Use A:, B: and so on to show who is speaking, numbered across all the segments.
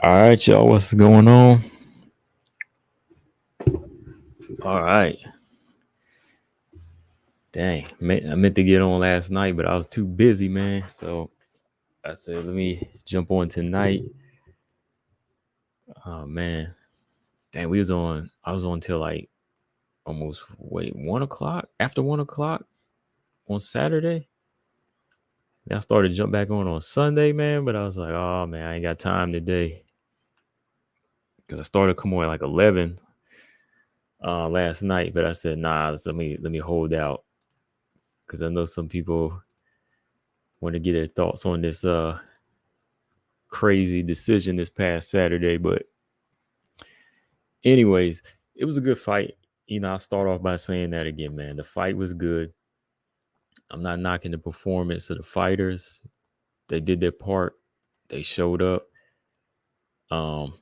A: All right, y'all, what's going on? All right. Dang, I meant to get on last night, but I was too busy, man. So I said, let me jump on tonight. Oh, man. Dang, I was on till like almost, 1 o'clock? After 1 o'clock on Saturday. Then I started to jump back on Sunday, man, but I was like, oh, man, I ain't got time today. Because I started to come on at like 11 last night, but I said, nah, let me hold out. Because I know some people want to get their thoughts on this crazy decision this past Saturday. But anyways, it was a good fight. I'll start off by saying that again, man. The fight was good. I'm not knocking the performance of the fighters. They did their part. They showed up. Um,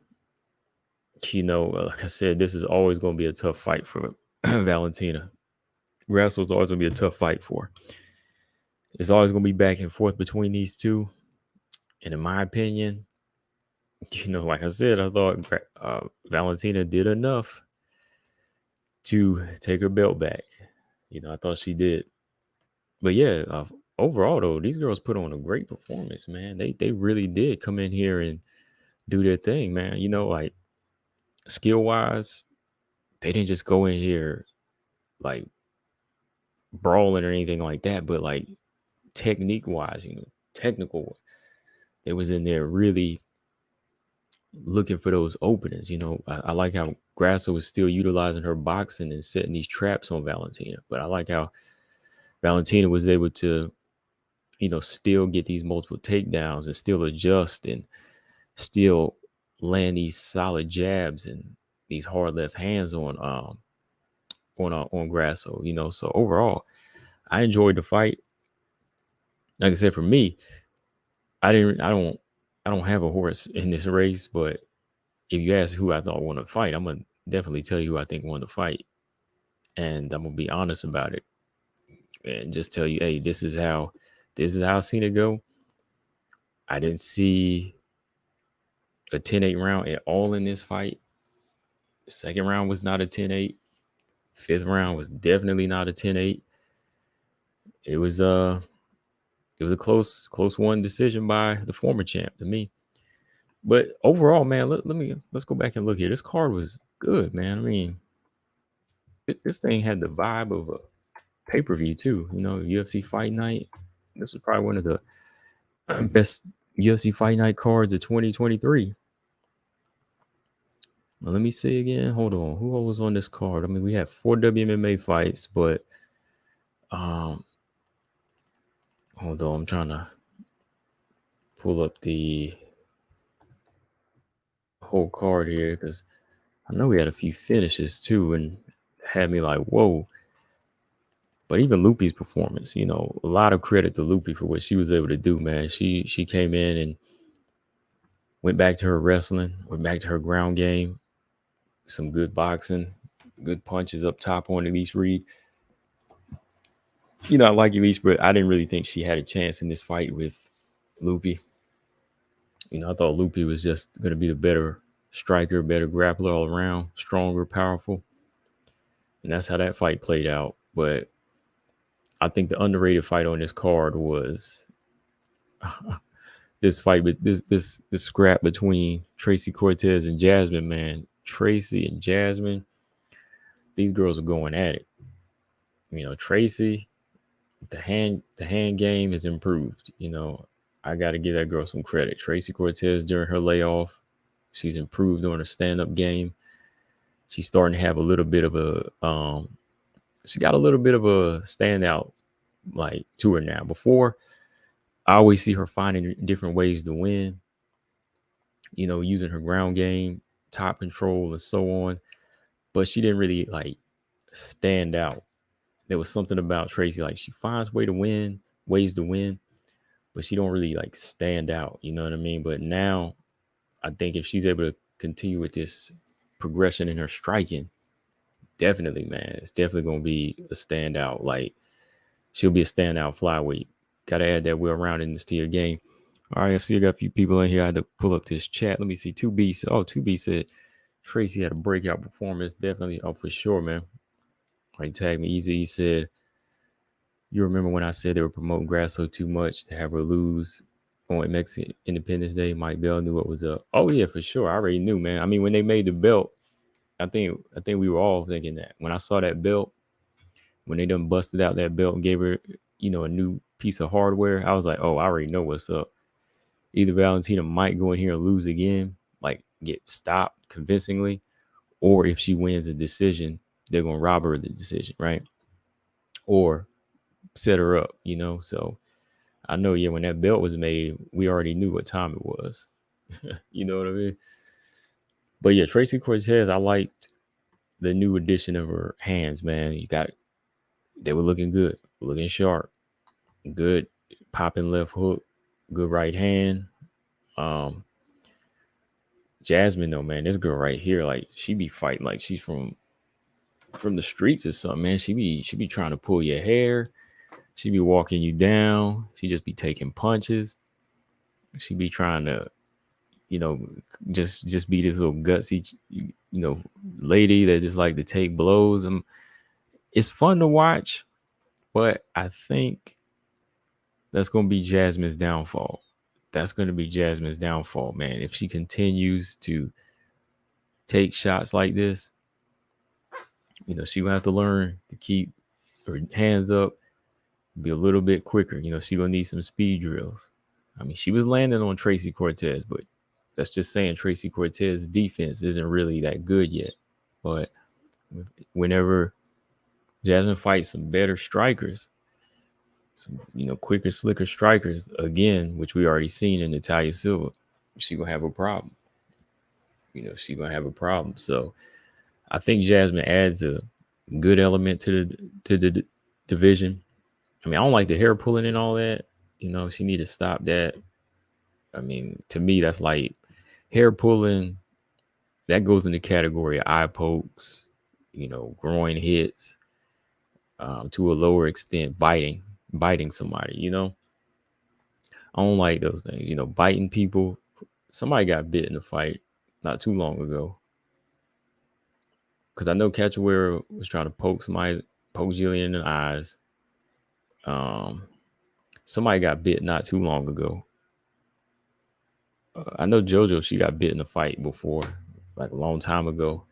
A: like I said, this is always going to be a tough fight for Valentina. Grasso is always going to be a tough fight for. It's always going to be back and forth between these two. And in my opinion, like I said, I thought Valentina did enough to take her belt back. I thought she did. But yeah, overall though, these girls put on a great performance, man. They really did come in here and do their thing, man. Like skill wise, they didn't just go in here like brawling or anything like that, but like technique wise, technical. They was in there really looking for those openings. I like how Grasso was still utilizing her boxing and setting these traps on Valentina, but I like how Valentina was able to, still get these multiple takedowns and still adjust and still land these solid jabs and these hard left hands on Grasso. So overall, I enjoyed the fight. Like I said, for me, I don't have a horse in this race, but if you ask who I thought won the fight, I'm gonna definitely tell you who I think won the fight, and I'm gonna be honest about it and just tell you, hey, this is how I've seen it go. I didn't see a 10-8 round at all in this fight. Second round was not a 10-8. Fifth round was definitely not a 10-8. It was a close one decision by the former champ to me. But overall, man, let's go back and look here. This card was good, man. I mean, this thing had the vibe of a pay-per-view too. UFC Fight Night. This was probably one of the best UFC Fight Night cards of 2023. Well, let me see again. Hold on. Who was on this card? I mean, we had 4 WMMA fights, but hold on. I'm trying to pull up the whole card here because I know we had a few finishes too, and had me like, whoa. But even Lupi's performance, a lot of credit to Lupi for what she was able to do, man. She came in and went back to her wrestling, went back to her ground game, some good boxing, good punches up top on Elise Reed. I like Elise, but I didn't really think she had a chance in this fight with Lupi. I thought Lupi was just going to be the better striker, better grappler all around, stronger, powerful. And that's how that fight played out. But I think the underrated fight on this card was this fight, but this scrap between Tracy Cortez and Jasmine, man. Tracy and Jasmine, these girls are going at it. Tracy, the hand game has improved. I got to give that girl some credit. Tracy Cortez during her layoff, she's improved on her stand-up game. She's starting to have a little bit of a she got a little bit of a standout like to her now. Before, I always see her finding different ways to win, using her ground game, top control, and so on. But she didn't really like stand out. There was something about Tracy, like she finds ways to win, but she don't really like stand out. You know what I mean? But now I think if she's able to continue with this progression in her striking, definitely, man, it's definitely going to be a standout. Like she'll be a standout flyweight. Got to add that well-roundedness to your game. All right, I see I got a few people in here. I had to pull up this chat. Let me see. 2B said, 2B said Tracy had a breakout performance. Definitely. Oh, for sure, man. All right, tag me. Easy. He said, you remember when I said they were promoting Grasso too much to have her lose on Mexican Independence Day? Mike Bell knew what was up. Oh, yeah, for sure. I already knew, man. I mean, when they made the belt, I think we were all thinking that. When I saw that belt, when they done busted out that belt and gave her, a new piece of hardware, I was like, oh, I already know what's up. Either Valentina might go in here and lose again, like get stopped convincingly, or if she wins a decision, they're going to rob her of the decision, right? Or set her up, So I know, when that belt was made, we already knew what time it was. You know what I mean? But yeah, Tracy Cortez, I liked the new addition of her hands, man. They were looking good, looking sharp, good popping left hook, good right hand. Jasmine though, man, this girl right here, like she be fighting like she's from the streets or something, man. She be trying to pull your hair. She be walking you down. She just be taking punches. She be trying to, just be this little gutsy, lady that just like to take blows. It's fun to watch, but I think that's gonna be Jasmine's downfall. That's gonna be Jasmine's downfall, man. If she continues to take shots like this, she gonna have to learn to keep her hands up, be a little bit quicker. She gonna need some speed drills. I mean, she was landing on Tracy Cortez, but that's just saying Tracy Cortez's defense isn't really that good yet. But whenever Jasmine fights some better strikers, some quicker, slicker strikers again, which we already seen in Natalia Silva, she gonna have a problem. She gonna have a problem. So I think Jasmine adds a good element to the division. I mean, I don't like the hair pulling and all that. She need to stop that. I mean, to me, that's like hair pulling. That goes in the category of eye pokes, groin hits, to a lower extent, biting somebody. I don't like those things. Biting people. Somebody got bit in a fight not too long ago. Because I know Cachoeira was trying to poke Jillian in the eyes. Somebody got bit not too long ago. I know JoJo, she got bit in a fight before, like a long time ago.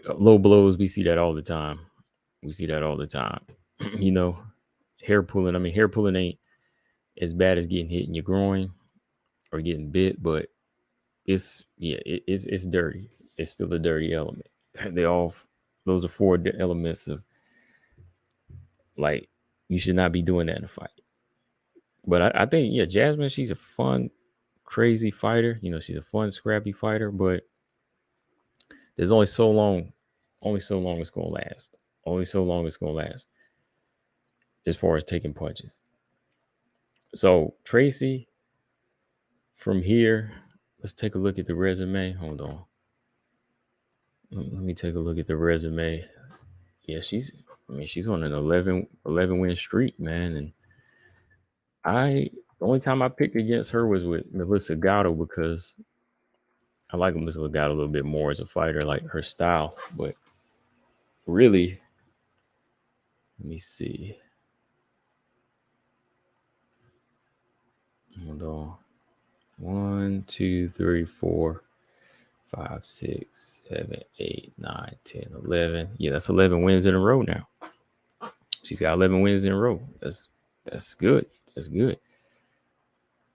A: Low blows, we see that all the time. Hair pulling. I mean, hair pulling ain't as bad as getting hit in your groin or getting bit, but it's dirty. It's still a dirty element. Those are four elements of, like, you should not be doing that in a fight. But I think, Jasmine, she's a fun, crazy fighter. She's a fun, scrappy fighter, but there's only so long it's going to last. Only so long it's going to last as far as taking punches. So Tracy, from here, let's take a look at the resume. Hold on. Let me take a look at the resume. Yeah, she's on an 11 win streak, man. And the only time I picked against her was with Melissa Gatto, because I like Melissa Gatto a little bit more as a fighter, like her style. But really, let me see. Hold on. 1, 2, 3, 4, 5, 6, 7, 8, 9, 10, 11. Yeah, that's 11 wins in a row now. She's got 11 wins in a row. That's good. That's good.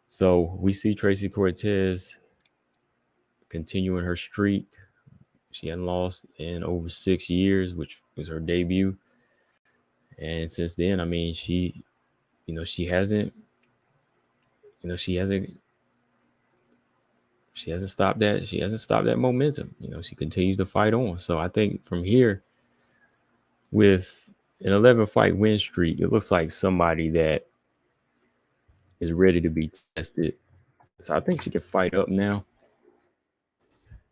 A: So we see Tracy Cortez continuing her streak. She hadn't lost in over 6 years, which was her debut. And since then, I mean, she hasn't stopped that. She hasn't stopped that momentum. She continues to fight on. So I think from here, with an 11 fight win streak, it looks like somebody that is ready to be tested. So I think she can fight up now.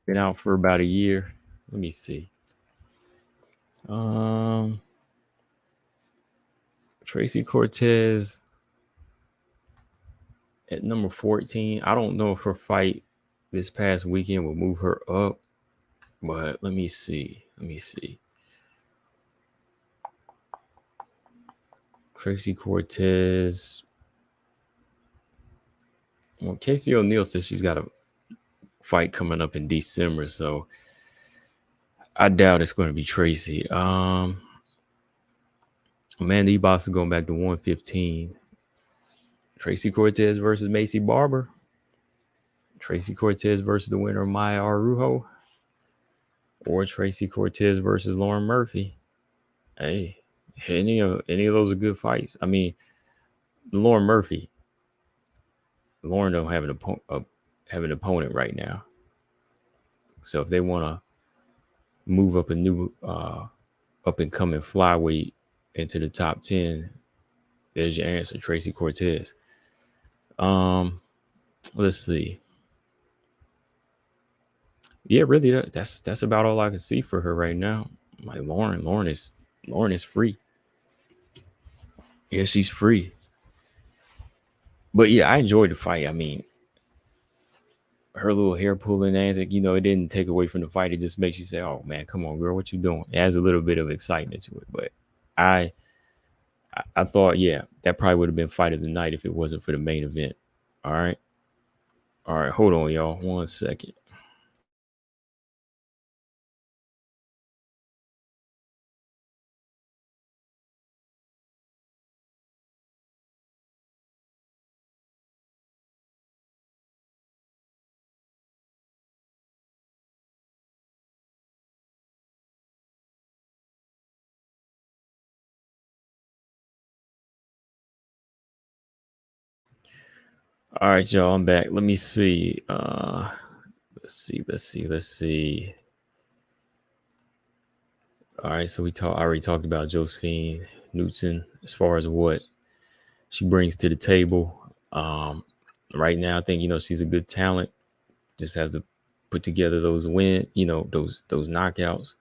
A: Been out for about a year. Let me see. Tracy Cortez at number 14. I don't know if her fight this past weekend will move her up, but let me see. Tracy Cortez. Well, Casey O'Neill says she's got a fight coming up in December, so I doubt it's going to be Tracy. Amanda Ebos is going back to 115. Tracy Cortez versus Macy Barber. Tracy Cortez versus the winner of Maya Arujo. Or Tracy Cortez versus Lauren Murphy. Hey, any of those are good fights. I mean, Lauren Murphy. Lauren don't have an opponent right now. So if they want to move up a new up and coming flyweight into the top 10, there's your answer, Tracy Cortez. Let's see. Yeah, really, that's about all I can see for her right now. Like Lauren is free. Yeah, she's free. But yeah, I enjoyed the fight. I mean, her little hair pulling antic, it didn't take away from the fight. It just makes you say, "Oh man, come on, girl, what you doing?" It adds a little bit of excitement to it. But I thought, yeah, that probably would have been fight of the night if it wasn't for the main event. All right, hold on, y'all, 1 second. All right, y'all, I'm back. Let me see. Let's see. All right, so I already talked about Josephine Knudsen as far as what she brings to the table. Right now, I think she's a good talent. Just has to put together those those knockouts.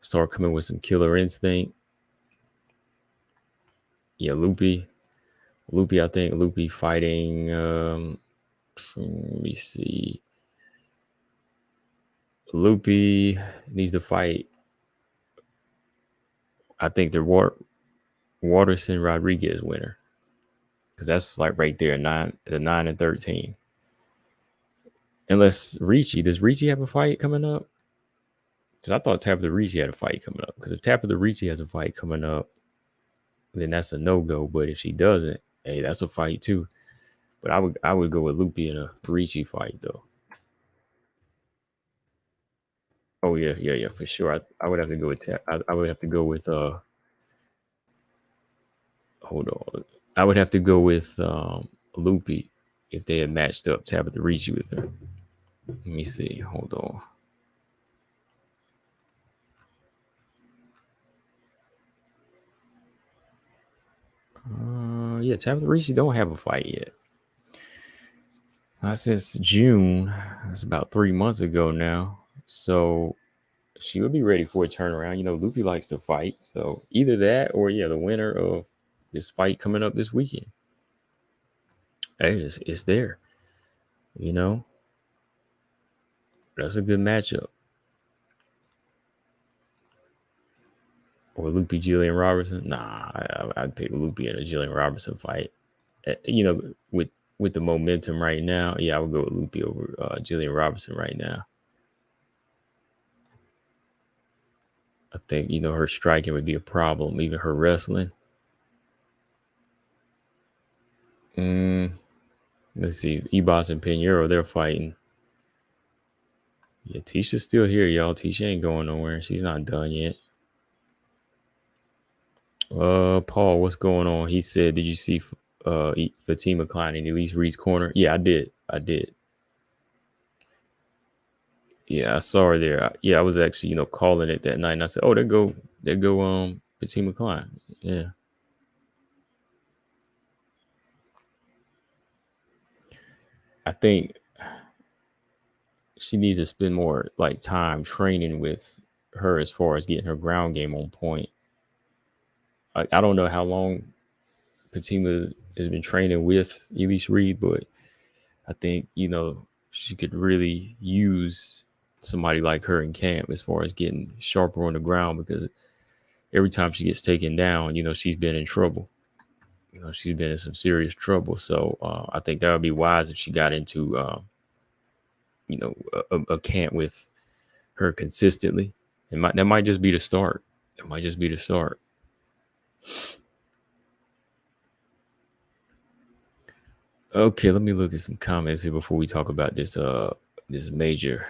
A: Start coming with some killer instinct. Yeah, Loopy. I think Loopy fighting. Let me see. Loopy needs to fight. I think the Waterson Rodriguez winner, because that's like right there, 9 and 13. Unless does Ricci have a fight coming up? Because I thought Tabitha Ricci had a fight coming up. Because if Tabitha Ricci has a fight coming up, then that's a no-go. But if she doesn't, hey, that's a fight too. But I would go with Loopy in a Ricci fight though. Oh yeah, for sure. I would have to go with I would have to go with hold on. I would have to go with Loopy if they had matched up Tabitha Ricci with her. Let me see. Hold on. Yeah, Tabitha Ricci don't have a fight yet. Not since June. That's about 3 months ago now. So she would be ready for a turnaround. Loopy likes to fight. So either that or the winner of this fight coming up this weekend. Hey, it's there. That's a good matchup. Or Loopy Jillian Robertson. Nah, I'd pick Loopy in a Jillian Robertson fight. With the momentum right now, yeah, I would go with Loopy over Jillian Robertson right now. I think her striking would be a problem, even her wrestling. Let's see, Ebos and Pinheiro, they're fighting. Yeah, Tisha's still here, y'all. Tisha ain't going nowhere. She's not done yet. Paul, what's going on? He said, did you see Fatima Klein in Elise Reed's corner? Yeah, I did. Yeah, I saw her there. I was actually, calling it that night, and I said, "Oh, there go, Fatima Klein." Yeah. I think she needs to spend more time training with her as far as getting her ground game on point. I don't know how long Fatima has been training with Elise Reed, but I think, she could really use somebody like her in camp as far as getting sharper on the ground, because every time she gets taken down, she's been in trouble. She's been in some serious trouble. So I think that would be wise if she got into, a camp with her consistently. That might just be the start. That might just be the start. Okay, let me look at some comments here before we talk about this major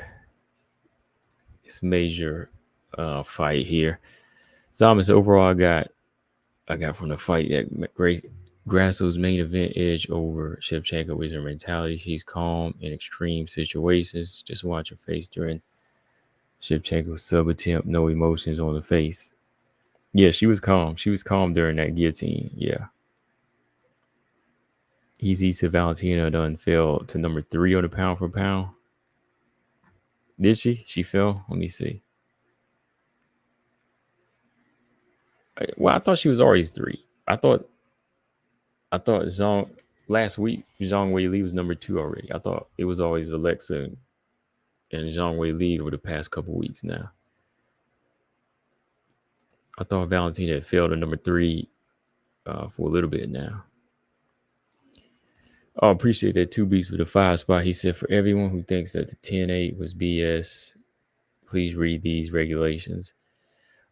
A: fight here. Thomas, overall, I got from the fight that Grasso's main event edge over Shevchenko is her mentality. She's calm in extreme situations. Just watch her face during Shevchenko's sub attempt. No emotions on the face. Yeah, she was calm. She was calm during that guillotine. Yeah. Easy to Valentina done fell to number 3 on the pound for pound. Did she? She fell? Let me see. Well, I thought she was always 3. I thought last week Zhang Wei Li was number 2 already. I thought it was always Alexa and Zhang Wei Li over the past couple weeks now. I thought Valentina had failed to number 3 for a little bit now. Oh, appreciate that 2 beats with a 5 spot. He said, for everyone who thinks that the 10-8 was BS, please read these regulations.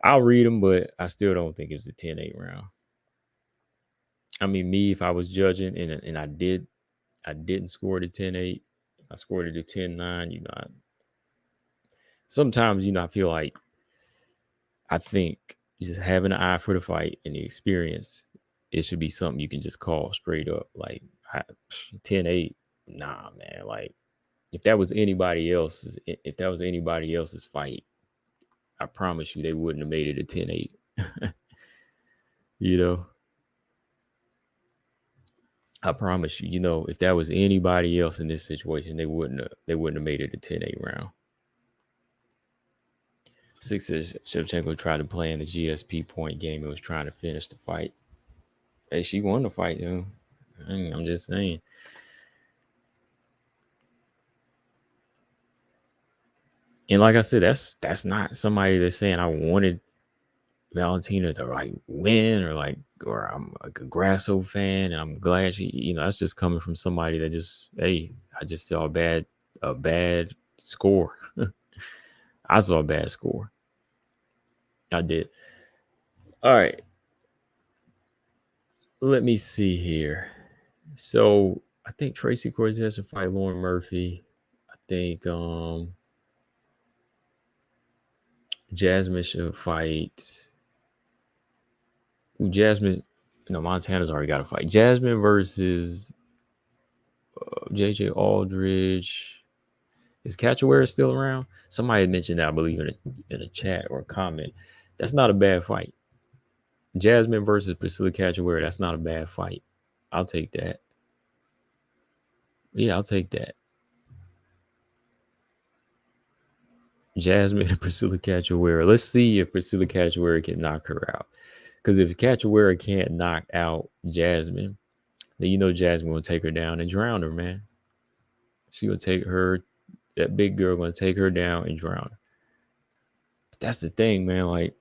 A: I'll read them, but I still don't think it was a 10-8 round. I mean, me, if I was judging and I didn't score the 10-8, I scored it a 10-9, sometimes, I feel like, I think just having an eye for the fight and the experience, it should be something you can just call straight up. Like 10-8, nah, man. Like if that was anybody else's fight, I promise you they wouldn't have made it a 10-8. I promise you, if that was anybody else in this situation, they wouldn't have made it a 10-8 round. 6 says Shevchenko tried to play in the GSP point game and was trying to finish the fight. Hey, she won the fight, though. I'm just saying. And like I said, that's not somebody that's saying I wanted Valentina to like win or I'm like a Grasso fan and I'm glad she, that's just coming from somebody that just, hey, I just saw a bad score. I saw a bad score. I did. All right. Let me see here. So I think Tracy Cortez will fight Lauren Murphy. I think Jasmine should fight. Jasmine. No, Montana's already got to fight. Jasmine versus JJ Aldridge. Is Cachoeira still around? Somebody mentioned that, I believe, in a chat or a comment. That's not a bad fight. Jasmine versus Priscilla Cachoeira, that's not a bad fight. I'll take that. Yeah, I'll take that. Jasmine and Priscilla Cachoeira. Let's see if Priscilla Cachoeira can knock her out. Because if Cachoeira can't knock out Jasmine, then Jasmine will take her down and drown her, man. She will take her. That big girl going to take her down and drown her. That's the thing, man. Like,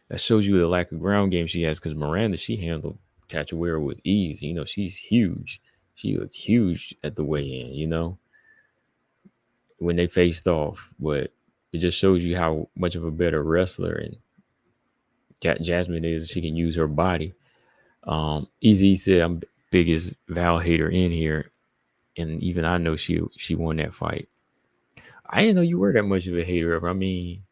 A: that shows you the lack of ground game she has, because Miranda, she handled Cachoeira with ease. She's huge. She looked huge at the weigh-in, when they faced off. But it just shows you how much of a better wrestler and Jasmine is. She can use her body. Easy said, I'm biggest Val hater in here. And even I know she won that fight. I didn't know you were that much of a hater of her. I mean,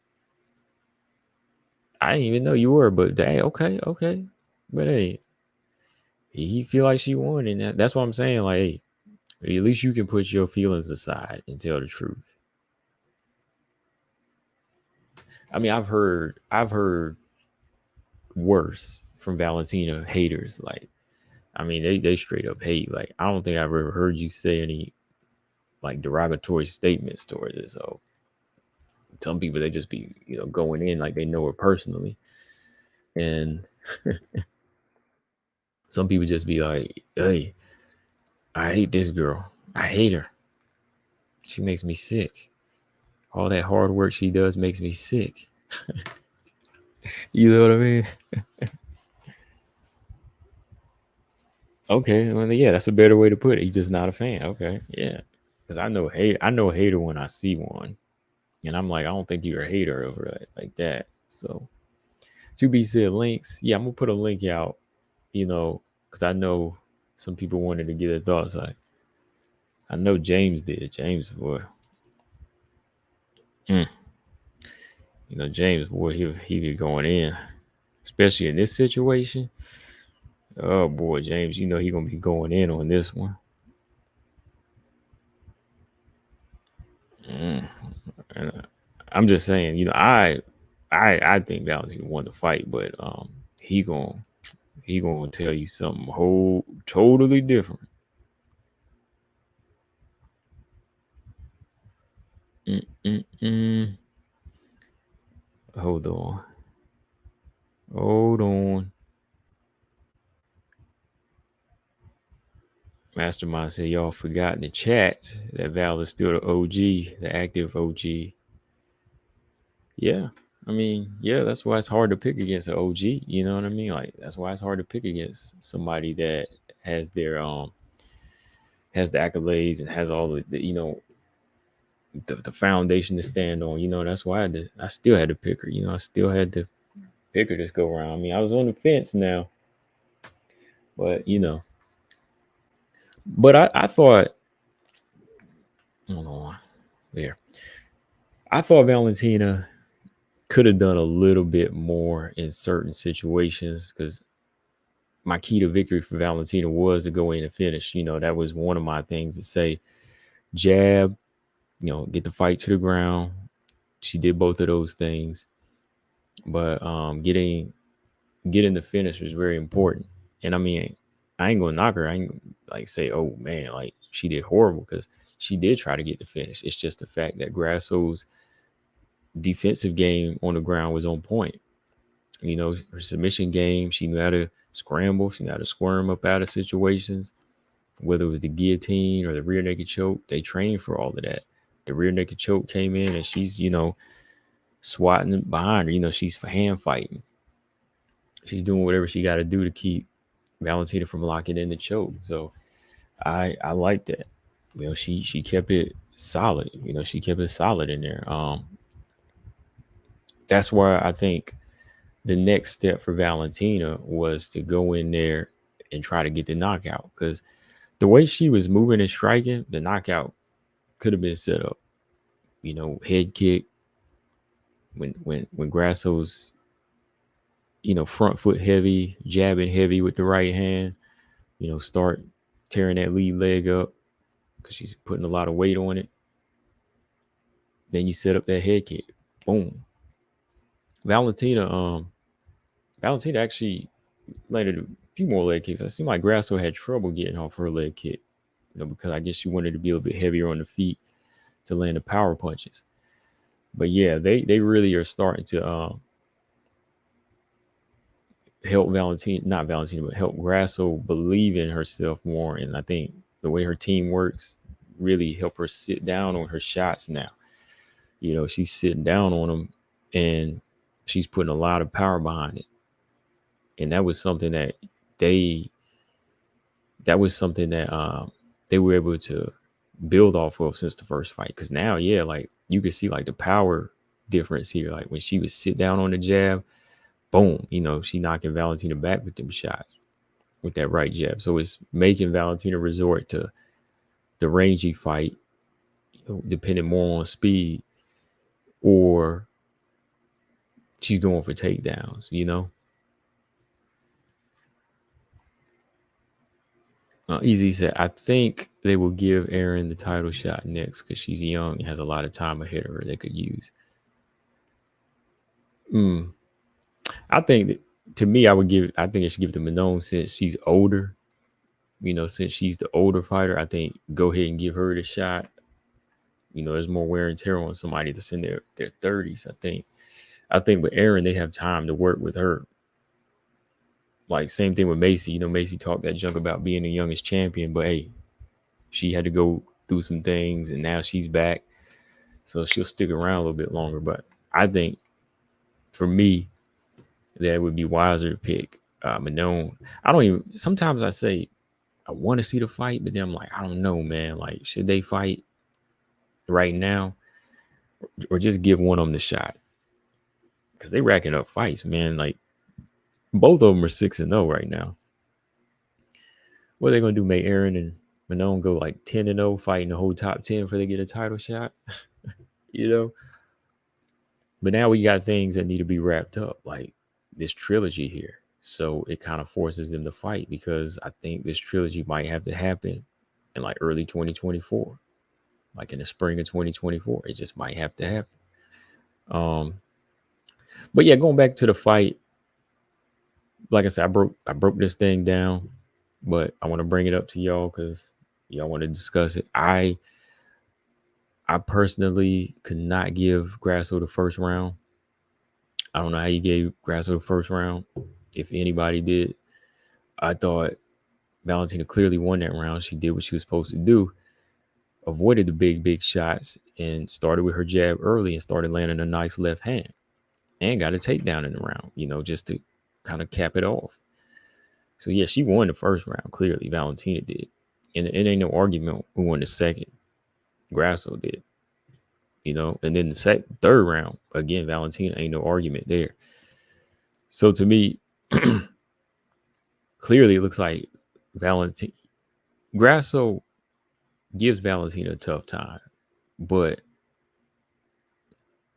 A: I didn't even know you were, but hey, okay. But hey, he feel like she won, and that's what I'm saying. Like, hey, at least you can put your feelings aside and tell the truth. I mean, I've heard worse from Valentina haters. Like, I mean, they straight up hate. Like, I don't think I've ever heard you say any like derogatory statements towards it. So some people, they just be, going in like they know her personally. And some people just be like, hey, I hate this girl. I hate her. She makes me sick. All that hard work she does makes me sick. You know what I mean? Okay, well, yeah, that's a better way to put it. You're just not a fan. Okay, yeah, because I know a hater when I see one, and I'm like, I don't think you're a hater over it like that. So, to be said, links. Yeah, I'm gonna put a link out. Because I know some people wanted to get their thoughts. I know James did. James, boy, mm, James, boy, he be going in, especially in this situation. Oh boy, James, he gonna be going in on this one. Mm. And I'm just saying, I think Valentina won the fight, but he gonna tell you something whole totally different. Mm-mm-mm. Hold on, hold on. Mastermind said y'all forgot in the chat that Val is still the OG, the active OG. Yeah. I mean, yeah, that's why it's hard to pick against an OG. You know what I mean? Like that's why it's hard to pick against somebody that has their has the accolades and has all the foundation to stand on. That's why I still had to pick her. I still had to pick her this go around. I mean, I was on the fence now, but but I thought, hold on, there. I thought Valentina could have done a little bit more in certain situations because my key to victory for Valentina was to go in and finish. That was one of my things to say. Jab, get the fight to the ground. She did both of those things, but getting the finish was very important. And I mean, I ain't gonna knock her. I ain't like say, oh man, like she did horrible because she did try to get the finish. It's just the fact that Grasso's defensive game on the ground was on point. Her submission game, she knew how to scramble, she knew how to squirm up out of situations, whether it was the guillotine or the rear naked choke. They trained for all of that. The rear naked choke came in and she's, swatting behind her. She's hand fighting. She's doing whatever she got to do to keep Valentina from locking in the choke. So I like that. She kept it solid. She kept it solid in there. That's why I think the next step for Valentina was to go in there and try to get the knockout, because the way she was moving and striking, the knockout could have been set up. Head kick when Grasso's front foot heavy, jabbing heavy with the right hand, start tearing that lead leg up because she's putting a lot of weight on it. Then you set up that head kick. Boom. Valentina actually landed a few more leg kicks. I seemed like Grasso had trouble getting off her leg kick, because I guess she wanted to be a little bit heavier on the feet to land the power punches. But yeah, they really are starting to help not Valentina, but help Grasso believe in herself more. And I think the way her team works really help her sit down on her shots now. She's sitting down on them and she's putting a lot of power behind it. And that was something that they were able to build off of since the first fight. Because now, yeah, like you could see like the power difference here. Like when she would sit down on the jab, boom, she knocking Valentina back with them shots with that right jab. So it's making Valentina resort to the rangy fight, depending more on speed, or she's going for takedowns, Easy said, I think they will give Erin the title shot next because she's young and has a lot of time ahead of her they could use. I think that, to me, I think it should give it to Manon since she's older. Since she's the older fighter, I think go ahead and give her the shot. There's more wear and tear on somebody that's in their 30s. I think with Erin, they have time to work with her. Like same thing with Macy. You know, Macy talked that junk about being the youngest champion, but hey, she had to go through some things, and now she's back, so she'll stick around a little bit longer. But I think for me, that it would be wiser to pick Manon. I don't even. Sometimes I say I want to see the fight, but then I'm like, I don't know, man. Like, should they fight right now, or just give one of them the shot? Because they racking up fights, man. Like both of them are 6-0 right now. What are they gonna do? Make Aaron and Manon go like 10-0, fighting the whole top 10 before they get a title shot? You know. But now we got things that need to be wrapped up, like this trilogy here. So it kind of forces them to fight, because I think this trilogy might have to happen in like early 2024, like in the spring of 2024. It just might have to happen. But yeah, going back to the fight, like I said, I broke this thing down, but I want to bring it up to y'all because y'all want to discuss it. I personally could not give Grasso the first round. I don't know how you gave Grasso the first round, if anybody did. I thought Valentina clearly won that round. She did what she was supposed to do, avoided the big shots, and started with her jab early and started landing a nice left hand and got a takedown in the round, you know, just to kind of cap it off. So yeah, she won the first round. Clearly, Valentina did. And it ain't no argument who won the second. Grasso did. You know, and then the third round, again, Valentina, ain't no argument there. So to me, clearly it looks like Grasso gives Valentina a tough time, but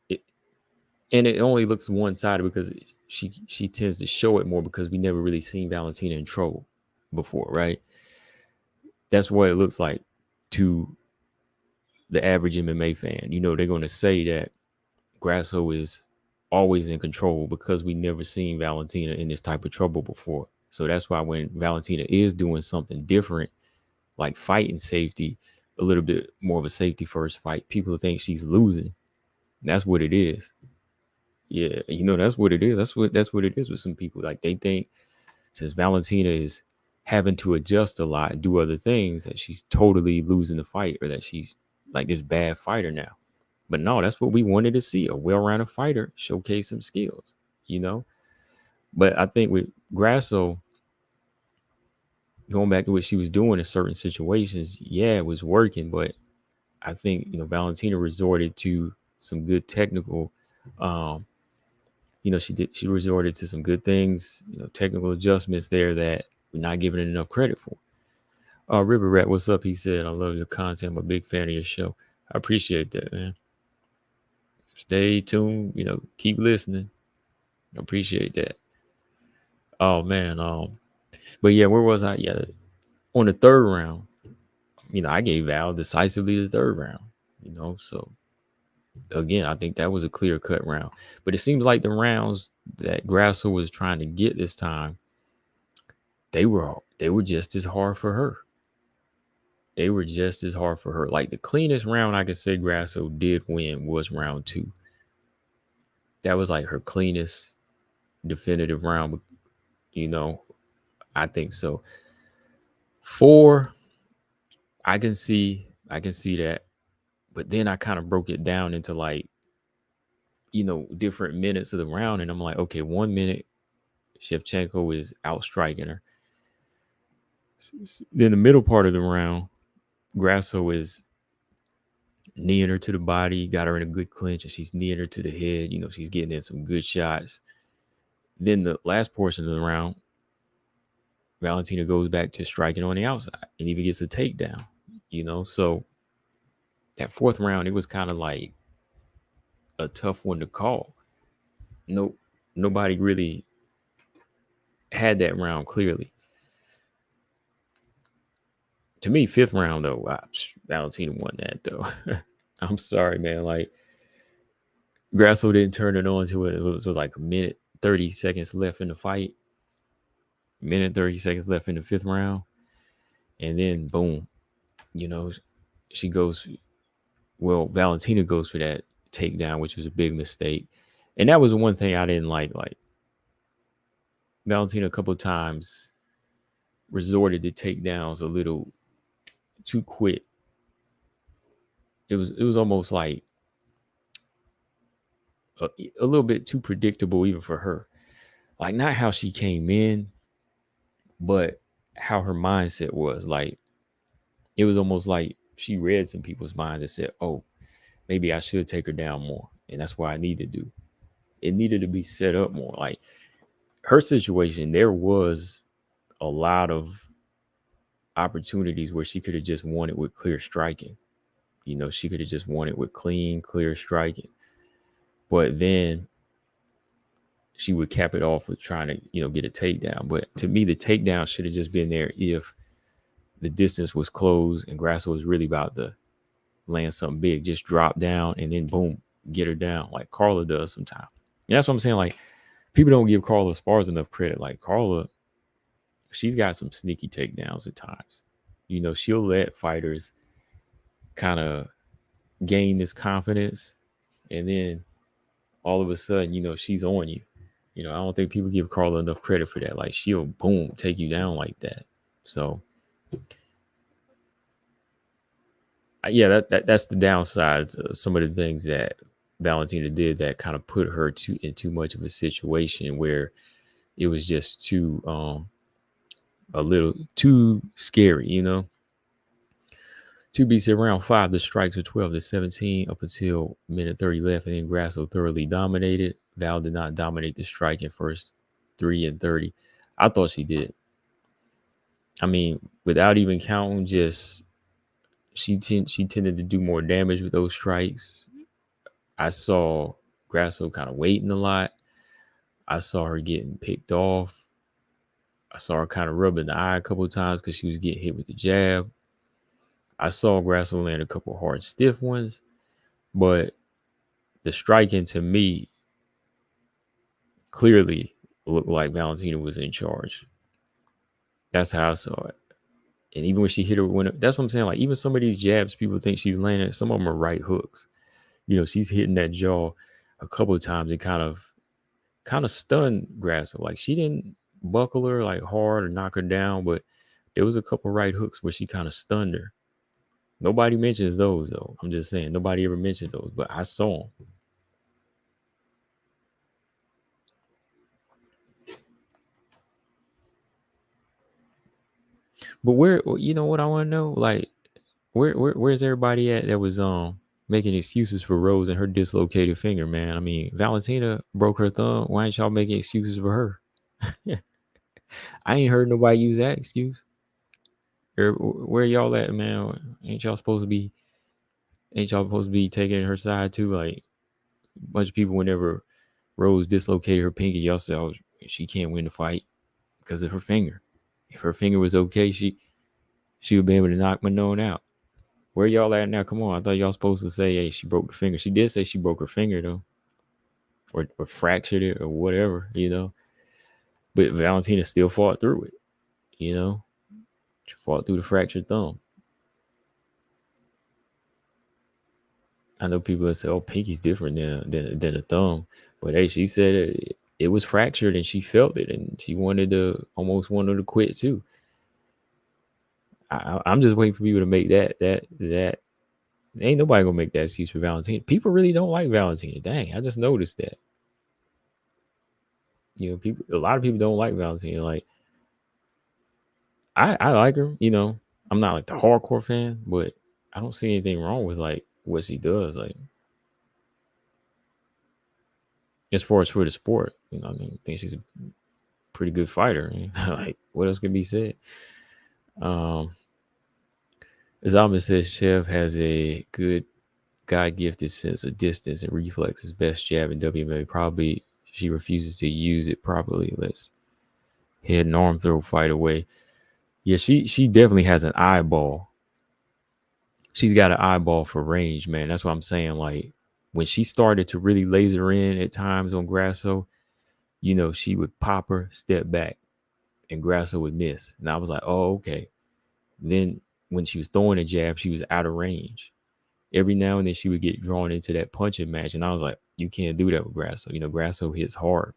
A: it only looks one-sided because she tends to show it more, because we never really seen Valentina in trouble before, right? That's what it looks like to the average MMA fan. You know, they're going to say that Grasso is always in control because we never seen Valentina in this type of trouble before. So that's why when Valentina is doing something different, like fighting safety, a little bit more of a safety first fight, people think she's losing. That's what it is. Yeah, you know, that's what it is. That's what it is with some people. Like they think since Valentina is having to adjust a lot and do other things, that she's totally losing the fight, or that she's like this bad fighter now. But no, that's what we wanted to see, a well-rounded fighter showcase some skills, you know. But I think with Grasso, going back to what she was doing in certain situations, yeah, it was working. But I think, you know, Valentina resorted to some good technical, you know, she resorted to some good things, you know, technical adjustments there that we're not giving it enough credit for. River Rat, what's up? He said, I love your content. I'm a big fan of your show. I appreciate that, man. Stay tuned, you know, keep listening. I appreciate that. Oh man, but yeah, where was I? Yeah, on the third round, you know, I gave Val decisively the third round, you know, so again, I think that was a clear cut round. But it seems like the rounds that Grasso was trying to get this time, they were just as hard for her. They were just as hard for her. Like the cleanest round I could say Grasso did win was round 2. That was like her cleanest definitive round, you know. I think so. 4, I can see that. But then I kind of broke it down into like, you know, different minutes of the round. And I'm like, okay, 1 minute, Shevchenko is outstriking her. Then the middle part of the round, Grasso is kneeing her to the body, got her in a good clinch, and she's kneeing her to the head. You know, she's getting in some good shots. Then the last portion of the round, Valentina goes back to striking on the outside and even gets a takedown, you know. So that fourth round, it was kind of like a tough one to call. Nobody really had that round clearly. To me, 5th round though, Valentina won that though. I'm sorry, man. Like Grasso didn't turn it on until it was like a minute 30 seconds left in the fight. Minute 30 seconds left in the 5th round, and then boom, you know, she goes. Well, Valentina goes for that takedown, which was a big mistake, and that was the one thing I didn't like. Like Valentina a couple of times resorted to takedowns a little too quick. It was almost like a little bit too predictable even for her. Like not how she came in, but how her mindset was. Like it was almost like she read some people's minds and said, "Oh, maybe I should take her down more," and that's what I need to do. It needed to be set up more. Like her situation, there was a lot of opportunities where she could have just won it with clear striking. You know, she could have just won it with clean, clear striking. But then she would cap it off with trying to, get a takedown. But to me, the takedown should have just been there if the distance was closed and Grasso was really about to land something big. Just drop down and then boom, get her down like Carla does sometimes. And that's what I'm saying. Like, people don't give Carla Esparza enough credit. Like, Carla, she's got some sneaky takedowns at times. You know, she'll let fighters kind of gain this confidence, and then all of a sudden, she's on you. I don't think people give Carla enough credit for that. Like, she'll boom, take you down like that. So, yeah, that's the downside of some of the things that Valentina did that kind of put her in too much of a situation where it was just too a little too scary, 2B said round 5, the strikes were 12-17 up until minute 30 left, and then Grasso thoroughly dominated. Val did not dominate the strike in first 3 and 30. I thought she did. I mean, without even counting, just she tended to do more damage with those strikes. I saw Grasso kind of waiting a lot. I saw her getting picked off. I saw her kind of rubbing the eye a couple of times because she was getting hit with the jab. I saw Grasso land a couple of hard, stiff ones, but the striking to me clearly looked like Valentina was in charge. That's how I saw it. And even when she hit her, that's what I'm saying. Like, even some of these jabs, people think she's landing, some of them are right hooks. She's hitting that jaw a couple of times and kind of stunned Grasso. Like, she didn't buckle her like hard or knock her down, but there was a couple right hooks where she kind of stunned her. Nobody mentions those, though. I'm just saying, nobody ever mentions those, but I saw them. But where, what I want to know? Like, where's everybody at that was making excuses for Rose and her dislocated finger, man? I mean, Valentina broke her thumb. Why ain't y'all making excuses for her? I ain't heard nobody use that excuse. Where y'all at, man? Ain't y'all supposed to be taking her side too? Like, a bunch of people, whenever Rose dislocated her pinky, y'all said, "Oh, she can't win the fight because of her finger. If her finger was okay, she would be able to knock Manon out." Where y'all at now? Come on. I thought y'all supposed to say, "Hey, she broke the finger." She did say she broke her finger, though. Or fractured it or whatever, But Valentina still fought through it, She fought through the fractured thumb. I know people that say, "Oh, pinky's different than a thumb," but hey, she said it was fractured and she felt it, and she almost wanted to quit too. I'm just waiting for people to make that. Ain't nobody gonna make that excuse for Valentina. People really don't like Valentina. Dang, I just noticed that. A lot of people don't like Valentina. Like, I like her. I'm not like the hardcore fan, but I don't see anything wrong with like what she does. Like, as far as for the sport, I think she's a pretty good fighter. Like, what else can be said? As Alvin says, Chev has a good God-gifted sense of distance and reflexes. Best jab in WMA. Probably she refuses to use it properly. Let's head and arm throw fight away. Yeah, she definitely has an eyeball. She's got an eyeball for range, man. That's what I'm saying. Like, when she started to really laser in at times on Grasso, she would pop her, step back, and Grasso would miss. And I was like, oh, okay. Then when she was throwing a jab, she was out of range. Every now and then she would get drawn into that punching match. And I was like, you can't do that with Grasso. Grasso hits hard.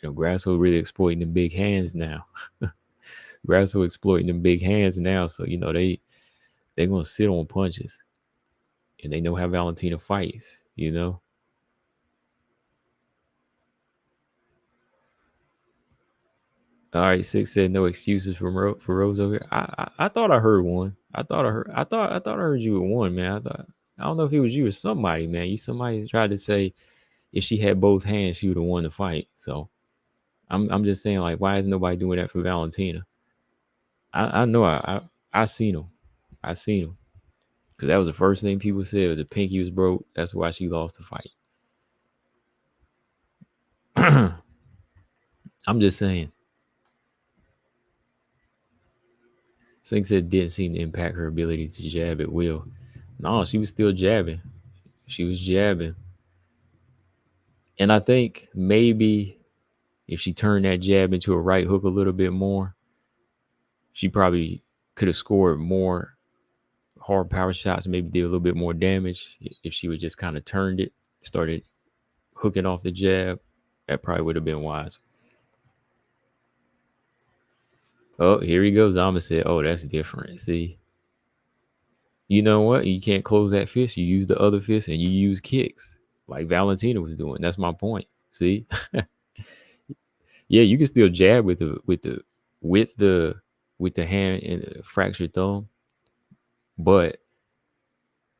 A: Grasso really exploiting the big hands now. Grasso exploiting them big hands now. So, they're going to sit on punches. And they know how Valentina fights, All right, Six said no excuses for Rose over here. I thought I heard one. I thought I heard you with one, man. I don't know if it was you or somebody, man. Somebody tried to say if she had both hands, she would have won the fight. So I'm just saying, like, why is nobody doing that for Valentina? I know I seen him. I seen him. Because that was the first thing people said. The pinky was broke. That's why she lost the fight. I'm just saying. Sink said didn't seem to impact her ability to jab at will. No, she was still jabbing. She was jabbing. And I think maybe if she turned that jab into a right hook a little bit more, she probably could have scored more hard power shots, maybe did a little bit more damage. If she would just kind of turned it, started hooking off the jab, that probably would have been wise. Oh, here he goes. Zama said, oh, that's different. See, you know what? You can't close that fist. You use the other fist and you use kicks like Valentina was doing. That's my point. See? Yeah, you can still jab with the hand and the fractured thumb, but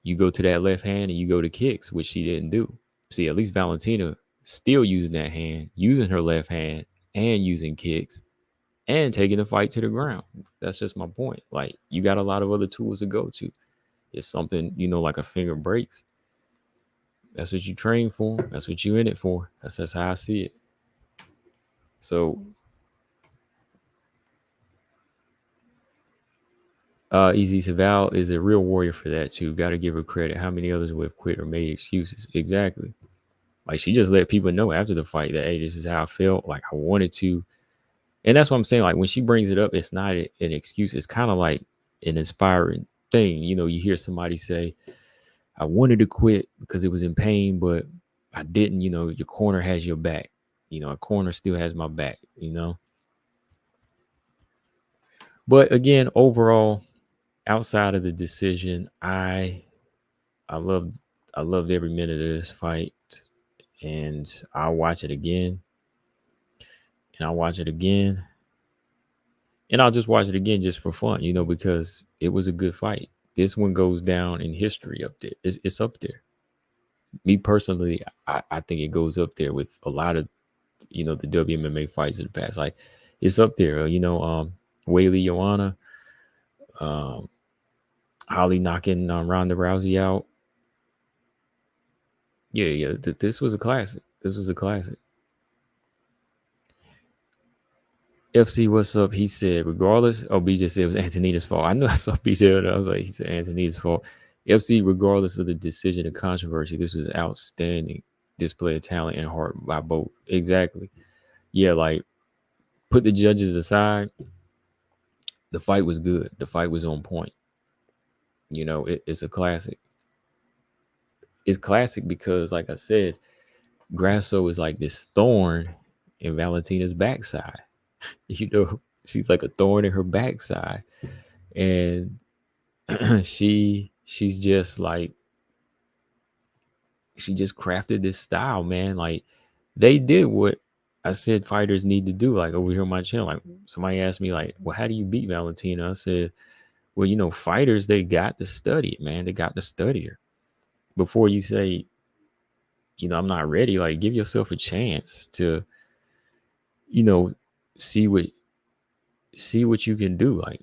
A: you go to that left hand and you go to kicks, which she didn't do. See, at least Valentina still using that hand, using her left hand and using kicks and taking the fight to the ground. That's just my point. Like, you got a lot of other tools to go to. If something, like a finger breaks, that's what you train for. That's what you in it for. That's just how I see it. So, Easy Saval is a real warrior for that too. Got to give her credit. How many others would have quit or made excuses? Exactly. Like, she just let people know after the fight that, hey, this is how I felt. Like, I wanted to. And that's what I'm saying. Like, when she brings it up, it's not an excuse. It's kind of like an inspiring thing. You hear somebody say, I wanted to quit because it was in pain, but I didn't. Your corner has your back. A corner still has my back, But again, overall, outside of the decision, I loved every minute of this fight, and I'll watch it again, and I'll watch it again, and I'll just watch it again just for fun, because it was a good fight. This one goes down in history up there. It's up there. Me personally, I think it goes up there with a lot of, the WMMA fights in the past. Like, it's up there. Weili Joanna, Holly knocking Ronda Rousey out. Yeah. This was a classic. FC, what's up? He said, regardless. Oh, BJ said it was Antonina's fault. I knew I saw BJ. I was like, he said Antonina's fault. FC, regardless of the decision and controversy, this was outstanding display of talent and heart by both. Exactly. Yeah, like, put the judges aside. The fight was good. The fight was on point. It's a classic. It's classic because, like I said, Grasso is like this thorn in Valentina's backside. She's like a thorn in her backside. And she's just like, she just crafted this style, man. Like, they did what I said fighters need to do. Like, over here on my channel, like, somebody asked me, like, well, how do you beat Valentina? I said, well, fighters, they got to study it, man. They got to study her. Before you say, I'm not ready, like, give yourself a chance to, see what you can do. Like,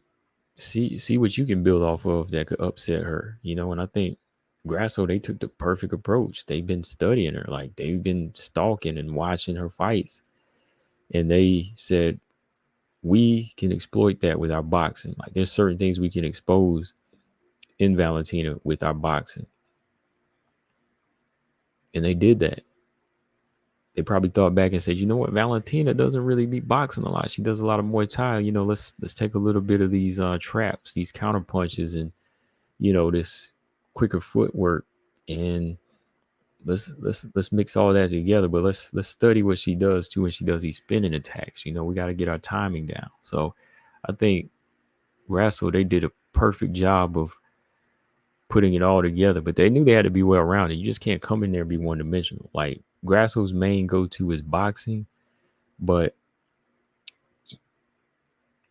A: see what you can build off of that could upset her, and I think Grasso, they took the perfect approach. They've been studying her. Like, they've been stalking and watching her fights. And they said, we can exploit that with our boxing. Like, there's certain things we can expose in Valentina with our boxing. And they did that. They probably thought back and said, you know what, Valentina doesn't really be boxing a lot. She does a lot of Muay Thai. Let's take a little bit of these traps, these counter punches, and this quicker footwork, and let's mix all that together. But let's study what she does too when she does these spinning attacks. You know, we got to get our timing down. So I think Grasso, they did a perfect job of putting it all together, but they knew they had to be well rounded. You just can't come in there and be one dimensional. Like Grasso's main go to is boxing, but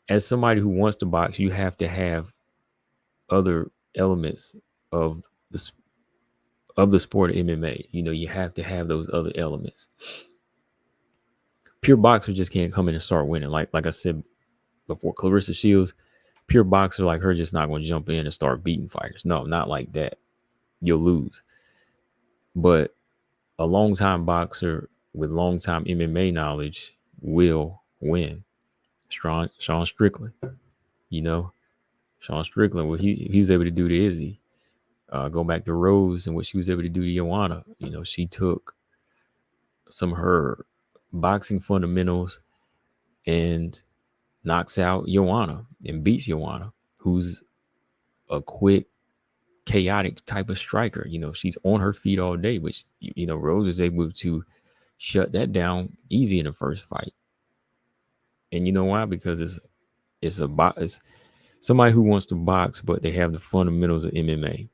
A: as somebody who wants to box, you have to have other elements of the sport of MMA. You know, you have to have those other elements. Pure boxer just can't come in and start winning. Like I said before, Clarissa Shields, pure boxer like her just not going to jump in and start beating fighters. No, not like that. You'll lose. But a long-time boxer with long-time MMA knowledge will win. Sean Strickland, you know, Sean Strickland, what he was able to do to Izzy. Go back to Rose and what she was able to do to Joanna. You know, she took some of her boxing fundamentals and knocks out Joanna and beats Joanna, who's a quick, chaotic type of striker. You know, she's on her feet all day, which, you know, Rose is able to shut that down easy in the first fight. And you know why? Because it's somebody who wants to box, but they have the fundamentals of MMA.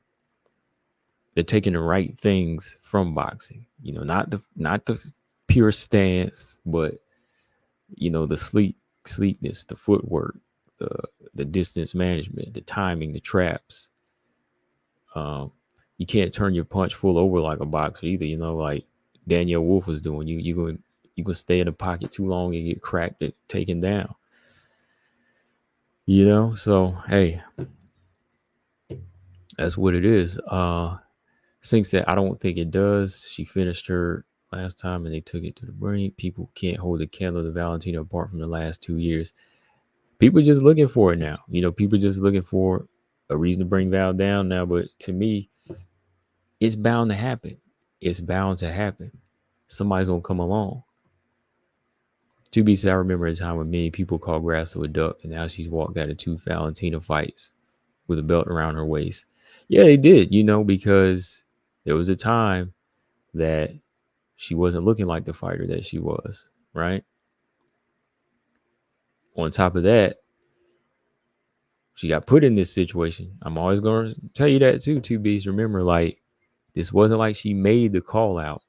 A: They're taking the right things from boxing. You know, not the pure stance, but you know, the sleekness, the footwork, the distance management, the timing, the traps. You can't turn your punch full over like a boxer either. You know, like Danielle Wolf was doing. You can stay in the pocket too long and get cracked and taken down. You know, so hey, that's what it is. Sink said, I don't think it does. She finished her last time and they took it to the brink. People can't hold the candle to Valentina apart from the last 2 years. People just looking for it now. You know, people just looking for a reason to bring Val down now. But to me, it's bound to happen. It's bound to happen. Somebody's going to come along. To be said, I remember a time when many people called Grasso a duck, and now she's walked out of 2 Valentina fights with a belt around her waist. Yeah, they did, you know, because there was a time that she wasn't looking like the fighter that she was, right? On top of that, she got put in this situation. I'm always going to tell you that too, 2Bs. Remember, like, this wasn't like she made the call out.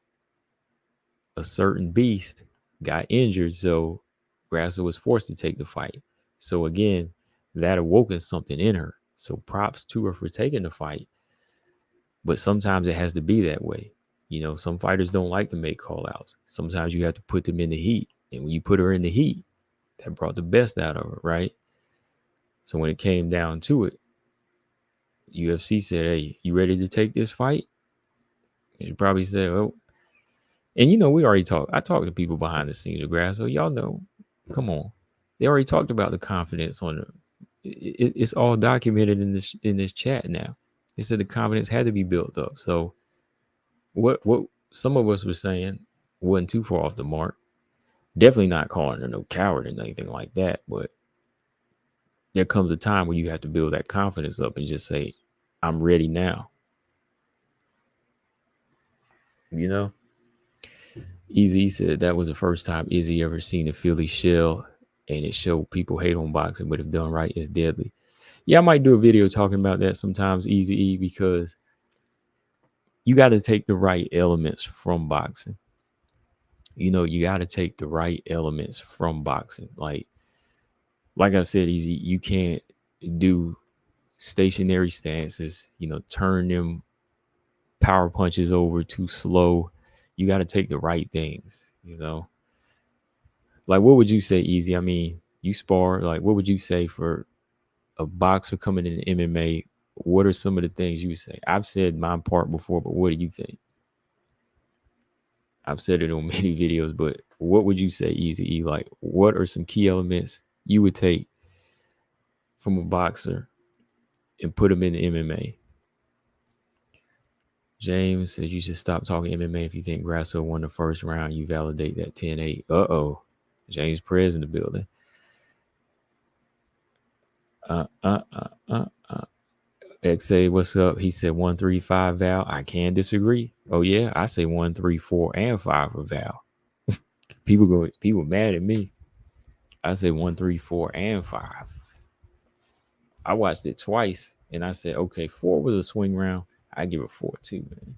A: A certain beast got injured, so Grasso was forced to take the fight. So again, that awoken something in her. So props to her for taking the fight. But sometimes it has to be that way. You know, some fighters don't like to make call outs. Sometimes you have to put them in the heat. And when you put her in the heat, that brought the best out of her, right? So when it came down to it, UFC said, hey, you ready to take this fight? And you probably said, oh. And you know, we already talked. I talked to people behind the scenes of Grasso. Y'all know, come on. They already talked about the confidence on the. It's all documented in this chat now. They said the confidence had to be built up. So what some of us were saying wasn't too far off the mark. Definitely not calling her no coward or anything like that. But there comes a time where you have to build that confidence up and just say, I'm ready now. You know? Easy said that was the first time Izzy ever seen a Philly shell, and it showed people hate on boxing, but if done right, it's deadly. Yeah, I might do a video talking about that sometimes, Easy E, because you got to take the right elements from boxing. You know, you got to take the right elements from boxing. Like I said, Easy, you can't do stationary stances, you know, turn them power punches over too slow. You got to take the right things, you know. Like, what would you say, Easy? I mean, you spar. Like, what would you say for a boxer coming in MMA? What are some of the things you would say? I've said my part before, but what do you think? I've said it on many videos, but what would you say, Easy E? Like, what are some key elements you would take from a boxer and put them in the MMA? James says you should stop talking MMA if you think Grasso won the first round. You validate that 10-8. Uh-oh. James Perez in the building. XA, what's up? He said 135 Val. I can't disagree. Oh yeah, I say 134 and 5 for Val. People mad at me. I say 134 and 5. I watched it twice and I said, okay, 4 was a swing round. I give it 4 too, man.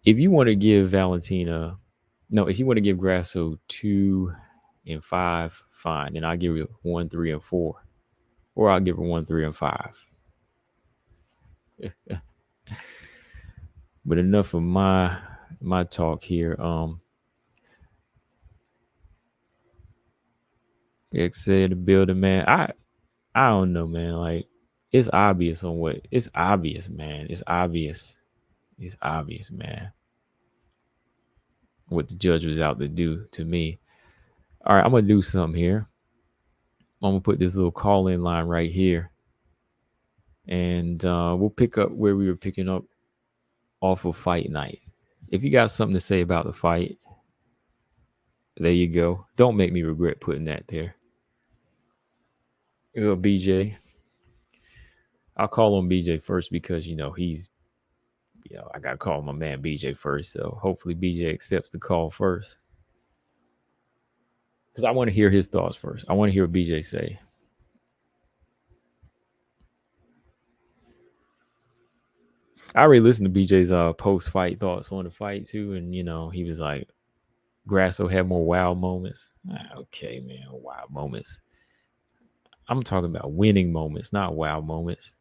A: If you want to give Valentina, no, if you want to give Grasso 2 and 5, fine. Then I'll give you 1, 3, and 4. Or I'll give her 1, 3, and 5. But enough of my talk here. X said the building, man. I don't know, man. Like it's obvious on what it's obvious, man. It's obvious. It's obvious, man. What the judge was out to do to me. All right, I'm gonna do something here. I'm gonna put this little call-in line right here, and we'll pick up where we were picking up off of fight night. If you got something to say about the fight, there you go. Don't make me regret putting that there. BJ. I'll call on BJ first because he's I gotta call my man BJ first. So hopefully BJ accepts the call first. Because I want to hear his thoughts first. I want to hear what BJ say. I already listened to BJ's post-fight thoughts on the fight too, and he was like, Grasso had more wild moments. Okay, man, wild moments. I'm talking about winning moments, not wild moments.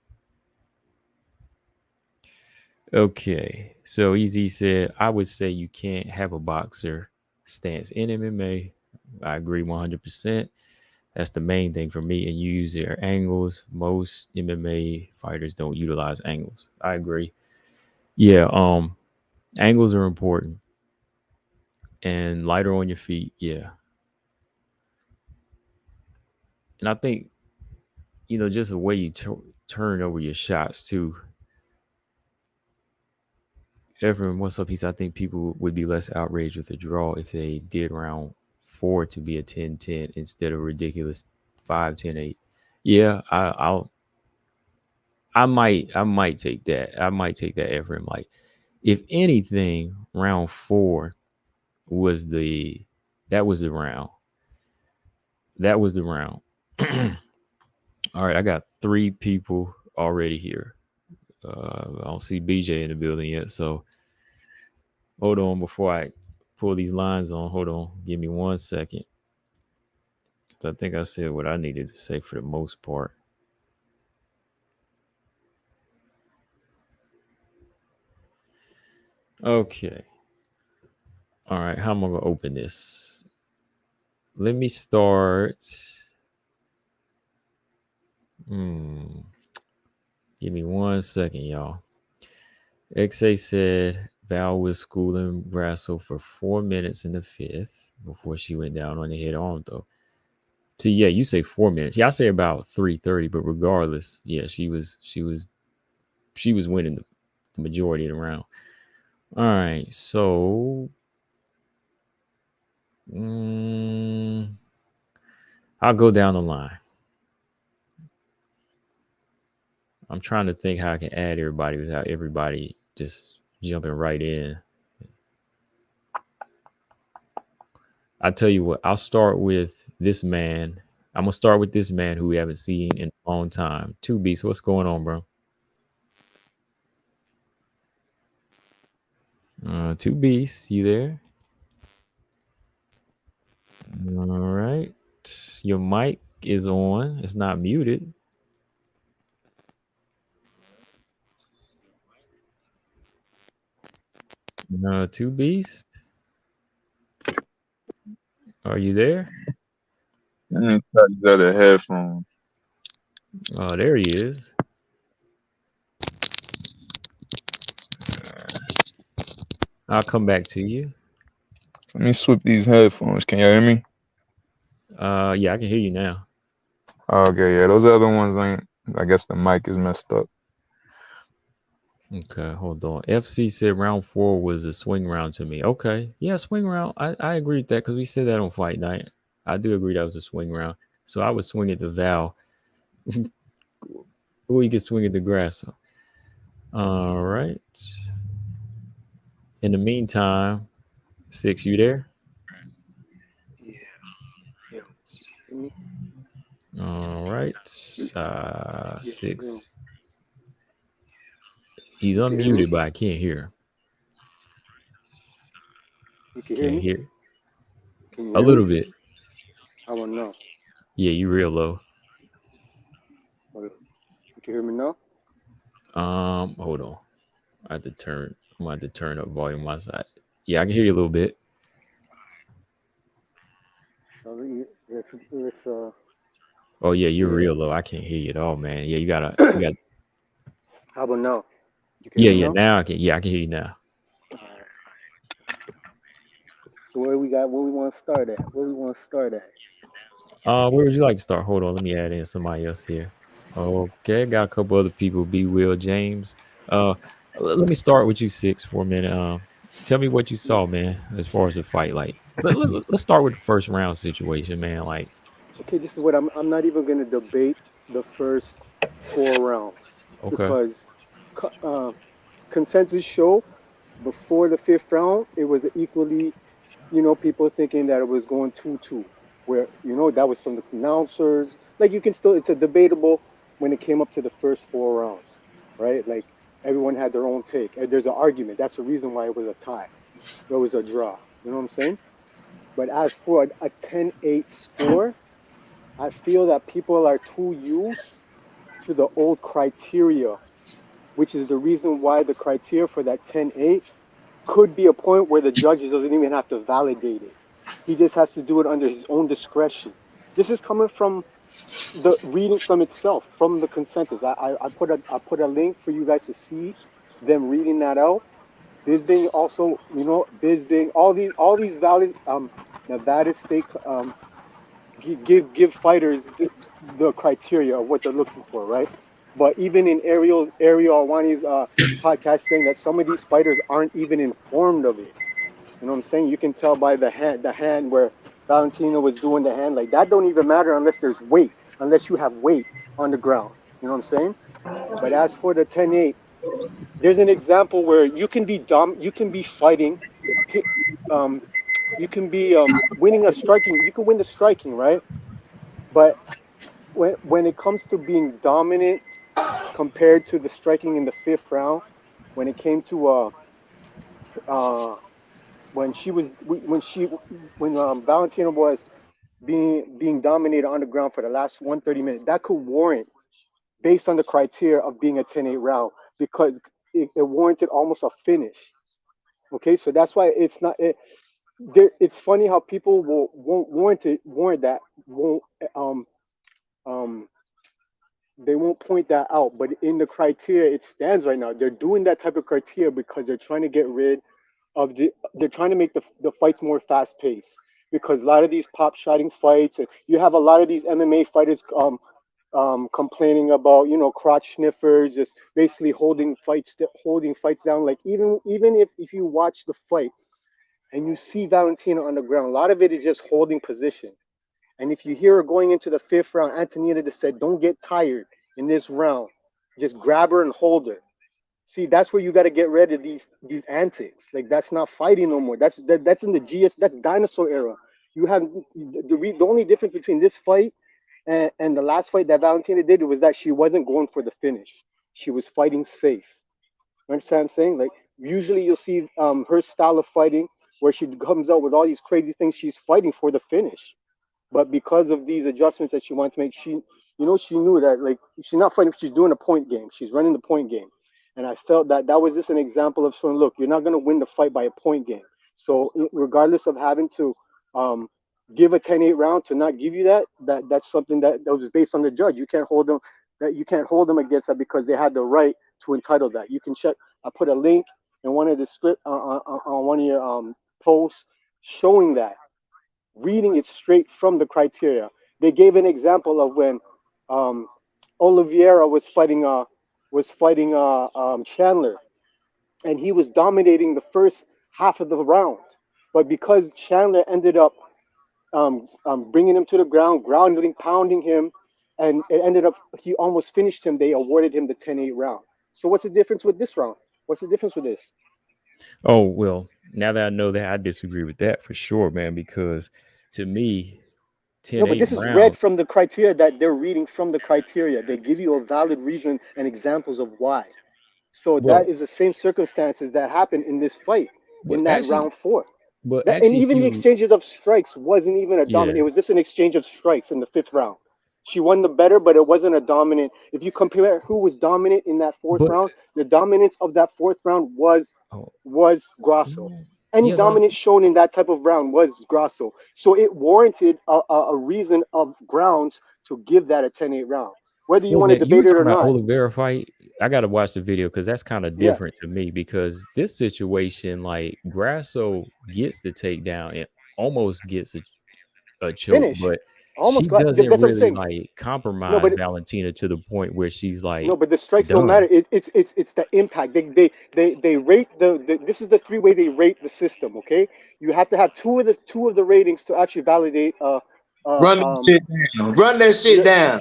A: Okay, so Easy said, I would say you can't have a boxer stance in MMA. I agree 100%. That's the main thing for me. And you use their angles. Most MMA fighters don't utilize angles. I agree. Yeah, angles are important. And lighter on your feet, yeah. And I think, just the way you turn over your shots too. Evan, what's up? I think people would be less outraged with a draw if they did round 4 to be a 10-10 instead of ridiculous 5-10-8. Yeah, I might take that. I might take that, Ephraim. Like, if anything, round 4 was the round. That was the round. All right, I got 3 people already here. I don't see BJ in the building yet, so hold on before I pull these lines on. Hold on, give me 1 second. I think I said what I needed to say for the most part. Okay. All right, how am I going to open this? Let me start. Give me 1 second, y'all. XA said Val was schooling Grasso for 4 minutes in the 5th before she went down on the head arm, though. See, yeah, you say 4 minutes. Yeah, I say about 3:30, but regardless, yeah, she was winning the majority of the round. All right, so I'll go down the line. I'm trying to think how I can add everybody without everybody just jumping right in. I'll tell you what, I'll start with this man. I'm going to start with this man who we haven't seen in a long time. 2 Beats, what's going on, bro? 2 Beats, you there? All right. Your mic is on. It's not muted. 2 Beast. Are you there?
B: He's got a headphone.
A: Oh, there he is. I'll come back to you.
B: Let me swip these headphones. Can you hear me?
A: Yeah, I can hear you now.
B: Okay, yeah, those other ones ain't. I guess the mic is messed up.
A: Okay, hold on. FC said round 4 was a swing round to me. Okay, yeah, swing round. I agree with that because we said that on fight night. I do agree that was a swing round. So I would swing it to Val. Or you can swing at the Grasso. All right. In the meantime, Six, you there?
C: Yeah. Yeah. Hear me?
A: All right.
C: Yes, you do.
A: Six. He's
C: You can hear me?
A: unmuted, but I can't hear.
C: You can hear
A: Can't
C: me?
A: hear
C: Can you
A: a
C: hear me?
A: little bit.
C: I want to know.
A: Yeah, you real low.
C: You can hear me now?
A: Hold on. I'm gonna have to turn up volume on my side. Yeah, I can hear you a little bit.
C: So let's
A: Oh yeah, you're
C: yeah.
A: real low. I can't hear you at all, man. Yeah, you got
C: How about now? You can hear
A: yeah,
C: me
A: yeah,
C: now?
A: now I can hear you now.
C: Alright. So where we got? Where we want to start at? Where we want to start at?
A: Where would you like to start? Hold on, let me add in somebody else here. Okay, got a couple other people. B. Will James. Uh, let me start with you, Six, for a minute. Tell me what you
C: Yeah.
A: saw, man, as far as the fight. Like, let's start with the first round situation, man. Like,
C: Okay, this is what I'm not even gonna debate the first 4 rounds
A: okay,
C: because co- uh, consensus show before the fifth round it was equally, people thinking that it was going 2-2, where that was from the announcers. Like you can still, it's a debatable when it came up to the first 4 rounds, right? Like everyone had their own take. And there's an argument. That's the reason why it was a tie. It was a draw. You know what I'm saying? But as for a 10-8 score, I feel that people are too used to the old criteria, which is the reason why the criteria for that 10-8 could be a point where the judge doesn't even have to validate it. He just has to do it under his own discretion. This is coming from the reading from itself, from the consensus. I put a link for you guys to see them reading that out. Bisbing also, Bisbing, all these valid Nevada State give fighters the criteria of what they're looking for, right? But even in Ariel Alwani's podcast, saying that some of these fighters aren't even informed of it. You know what I'm saying? You can tell by the hand where Valentino was doing the hand, like that don't even matter unless there's weight, unless you have weight on the ground. You know what I'm saying? But as for the 10-8, there's an example where you can be fighting, hit, um, you can be winning a striking, you can win the striking, right? But when it comes to being dominant compared to the striking in the fifth round, when it came to uh when she was when Valentina was being dominated on the ground for the last 130 minutes, that could warrant, based on the criteria of being a 10-8 round, because it warranted almost a finish. Okay, so that's why it's not it's funny how people won't warrant that, won't um um they won't point that out, but in the criteria it stands right now. They're doing that type of criteria because they're trying to get rid of they're trying to make the fights more fast paced, because a lot of these pop shotting fights, and you have a lot of these MMA fighters complaining about, crotch sniffers, just basically holding fights down. Like even if you watch the fight and you see Valentina on the ground, a lot of it is just holding position. And if you hear her going into the fifth round, Antonina just said, "Don't get tired in this round. Just grab her and hold her." See, that's where you got to get rid of these antics. Like that's not fighting no more. That's in the GS. That's dinosaur era. You have the only difference between this fight and the last fight that Valentina did was that she wasn't going for the finish. She was fighting safe. You understand what I'm saying? Like usually you'll see her style of fighting where she comes out with all these crazy things. She's fighting for the finish, but because of these adjustments that she wanted to make, she knew that, like, she's not fighting. She's doing a point game. She's running the point game, and I felt that that was just an example of showing, look, you're not going to win the fight by a point game. So regardless of having to um, give a 10-8 round, to not give you that's something that was based on the judge. You can't hold them against that because they had the right to entitle that. You can check. I put a link in one of the split on one of your posts showing that, reading it straight from the criteria. They gave an example of when um, Oliveira was fighting Chandler, and he was dominating the first half of the round, but because Chandler ended up bringing him to the ground, grounding, pounding him, and it ended up he almost finished him. They awarded him the 10-8 round. So what's the difference with this round? What's the difference with this?
A: Oh, well, now that I know that, I disagree with that for sure, man, because to me, 10
C: No, but
A: 8
C: this is
A: rounds.
C: read from the criteria that they're reading from the criteria. They give you a valid reason and examples of why. So
A: Well,
C: that is the same circumstances that happened in this fight
A: but
C: in that
A: actually,
C: round 4.
A: but
C: And
A: actually, if
C: even the
A: you,
C: exchanges of strikes wasn't even a dominant.
A: yeah,
C: It was just an exchange of strikes in the 5th round. She won the better, but it wasn't a dominant. If you compare who was dominant in that 4th
A: but
C: round, the dominance of that 4th round was
A: oh,
C: Grasso. Any
A: yeah, no,
C: dominance shown in that type of round was Grasso. So it warranted a reason of grounds to give that a 10-8 round. Whether you
A: well,
C: want to
A: man, you were
C: debate it
A: talking
C: or
A: about
C: not.
A: Oliveira fight. I got to watch the video because that's kind of
C: Yeah.
A: different to me. Because this situation, like Grasso gets the takedown and almost gets a choke,
C: Finish.
A: but
C: Almost
A: she
C: got.
A: doesn't
C: That's what I'm
A: really
C: saying.
A: like
C: No,
A: compromise
C: but
A: Valentina to the point where she's
C: no,
A: like
C: but the strikes don't
A: done.
C: matter. It's the impact. They rate the this is the 3-way they rate the system. Okay, you have to have two of the ratings to actually validate.
D: Run that shit down. Run that shit
C: You,
D: down.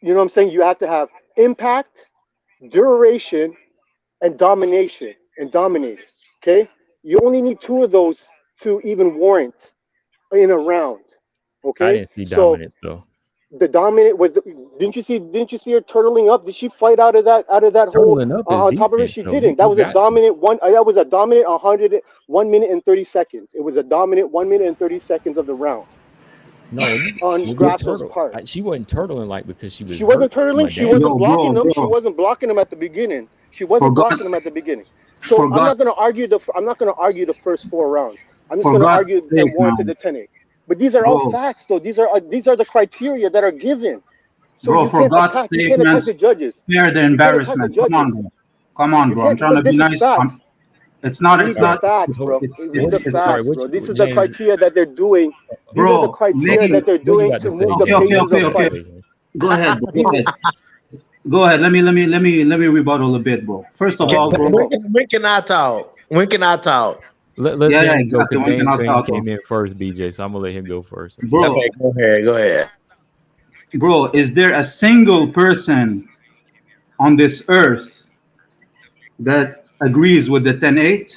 C: you know what I'm saying? You have to have impact, duration, and domination and dominate. Okay, you only need 2 of those to even warrant in a round.
A: I
C: Okay,
A: didn't see
C: so
A: dominance though.
C: the dominant was didn't you see her turtling up? Did she fight out of that hole
A: Turtling up is
C: on top of it?
A: defense
C: She
A: though. You,
C: didn't. That
A: you
C: was a
A: got to.
C: dominant one. That was a dominant 1 minute and 30 seconds. It was a dominant 1 minute and 30 seconds of the round
A: No,
C: on
A: when you
C: Grasso's
A: turtle,
C: part.
A: she wasn't turtling like because she was
C: She wasn't
A: hurt from
C: turtling.
A: a
C: She
A: damage.
C: wasn't
B: Yo,
C: blocking them. She
B: bro,
C: wasn't blocking them at the beginning. She
B: for
C: wasn't
B: God,
C: blocking them at the beginning. So
B: for God's,
C: I'm not gonna argue the first 4 rounds. I'm just
B: for
C: gonna
B: God's
C: argue it
B: sake,
C: warranted
B: man,
C: the 10-8. But these are all
B: bro,
C: facts, though. These are the criteria that are given. So
B: bro,
C: you
B: for
C: can't
B: God's
C: attack. You
B: sake,
C: can't
B: man,
C: attack the judges.
B: spare the
C: You can't attack the
B: embarrassment. Come
C: judges.
B: on, bro. Come on,
C: You
B: bro. I'm
C: can't.
B: trying to
C: But
B: be
C: this is
B: nice.
C: facts.
B: It's not.
C: Read
B: It's
C: the
B: not.
C: facts, bro.
B: It's.
C: Read the
B: It's.
A: Sorry,
C: facts, bro. This is the
A: James,
C: criteria that they're doing. These are the
B: Bro,
C: criteria that they're
A: what you
C: doing
A: got
C: to
A: to say,
C: move the
B: okay,
A: James?
B: okay,
C: paces
B: okay,
C: of
B: okay.
C: fighters.
B: Go ahead, bro. Go
C: People,
B: ahead. Go ahead. Let me rebuttal a bit, bro. First of
A: Okay,
B: all, bro.
D: When can I talk? When can I talk?
A: let
B: Yeah,
A: James go
B: exactly.
A: because
B: When can
A: James
B: I talk, bro?
A: came in first, BJ. So I'm gonna let him go first.
B: Bro,
D: Okay, go ahead. Go ahead.
B: bro, is there a single person on this earth that agrees with the 10-8?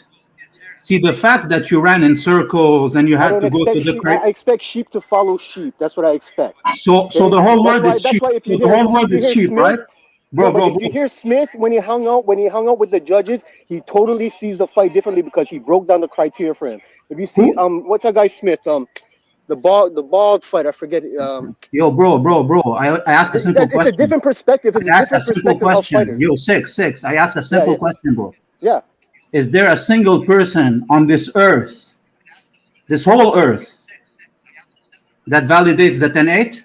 B: See, the fact that you ran in circles and you
C: I
B: had
C: don't
B: to go to
C: expect
B: the
C: sheep.
B: crate.
C: I expect sheep to follow sheep. That's what I expect.
B: So
C: Okay.
B: the whole
C: That's
B: world
C: why.
B: is
C: That's
B: cheap.
C: why
B: So the whole
C: if
B: world
C: you
B: is
C: hear
B: cheap,
C: Smith,
B: right?
C: no,
B: Bro,
C: but
B: bro,
C: if you
B: bro.
C: hear Smith when he hung out with the judges, he totally sees the fight differently because he broke down the criteria for him. If you see
B: Who?
C: what's that guy Smith the bald fight, I forget
B: Yo, bro. I ask a simple
C: it's a
B: question.
C: different perspective. It's a
B: I ask a
C: different
B: simple
C: perspective of
B: question.
C: fighters.
B: Yo, six. I ask a
C: Yeah,
B: simple question, bro.
C: yeah.
B: Is there a single person on this earth, this whole earth, that validates the 10-8?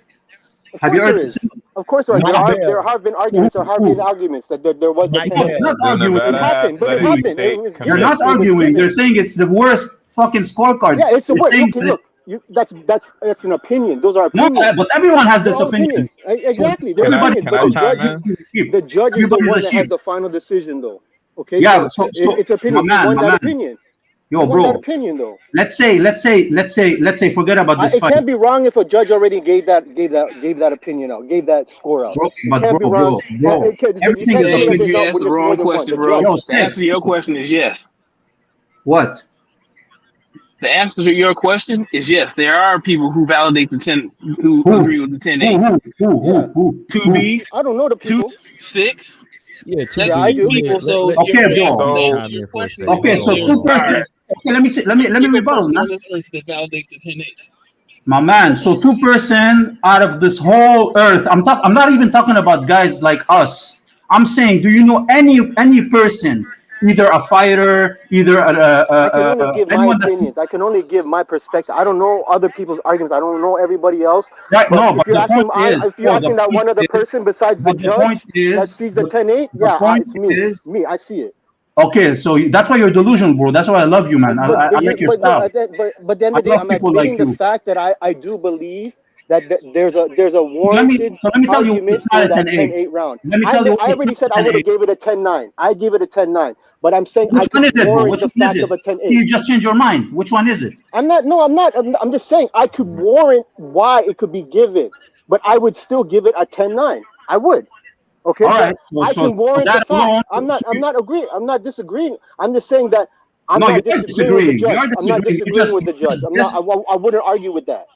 C: Of
B: Have you
C: course there
B: heard a
C: is.
B: single?
C: Of course there are.
D: Mike
C: There
D: Bell.
C: have been
B: Who?
C: arguments. There have been
B: Who?
C: arguments that there was a
D: Mike
C: 10-8.
B: They're
D: Bell.
B: not
E: Then the
B: arguing.
C: It
E: better half
C: happened, but it
E: let him
C: happened. It
E: take
C: was
B: They're
C: given.
B: not
E: commission.
C: It was
B: arguing. They're
C: given.
B: saying it's the worst fucking scorecard.
C: Yeah, it's the
B: They're
C: word.
B: saying
C: Okay,
B: that,
C: look, that's an opinion. Those are
B: no,
C: opinions.
B: but everyone has
C: They're
B: this
C: all
B: opinion.
C: opinions.
B: So
C: Exactly, they're
E: Can I
B: everybody's
C: opinions.
E: can
C: But
E: I
C: the
B: good.
E: chime
C: judge,
E: in?
B: Everybody's a sheep.
C: the judge is the
B: Everybody's
C: one
B: a
C: that has
B: sheep.
C: the final decision, though. Okay,
B: Yeah.
C: so
B: So
C: it's opinion. He won
B: my
C: that
B: man.
C: opinion. He
B: Yo,
C: won that
B: bro.
C: opinion, though.
B: Let's say. Forget about this
C: It
B: fight,
C: can't be wrong if a judge already gave that opinion out, gave that score out.
B: bro.
C: It
B: But
C: can't be wrong.
B: bro.
C: You
B: Everything
C: can't
B: is
C: say that
D: James,
C: there's
D: you
B: opinion.
C: not
D: asked the
C: just more
D: wrong
C: than one.
D: question,
C: The
D: bro.
C: judge.
B: Yo,
D: The answer to your question is yes.
B: What?
D: The answer to your question is yes. There are people who validate the 10, who
B: Who?
D: agree with the 10-8.
C: Yeah,
D: Two
B: Who?
D: B's,
C: I don't know the
D: two
C: people.
D: 6.
A: Yeah, two
C: Yeah,
D: That's
C: I
A: B's.
D: two
C: do.
D: people. So
A: Let
B: Okay,
D: your
B: bro.
D: answer, the
E: So
D: answer to
A: chime
D: your
A: in for a
D: question
A: second.
D: is
B: Okay,
D: yes.
A: Hold
B: so
A: on,
D: There's
B: two
A: hold on.
D: are
B: persons. Okay, let
D: a
B: me
D: single
B: rebuttal,
D: person on
B: man.
D: this earth that validates the 10-8.
B: My man, so 2% out of this whole earth. I'm not even talking about guys like us. I'm saying, do you know any person, either a fighter, either
C: I can only give my
B: anyone that
C: opinions. I can only give my perspective. I don't know other people's arguments. I don't know everybody else.
B: right?
C: But
B: No, but the point is,
C: if you're asking that one other person besides the judge that sees the 10-8,
B: the
C: yeah,
B: point
C: it's me.
B: is,
C: Me, I see it.
B: okay, so that's why you're delusional, bro. That's why I love you, man. I like your style.
C: At the end
B: I
C: of the day,
B: love
C: I'm
B: people like
C: admitting the
B: you.
C: fact that I do believe that there's a warranted
B: So let me tell you,
C: argument
B: it's not
C: for
B: a
C: that
B: 10-8.
C: 10-8 round.
B: Let me tell you,
C: I
B: it's
C: already
B: not
C: said
B: a
C: I would
B: 10-8.
C: have gave it a 10-9. I give it a 10-9. But I'm saying I
B: Which one
C: could
B: is it, bro?
C: warrant
B: Which
C: the
B: one is
C: fact
B: it?
C: of a 10-8.
B: You just changed your mind. Which one is it?
C: I'm not. No, I'm not. I'm just saying I could warrant why it could be given. but I would still give it a 10-9. I would. Okay,
B: All right.
C: I can warrant the
B: alone,
C: fact. I'm not agreeing. I'm not disagreeing. I'm just saying that I'm
B: no,
C: not
B: you're
C: disagreeing with the
B: disagreeing.
C: judge. I'm not disagreeing with the judge. I wouldn't argue with that.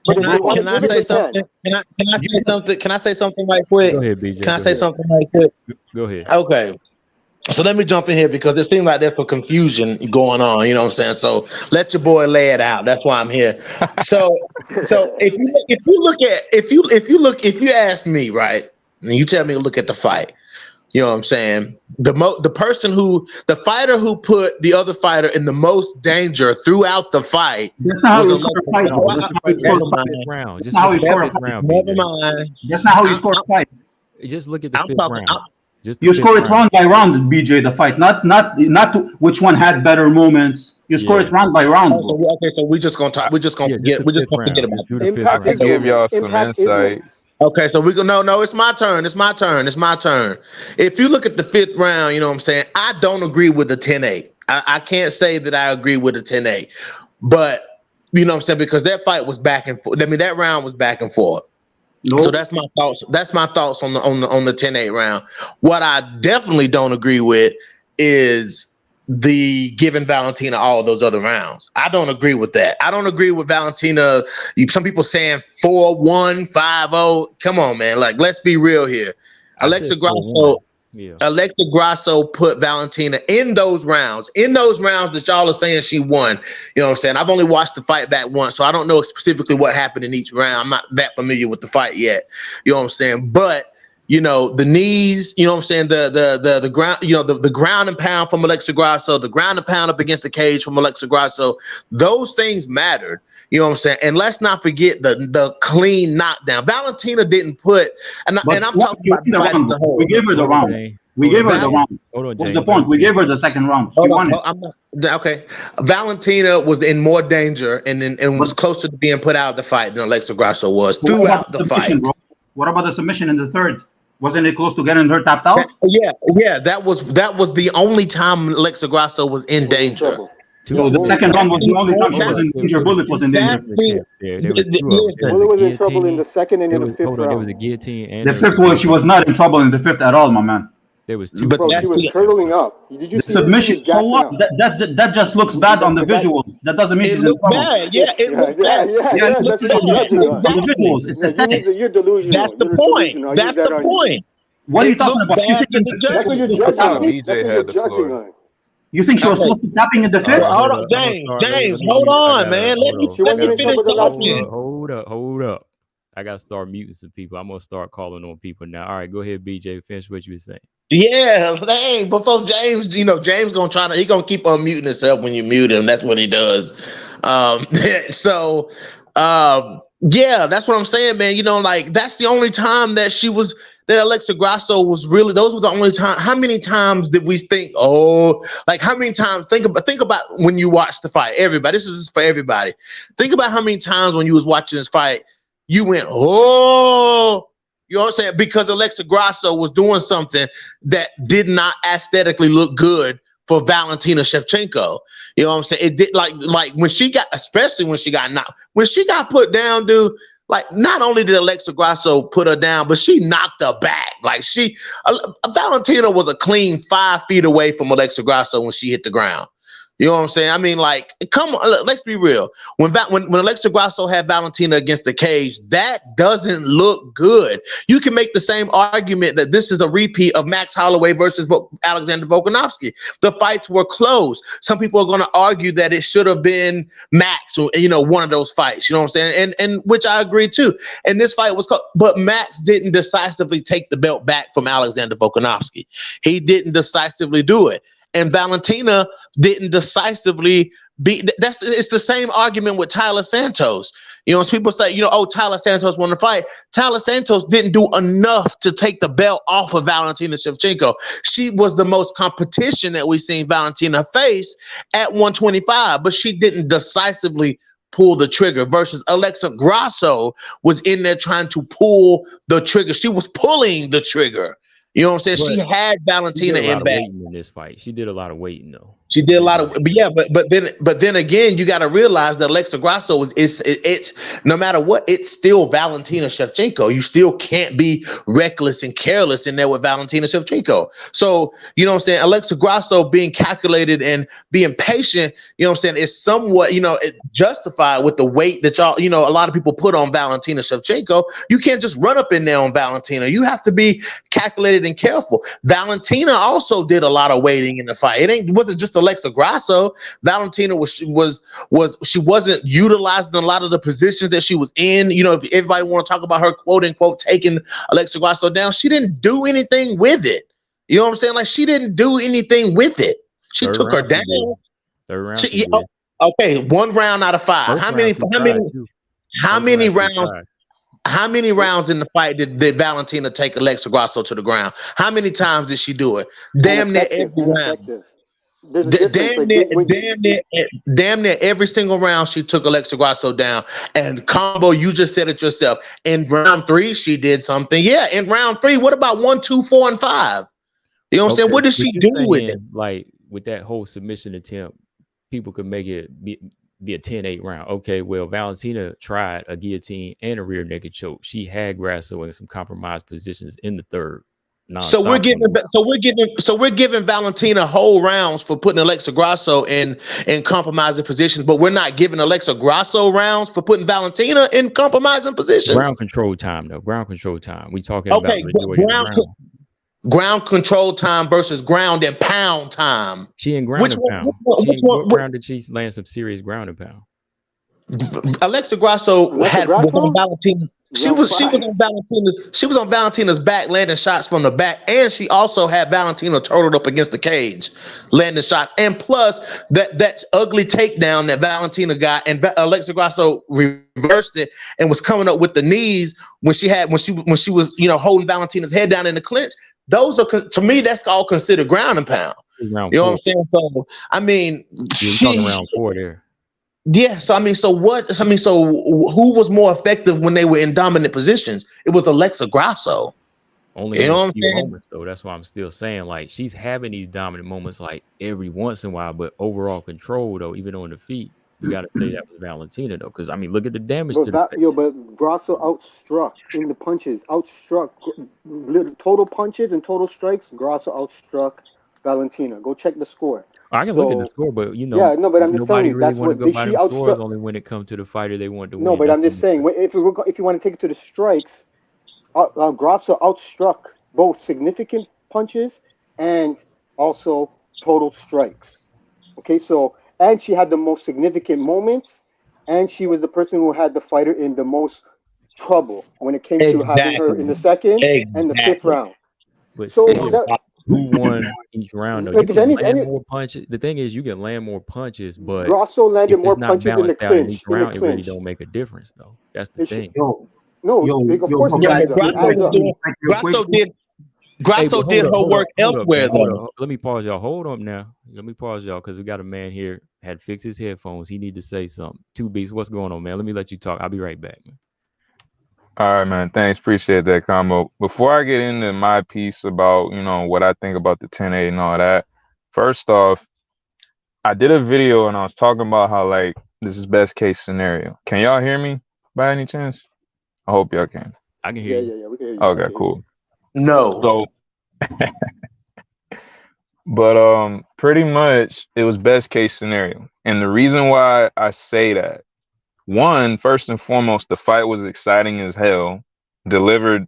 C: But
E: Can I say something? Can I say something? Can I say something right quick?
A: Go ahead, BJ.
E: Can I say something right quick?
A: Go ahead.
E: Okay. So let me jump in here because it seems like there's some confusion going on. You know what I'm saying? So let your boy lay it out. That's why I'm here. So if you ask me, right, and you tell me to look at the fight, you know what I'm saying? The fighter who put the other fighter in the most danger throughout the fight.
B: That's not how you score a fight. That's not how you score a fight.
E: Never mind.
B: That's not how you score a fight.
A: Just look at the fifth round.
B: You score it round by round, BJ. The fight, not to which one had better moments. You score it round by round.
E: Okay, so we're just gonna talk. We're just gonna forget about it.
C: Impact
F: to give y'all some insight.
E: Okay, so we go. No, it's my turn. It's my turn. If you look at the fifth round, you know what I'm saying? I don't agree with the 10-8. I can't say that I agree with the 10-8, but you know what I'm saying, because that fight was back and forth. I mean, that round was back and forth. Nope. So that's my thoughts. That's my thoughts on the 10-8 round. What I definitely don't agree with is the giving Valentina all those other rounds. I don't agree with that. I don't agree with Valentina. Some people saying 4-1, 5-0. Come on, man. Like, let's be real here. Alexa Grasso put Valentina in those rounds that y'all are saying she won. You know what I'm saying? I've only watched the fight back once, so I don't know specifically what happened in each round. I'm not that familiar with the fight yet. You know what I'm saying? But you know, the knees, you know what I'm saying, the ground, you know, the ground and pound from Alexa Grasso, the ground and pound up against the cage from Alexa Grasso, those things mattered. You know what I'm saying? And let's not forget the clean knockdown. Valentina didn't put, and I'm talking about the whole.
B: We gave her the round. We gave her the round. What's the point? We gave her the second round. She won it.
E: Okay. Valentina was in more danger and was closer to being put out of the fight than Alexa Grasso was throughout the fight. Bro?
B: What about the submission in the third? Wasn't it close to getting her tapped out?
E: Yeah. That was the only time Alexa Grasso was in danger.
B: So the second round was the only time she was in danger. Bullet was in danger.
C: Bullet was in trouble in the second and in the fifth round.
A: There was a guillotine.
B: The fifth one, she was not in trouble in the fifth at all, my man.
A: There was two.
C: Bro, she was hurtling up. Did you see
B: submission? So what? That just looks bad on the visuals. That doesn't mean she's in trouble.
E: Bad. Yeah, it looks bad.
B: Yeah, that's the visuals. It's aesthetics.
C: You're delusional.
E: That's the point. That's the point.
B: What are you talking about?
C: That's what you're judging on.
B: You think she was supposed to be tapping in the fifth?
E: Hold on, James, hold on, man. Let me finish talking.
A: Hold up. I gotta start muting some people. I'm gonna start calling on people now. All right, go ahead, BJ. Finish what you were saying.
E: Yeah, dang. Before James, you know, James he gonna keep on muting himself when you mute him. That's what he does. Yeah, that's what I'm saying, man. You know, like that's the only time that Alexa Grasso was really. Those were the only time. How many times did we think? How many times? Think about when you watch the fight. Everybody, this is for everybody. Think about how many times when you was watching this fight, you went, oh, you know what I'm saying? Because Alexa Grasso was doing something that did not aesthetically look good for Valentina Shevchenko. You know what I'm saying? It did like when she got, especially when she got knocked, when she got put down, dude. Like, not only did Alexa Grasso put her down, but she knocked her back. Like, Valentina was a clean 5 feet away from Alexa Grasso when she hit the ground. You know what I'm saying? I mean, like, come on, let's be real. When Alexa Grasso had Valentina against the cage, that doesn't look good. You can make the same argument that this is a repeat of Max Holloway versus Alexander Volkanovski. The fights were close. Some people are going to argue that it should have been Max, you know, one of those fights. You know what I'm saying? And which I agree too. And this fight was close, but Max didn't decisively take the belt back from Alexander Volkanovski. He didn't decisively do it. And Valentina didn't decisively beat. It's the same argument with Tyler Santos. You know, as people say, you know, oh, Tyler Santos won the fight. Tyler Santos didn't do enough to take the belt off of Valentina Shevchenko. She was the most competition that we've seen Valentina face at 125, but she didn't decisively pull the trigger versus Alexa Grasso was in there trying to pull the trigger. She was pulling the trigger. You know what I'm saying? She had Valentina in back
A: in this fight. She did a lot of waiting though.
E: She did a lot of, but then again, you got to realize that Alexa Grasso it's no matter what, it's still Valentina Shevchenko. You still can't be reckless and careless in there with Valentina Shevchenko. So you know what I'm saying, Alexa Grasso being calculated and being patient, you know what I'm saying, is somewhat, you know, justified with the weight that y'all, you know, a lot of people put on Valentina Shevchenko. You can't just run up in there on Valentina. You have to be calculated and careful. Valentina also did a lot of waiting in the fight. It wasn't just Alexa Grasso. Valentina she wasn't utilizing a lot of the positions that she was in. You know, if everybody want to talk about her quote unquote taking Alexa Grasso down, she didn't do anything with it. You know what I'm saying? Like, she didn't do anything with it. She took her down.
A: Third round.
E: Okay, 1 round out of 5. How many rounds in the fight did Valentina take Alexa Grasso to the ground? How many times did she do it? Damn near every round. Damn near every single round she took Alexa Grasso down. And Combo, you just said it yourself. In round 3, she did something. Yeah, in round 3. What about 1, 2, 4, and 5? You know what I'm saying? What did she do with it?
A: Like, with that whole submission attempt, people could make it be a 10-8 round. Okay, well, Valentina tried a guillotine and a rear naked choke. She had Grasso in some compromised positions in the third.
E: So we're giving Valentina whole rounds for putting Alexa Grasso in compromising positions, but we're not giving Alexa Grasso rounds for putting Valentina in compromising positions.
A: Ground control time, though. Ground control time. We talking about the majority of the round.
E: Ground control time versus ground and pound time.
A: She in ground and pound. What round did she land some serious ground and pound?
E: Alexa Grasso was on Valentina. She was on Valentina's back, landing shots from the back, and she also had Valentina turtled up against the cage, landing shots. And plus that ugly takedown that Valentina got, and Alexa Grasso reversed it and was coming up with the knees when she was, you know, holding Valentina's head down in the clinch. Those are, to me, that's all considered ground and pound. You know what I'm saying? So I mean,
A: talking round 4 there.
E: Yeah, so who was more effective when they were in dominant positions? It was Alexa Grasso.
A: Only in a few moments, though. That's why I'm still saying, like, she's having these dominant moments like every once in a while, but overall control, though, even on the feet, you got to say that was Valentina, though, because I mean, look at the damage to the face.
C: But Grasso outstruck in the punches, total punches and total strikes. Grasso outstruck Valentina. Go check the score.
A: I can look at the score, but you know,
C: but I'm just saying
A: really want to go by the scores. Only when it comes to the fighter, they want to win.
C: No, but I'm just saying, if you want to take it to the strikes, Grasso outstruck both significant punches and also total strikes. Okay, so, and she had the most significant moments, and she was the person who had the fighter in the most trouble when it came to having her in the second and the 5th round.
A: But so who won each round? Though? You can land more punches. The thing is, you can land more punches, but
C: Grasso landed more punches in the clinch.
A: In each round, it really don't make a difference, though. That's the thing.
E: Grasso did her work elsewhere, though.
A: Let me pause y'all. Hold on now. Let me pause y'all because we got a man here had fixed his headphones. He need to say something. 2 Beats, what's going on, man? Let me let you talk. I'll be right back, man.
F: All right, man. Thanks. Appreciate that combo. Before I get into my piece about, you know, what I think about the 10-8 and all that, first off, I did a video and I was talking about how, like, this is best case scenario. Can y'all hear me by any chance? I hope y'all can.
A: I can hear you.
C: Yeah, we can hear you.
F: Okay, cool.
E: No.
F: So, but pretty much it was best case scenario. And the reason why I say that, one, first and foremost, the fight was exciting as hell, delivered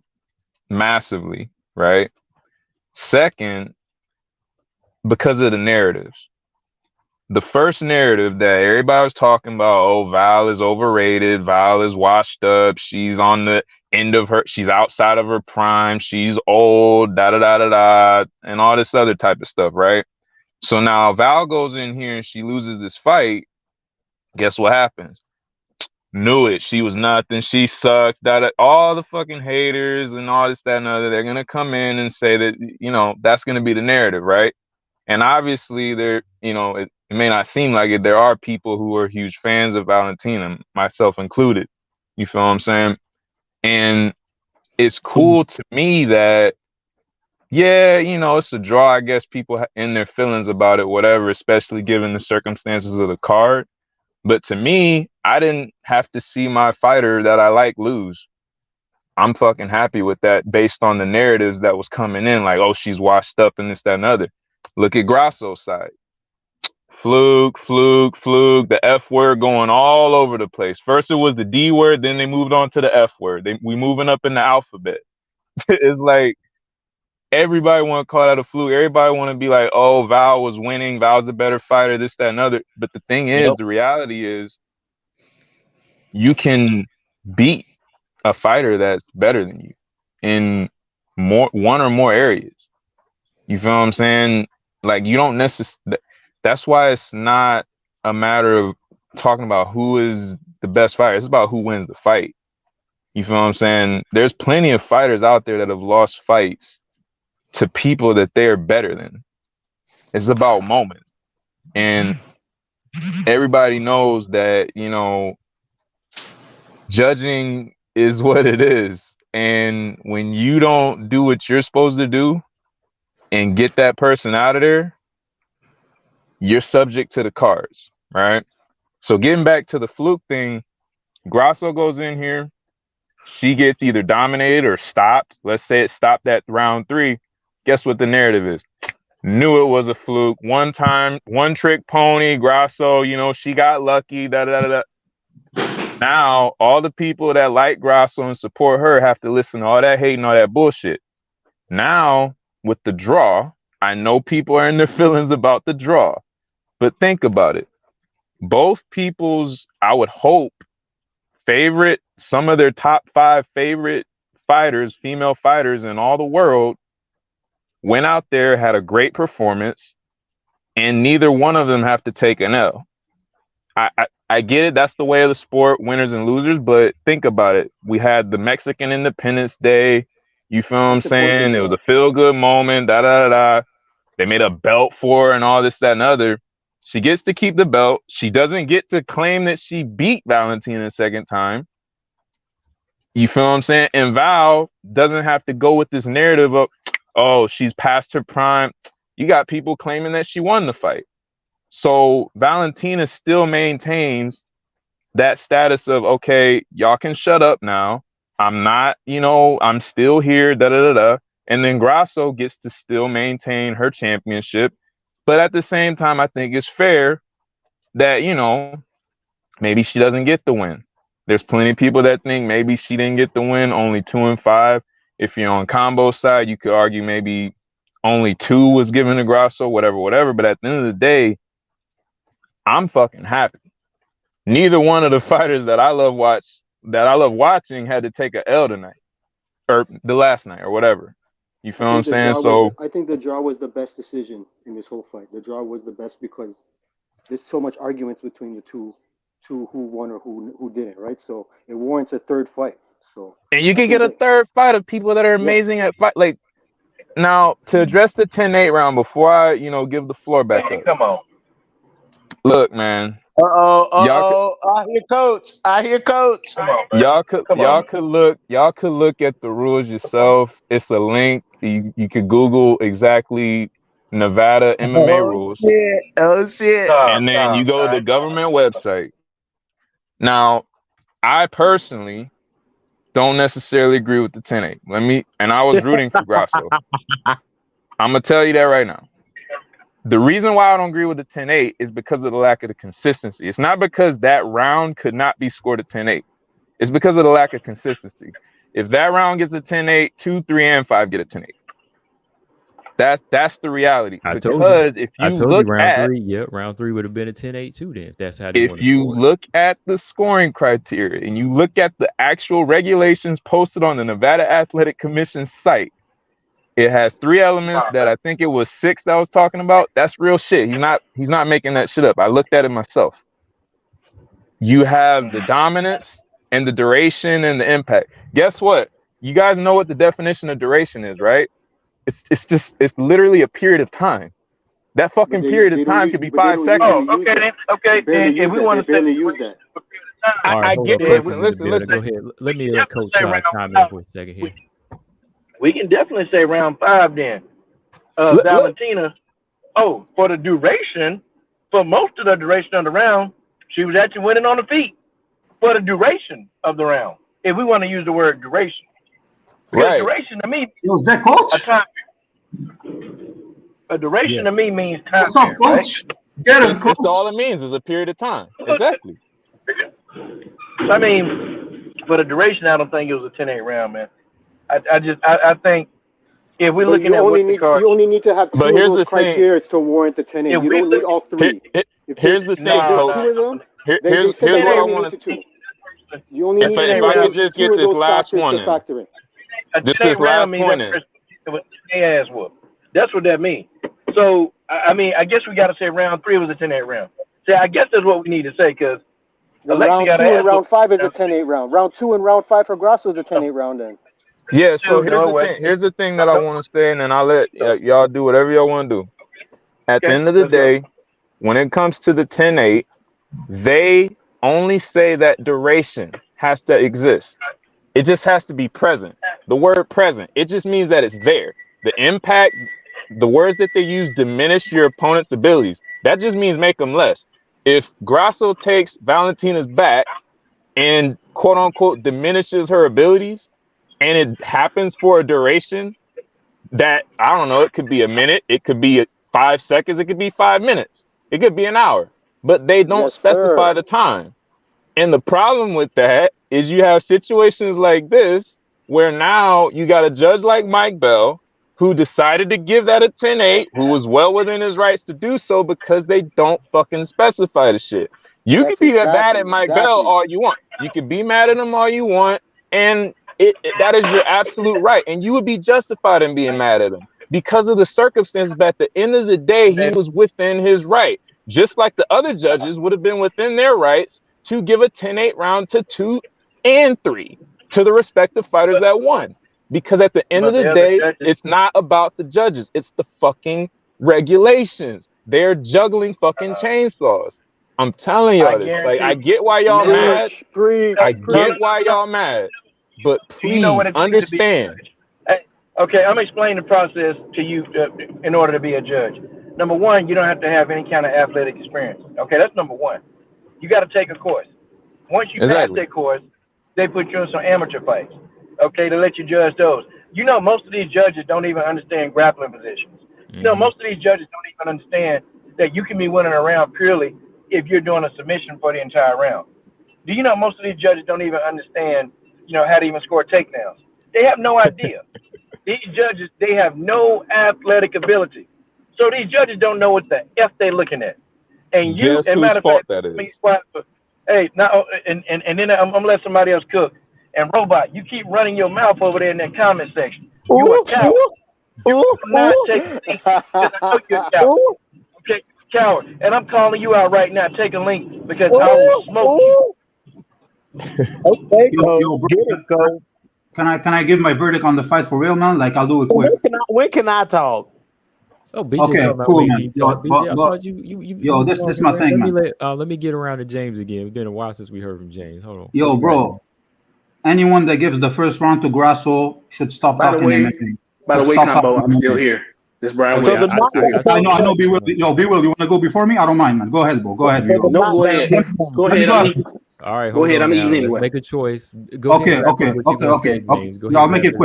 F: massively, right? Second, because of the narratives. The first narrative that everybody was talking about, oh, Val is overrated, Val is washed up, she's on the end of her, she's outside of her prime, she's old, da-da-da-da-da, and all this other type of stuff, right? So now Val goes in here and she loses this fight. Guess what happens? Knew it. She was nothing. She sucks. That all the fucking haters and all this, that, and other, they're gonna come in and say that, you know, that's gonna be the narrative, right? And obviously, there, you know, it may not seem like it. There are people who are huge fans of Valentina, myself included. You feel what I'm saying? And it's cool to me that yeah, you know, it's a draw. I guess people in their feelings about it, whatever, especially given the circumstances of the card. But to me, I didn't have to see my fighter that I like lose. I'm fucking happy with that based on the narratives that was coming in. Like, oh, she's washed up and this, that, and other. Look at Grasso's side. Fluke, the F word going all over the place. First it was the D word, then they moved on to the F word. We moving up in the alphabet. It's like everybody want to call that a fluke. Everybody want to be like, oh, Val was winning. Val's the better fighter, this, that, and other. But the thing is, the reality is you can beat a fighter that's better than you in one or more areas. You feel what I'm saying? Like, you don't necessarily. That's why it's not a matter of talking about who is the best fighter. It's about who wins the fight. You feel what I'm saying? There's plenty of fighters out there that have lost fights to people that they're better than. It's about moments. And everybody knows that, you know, judging is what it is. And when you don't do what you're supposed to do and get that person out of there, you're subject to the cards, right? So getting back to the fluke thing, Grasso goes in here. She gets either dominated or stopped. Let's say it stopped at round 3. Guess what the narrative is? Knew it was a fluke. One time, one trick pony, Grasso, you know, she got lucky, da-da-da-da. Now, all the people that like Grasso and support her have to listen to all that hate and all that bullshit. Now, with the draw, I know people are in their feelings about the draw. But think about it. Both people's, I would hope, favorite, some of their top 5 favorite fighters, female fighters in all the world, went out there, had a great performance, and neither one of them have to take an L. I get it. That's the way of the sport, winners and losers. But think about it. We had the Mexican Independence Day. You feel what I'm saying? It was a feel-good moment. Da-da-da-da. They made a belt for her and all this, that, and other. She gets to keep the belt. She doesn't get to claim that she beat Valentina the second time. You feel what I'm saying? And Val doesn't have to go with this narrative of, oh, she's past her prime. You got people claiming that she won the fight. So Valentina still maintains that status of, okay, y'all can shut up now. I'm not, you know, I'm still here, da-da-da-da. And then Grasso gets to still maintain her championship. But at the same time, I think it's fair that, you know, maybe she doesn't get the win. There's plenty of people that think maybe she didn't get the win, only 2 and 5. If you're on combo side, you could argue maybe only 2 was given to Grasso, whatever. But at the end of the day, I'm fucking happy. Neither one of the fighters that I love watching had to take an L tonight or the last night or whatever. You feel what I'm saying? So
C: I think the draw was the best decision in this whole fight. The draw was the best because there's so much arguments between the two who won or who didn't, right? So it warrants a third fight. So
F: and you can get a third fight of people that are amazing at fight. Like, now to address the 10-8 round before I, you know, give the floor back up.
D: Come on.
F: Look, man.
E: I hear coach.
F: Y'all could look at the rules yourself. It's a link. You could Google exactly Nevada MMA rules.
E: Shit.
F: And then you go to the government website. Now, I personally don't necessarily agree with the 10-8. And I was rooting for Grasso. I'm gonna tell you that right now. The reason why I don't agree with the 10-8 is because of the lack of the consistency. It's not because that round could not be scored at 10-8. It's because of the lack of consistency. If that round gets a 10-8, 2, 3, and 5 get a 10-8. That's the reality.
A: I
F: because
A: told you.
F: If you look at
A: round 3 would have been a 10-8 too. Then if that's how.
F: If you look at the scoring criteria and you look at the actual regulations posted on the Nevada Athletic Commission site, it has 3 elements that I think it was 6 that I was talking about. That's real shit. He's not making that shit up. I looked at it myself. You have the dominance and the duration and the impact. Guess what? You guys know what the definition of duration is, right? It's literally a period of time. That fucking period of time could be 5 seconds.
D: Okay. And we want to
C: use that.
F: I get. Listen.
A: Go ahead. Let me let Coach chime in for a second here.
G: We can definitely say round 5 then. Valentina, for the duration, for most of the duration of the round, she was actually winning on the feet for the duration of the round. If we want to use the word duration. Because duration to me
B: Was that coach?
G: a time period. A duration to me means time
B: What's up,
G: period,
B: coach?
G: right?
B: Get him,
F: It's
B: coach.
F: all it means is a period of time. Exactly.
G: I mean, for the duration, I don't think it was a 10-8 round, man. I think if we're looking at what the card,
C: you only need to have 2
F: But
C: of
F: here's
C: those
F: the thing.
C: criteria to warrant the 10-8. You don't need all 3.
F: Here's the thing, Coach.
C: Two of them,
F: Here's what I want to
C: say. You only need
F: if I could just get this last one in.
C: factor in.
F: Just this last point in.
G: It was a ass whoop. That's what that means. So I mean, I guess we got to say round 3 was a 10-8 round. See, I guess that's what we need to say because
C: round 2 and round 5 is a 10-8 round. Round 2 and round 5 for Grasso is a 10-8 round then.
F: Yeah, so here's the thing that I want to say, and then I'll let y'all do whatever y'all want to do. At the end of the day, when it comes to the 10-8, they only say that duration has to exist. It just has to be present. The word present, it just means that it's there. The impact, the words that they use diminish your opponent's abilities. That just means make them less. If Grasso takes Valentina's back and quote unquote diminishes her abilities, and it happens for a duration that, I don't know, it could be a minute, it could be 5 seconds, it could be 5 minutes, it could be an hour, but they don't specify the time. And the problem with that is you have situations like this where now you got a judge like Mike Bell who decided to give that a 10-8, who was well within his rights to do so because they don't fucking specify the shit. You can be mad at Mike Bell all you want. You can be mad at him all you want, and that is your absolute right. And you would be justified in being mad at him because of the circumstances, but at the end of the day, he was within his right. Just like the other judges would have been within their rights to give a 10-8 round to 2 and 3 to the respective fighters that won. Because at the end of the day, it's not about the judges. It's the fucking regulations. They're juggling fucking chainsaws. I'm telling y'all this. Like, I get why y'all mad. I get why y'all mad. But please understand.
G: Okay, I'm explaining the process to you in order to be a judge. Number one, you don't have to have any kind of athletic experience. Okay, that's number one. You got to take a course. Once you pass that course, they put you in some amateur fights. Okay, to let you judge those. You know, most of these judges don't even understand grappling positions. You know, most of these judges don't even understand that you can be winning a round purely if you're doing a submission for the entire round. Do you know most of these judges don't even understand, you know, how to even score takedowns? They have no idea. These judges, they have no athletic ability. So these judges don't know what the F they're looking at. And you, as a matter of fact, that is. Hey, now, and then I'm gonna let somebody else cook. And Robot, you keep running your mouth over there in that comment section. You a coward. You will not take a link because I know you're a coward. Okay, coward. And I'm calling you out right now. Take a link because I will smoke you.
E: Okay,
B: bro. Can I give my verdict on the fight for real, man? Like, I'll do it quick.
E: When can I talk?
A: Oh, BJ,
B: okay, cool, man. This is my thing, man.
A: Let me get around to James again. It's been a while since we heard from James. Hold on.
B: Yo, bro. Anyone that gives the first round to Grasso should stop talking anything.
D: By the way, Combo, I'm still here. This Brian.
B: So I know. Be Will. Yo, Be Will. You want to go before me? I don't mind, man. Go ahead, bro. Go ahead.
D: No, go ahead. Go ahead.
A: All right.
D: Go ahead. I'm eating anyway.
A: Make a choice.
B: Okay. I'll make it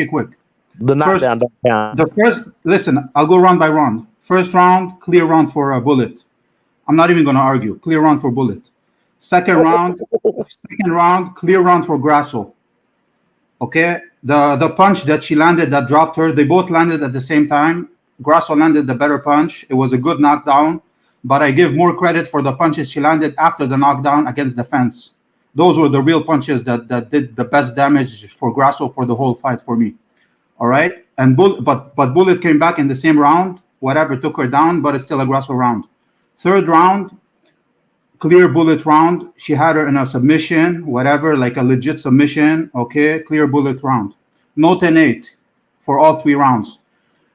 B: quick.
E: The knockdown don't count.
B: The first, listen, I'll go round by round. First round, clear round for a Bullet. I'm not even going to argue. Clear round for Bullet. Second round, clear round for Grasso. Okay, the punch that she landed that dropped her, they both landed at the same time. Grasso landed the better punch. It was a good knockdown, but I give more credit for the punches she landed after the knockdown against the fence. Those were the real punches that did the best damage for Grasso for the whole fight for me. All right, and but Bullet came back in the same round. Whatever took her down, but it's still a Grasso round. Third round, clear Bullet round. She had her in a submission, whatever, like a legit submission. Okay, clear Bullet round. No 10-8 for all 3 rounds.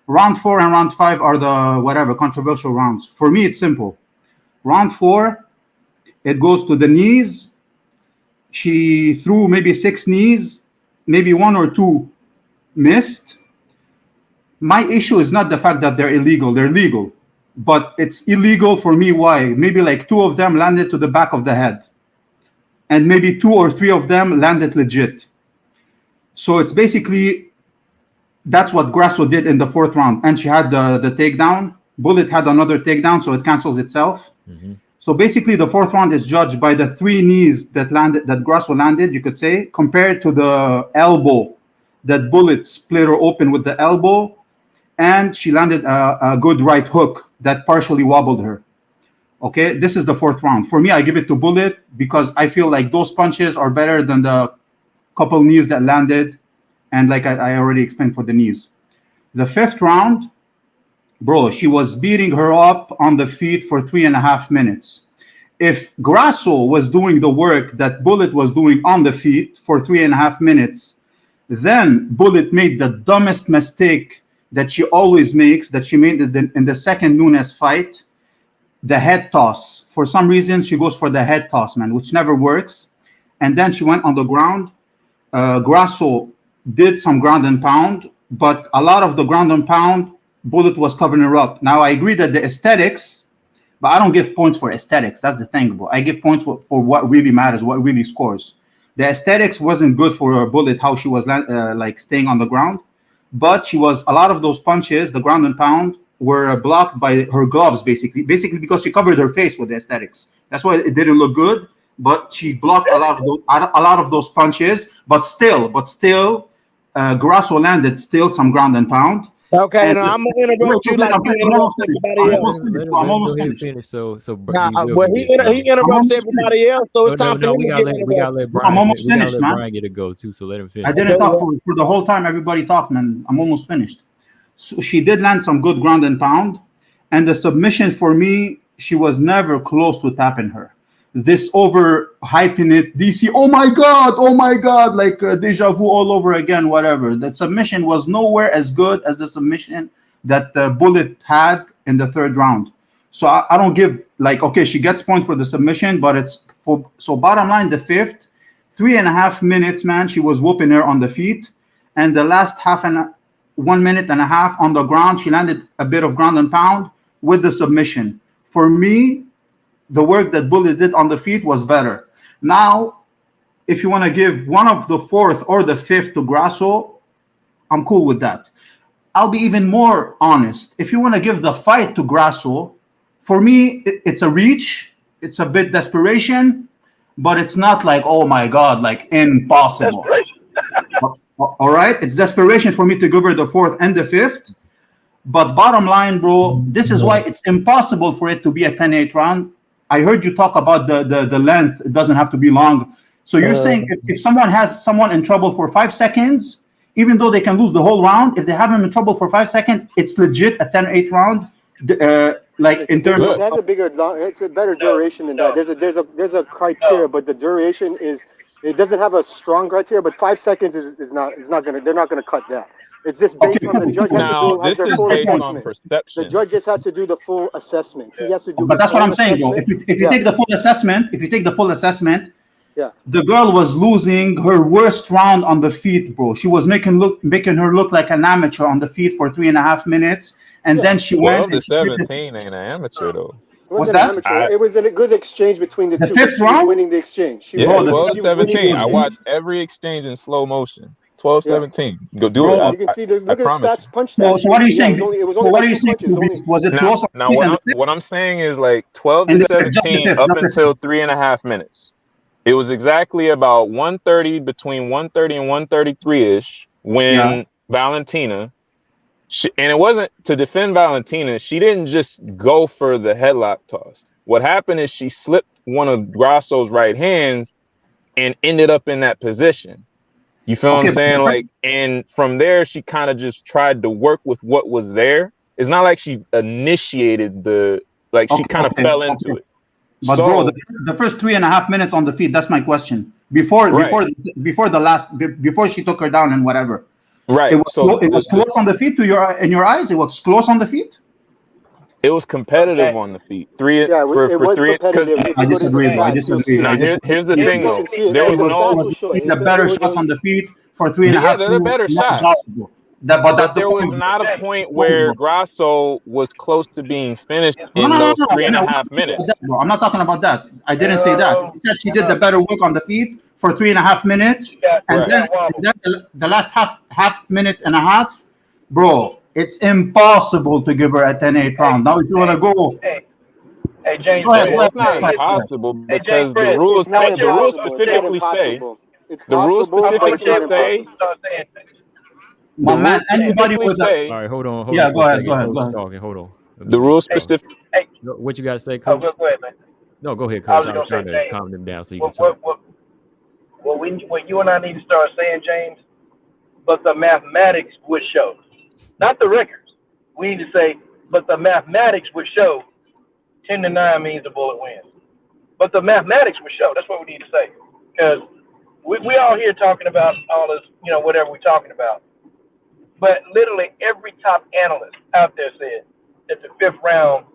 B: Round 4 and round 5 are the whatever controversial rounds. For me, it's simple. Round 4, it goes to the knees. She threw maybe 6 knees, maybe 1 or 2 missed. My issue is not the fact that they're illegal. They're legal. But it's illegal for me. Why? Maybe like 2 of them landed to the back of the head. And maybe 2 or 3 of them landed legit. So it's basically, that's what Grasso did in the 4th round. And she had the takedown. Bullet had another takedown, so it cancels itself. Mm-hmm. So basically the 4th round is judged by the 3 knees that Grasso landed, you could say, compared to the elbow that Bullet split her open with the elbow. And she landed a good right hook that partially wobbled her. Okay, this is the 4th round. For me, I give it to Bullet because I feel like those punches are better than the couple knees that landed. And like I already explained for the knees. The 5th round, bro, she was beating her up on the feet for 3.5 minutes. If Grasso was doing the work that Bullet was doing on the feet for 3.5 minutes, then Bullet made the dumbest mistake that she always makes, that she made in the second Nunes fight, the head toss. For some reason, she goes for the head toss, man, which never works. And then she went on the ground. Grasso did some ground and pound, but a lot of the ground and pound, Bullet was covering her up. Now, I agree that the aesthetics, but I don't give points for aesthetics. That's the thing, bro. I give points for what really matters, what really scores. The aesthetics wasn't good for her Bullet, how she was like staying on the ground. But she was, a lot of those punches, the ground and pound, were blocked by her gloves, basically because she covered her face with the aesthetics. That's why it didn't look good. But she blocked a lot of those punches. But still, Grasso landed still some ground and pound.
H: Okay, now I'm gonna interrupt you like you interrupt everybody else.
B: I'm almost finished.
A: So
H: well, he interrupts everybody else, so it's time for him to get
A: we gotta let Brian.
B: I'm almost finished, man.
A: Brian get a go too, so let him finish.
B: I didn't talk for the whole time. Everybody talked, man. I'm almost finished. So she did land some good ground and pound, and the submission for me, she was never close to tapping her. This over hyping it, DC, oh my god, like deja vu all over again, whatever. The submission was nowhere as good as the submission that Bullet had in the 3rd round. So I don't give, like, okay, she gets points for the submission, but it's for, so bottom line, the 5th, 3.5 minutes, man, she was whooping her on the feet. And the last 1.5 minutes on the ground, she landed a bit of ground and pound with the submission. For me, the work that Bullet did on the feet was better. Now, if you want to give one of the 4th or the 5th to Grasso, I'm cool with that. I'll be even more honest. If you want to give the fight to Grasso, for me, it's a reach. It's a bit desperation, but it's not like, oh my God, like impossible. All right? It's desperation for me to give her the 4th and the 5th. But bottom line, bro, this is why it's impossible for it to be a 10-8 round. I heard you talk about the length. It doesn't have to be long. So you're saying if someone has someone in trouble for 5 seconds, even though they can lose the whole round, if they have him in trouble for 5 seconds, it's legit a 10-8 round. Like in terms of
C: it's a better duration than that. There's a criteria, but the duration it doesn't have a strong criteria. But 5 seconds they're not gonna cut that. It's just based on the judge.
F: This is based on perception.
C: The judge just has to do the full assessment. He has to do.
B: But that's what I'm saying, bro. If you take the full assessment,
C: yeah,
B: the girl was losing her worst round on the feet, bro. She was making her look like an amateur on the feet for 3.5 minutes, and then she went.
F: 12-17 ain't an amateur though.
B: What's that?
C: It was a good exchange between the two.
B: 5th round,
C: winning the exchange.
F: 12-17. I watched every exchange in slow motion. 12-17. Go do it.
C: You can see look at the stats, punch stats.
B: So what are you saying? What are you saying? Was it close?
F: Now what I'm saying is like 12-17 up until 3.5 minutes. It was exactly about 1:30, between 1:30 and 1:33-ish when Valentina, and it wasn't to defend Valentina, she didn't just go for the headlock toss. What happened is she slipped one of Grasso's right hands and ended up in that position. You feel what I'm saying? Like, and from there, she kind of just tried to work with what was there. It's not like she initiated she kind of fell into it.
B: But bro, the first 3.5 minutes on the feet, that's my question. Before she took her down and whatever.
F: Right.
B: It was close on the feet in your eyes. It was close on the feet.
F: It was competitive on the feet.
B: I disagree.
F: Now, here's the thing, though. There was
B: the better shots on the feet for 3.5
F: they're the
B: minutes.
F: better
B: Not
F: shot.
B: doubtful. But that's the
F: there was
B: point.
F: not a point where Grasso was close to being finished in those
B: No.
F: 3.5 minutes.
B: I'm not talking about that. I didn't say that. I said she did the better work on the feet for 3.5 minutes, and then the last half minute and a half, bro. It's impossible to give her a 10-8 round. Now, if you want to go.
G: Hey, James,
F: Well, it's not impossible because the rules specifically say. The rules specifically say.
B: My man, anybody with
A: all right, hold on.
B: Yeah, go ahead.
A: Talking. Hold on.
F: The rules specific.
G: Hey,
A: what you got to say, Coach?
G: go ahead, man.
A: No, go ahead,
G: I
A: Coach.
G: was
A: I'm trying
G: gonna
A: to
G: say,
A: calm them down so you can talk.
G: What you and I need to start saying, James, but the mathematics would show, not the records. We need to say, but the mathematics would show 10-9 means the bullet wins. But the mathematics would show. That's what we need to say. Because we all here talking about all this, whatever we're talking about. But literally every top analyst out there said that the 5th round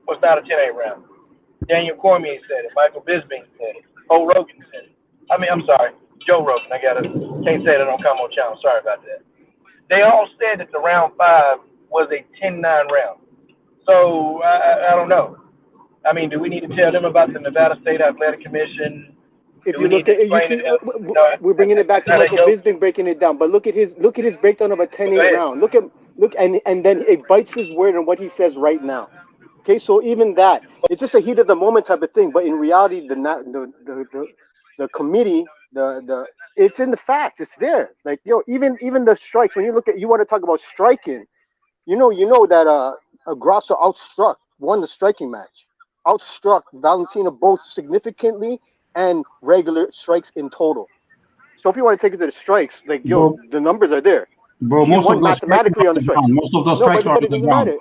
G: was not a 10-8 round. Daniel Cormier said it. Michael Bisping said it. Joe Rogan said it. I'm sorry, Joe Rogan. Can't say that on Combo Channel. Sorry about that. They all said that the round 5 was a 10-9 round. So I don't know. I mean, do we need to tell them about the Nevada State Athletic Commission?
C: If you look at it, you see, we're bringing it back to Michael Bisping breaking it down. But look at his breakdown of a 10-8 round. Look, and then it bites his word on what he says right now. Okay, so even that, it's just a heat of the moment type of thing. But in reality, the committee, it's in the facts. It's there. Like, even the strikes. When you want to talk about striking, you know that Grasso won the striking match, outstruck Valentina both significantly and regular strikes in total. So if you want to take it to the strikes, like the numbers are there.
B: Bro, most of those
C: mathematically on the strikes.
B: Most of those strikes are
C: but it doesn't matter.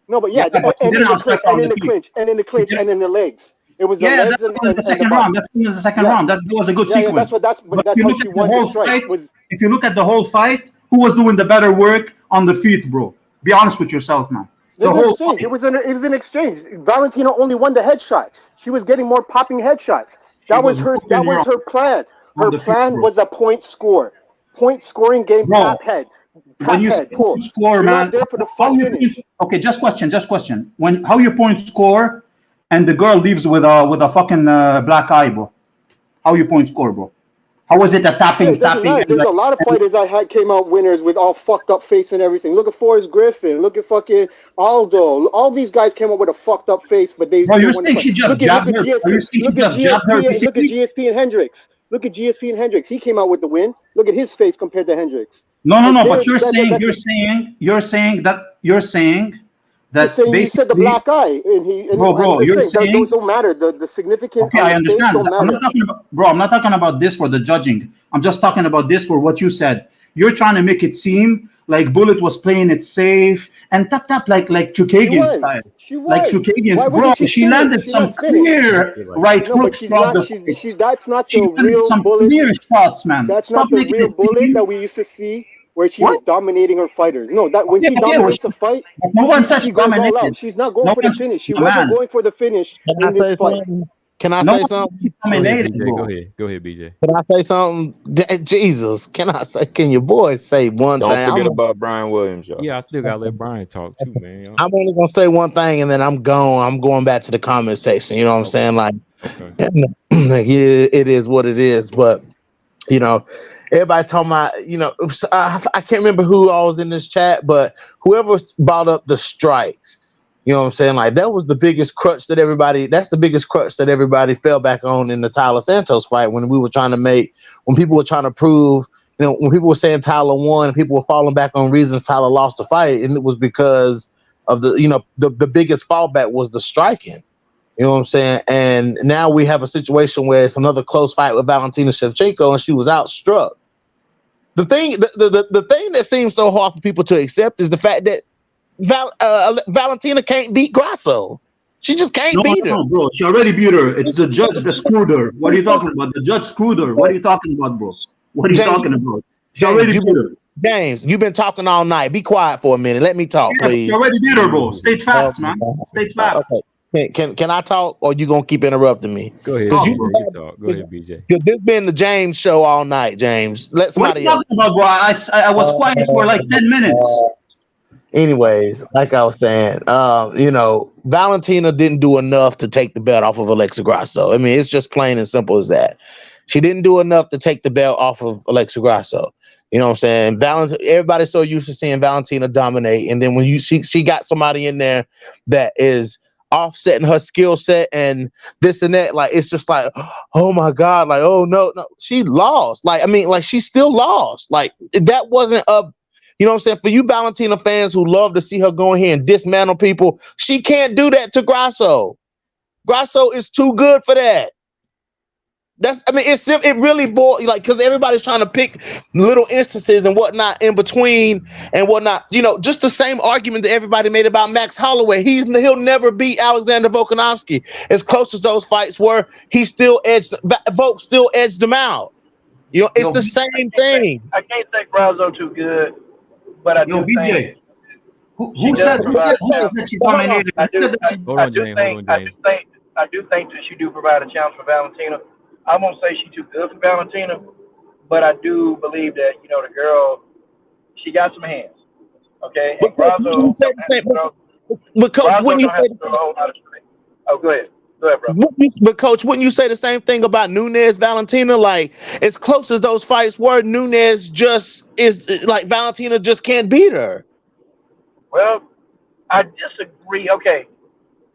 C: No, but and in the clinch, and in the legs. It was the legs
B: and the second round. That's in the second round. That was a good sequence.
C: That's how she won the strike.
B: If you look at the whole fight, who was doing the better work on the feet, bro? Be honest with yourself, man.
C: It was an exchange. Valentina only won the headshots. She was getting more popping headshots. That was her plan. Her plan was a point scoring game. Tap head.
B: When you point score, man, okay, just question. How you point score, and the girl leaves with a fucking black eye, bro? How you point score, bro? How was it a tapping?
C: There's a lot of fighters that came out winners with all fucked up face and everything. Look at Forrest Griffin. Look at fucking Aldo. All these guys came out with a fucked up face, but they.
B: Bro, you're saying she just jabbed her? Look
C: at GSP and Hendricks. Look at GSP and Hendricks. He came out with the win. Look at his face compared to Hendricks.
B: No. But you're saying that
C: basically he said the black eye, and
B: you're saying
C: those don't matter. The significant.
B: Okay, I understand. I'm not talking about this for the judging. I'm just talking about this for what you said. You're trying to make it seem like Bullet was playing it safe and tap like Chukagian style. Like Chukagian, bro. She landed some clear right hooks from the face.
C: That's not the real Bullet.
B: Clear shots, man.
C: That's not the real Bullet that we used to see, where she was dominating her fighters. No, that when she dominates a fight,
B: no one said she dominated.
C: She's not going for the finish. She wasn't going for the finish in this fight.
E: Can I say something?
A: Go ahead, BJ.
E: Can I say something? Jesus, can your boys say one thing?
F: Don't forget about Brian Williams, y'all.
A: Yeah, I still gotta let Brian talk too, man.
E: I'm only gonna say one thing, and then I'm going back to the comment section. You know what I'm saying? Like, it is what it is. But everybody talking about, I can't remember who all was in this chat, but whoever brought up the strikes. You know what I'm saying? Like, that's the biggest crutch that everybody fell back on in the Tyler Santos fight when people were trying to prove, when people were saying Tyler won, people were falling back on reasons Tyler lost the fight. And it was because of the biggest fallback was the striking. You know what I'm saying? And now we have a situation where it's another close fight with Valentina Shevchenko, and she was outstruck. The thing that seems so hard for people to accept is the fact that Valentina can't beat Grasso. She just can't beat her.
B: No, bro. She already beat her. It's the judge that screwed her. What are you talking about? The judge screwed her. What are you talking about, bro? What are you talking about? She already beat her.
E: James, you've been talking all night. Be quiet for a minute. Let me talk, please.
B: She already beat her, bro. State facts, man. State facts.
E: Can I talk, or you gonna keep interrupting me?
A: Go ahead,
E: Because
A: BJ. You talk. Go ahead, BJ.
E: this been the James show all night, James. Let
B: What are you
E: somebody else.
B: talking about, bro? I was quiet for like 10 minutes.
E: Anyways, like I was saying, Valentina didn't do enough to take the belt off of Alexa Grasso. I mean, it's just plain and simple as that. She didn't do enough to take the belt off of Alexa Grasso. You know what I'm saying? Everybody's so used to seeing Valentina dominate, and then when she got somebody in there that is offsetting her skill set and this and that, like it's just like, oh my God, like oh no, she lost. Like I mean, like she still lost. Like that wasn't a. You know what I'm saying? For you Valentina fans who love to see her go in here and dismantle people, she can't do that to Grasso. Grasso is too good for that. It really boils, like, because everybody's trying to pick little instances and whatnot in between and whatnot. You know, just the same argument that everybody made about Max Holloway. He'll never beat Alexander Volkanovski. As close as those fights were, Volk still edged him out. You know, it's the same thing.
G: I can't say Grasso too good. But I do
B: BJ,
G: think
B: who said that she dominated?
G: I do think that she do provide a challenge for Valentina. I won't say she's too good for Valentina, but I do believe that the girl, she got some hands. Okay, and Grasso.
E: But coach, wouldn't you say
G: a whole lot of strength? Oh, go ahead. Go ahead, bro.
E: But coach, wouldn't you say the same thing about Nunes Valentina? Like as close as those fights were, Nunes just is like Valentina just can't beat her.
G: Well, I disagree. Okay,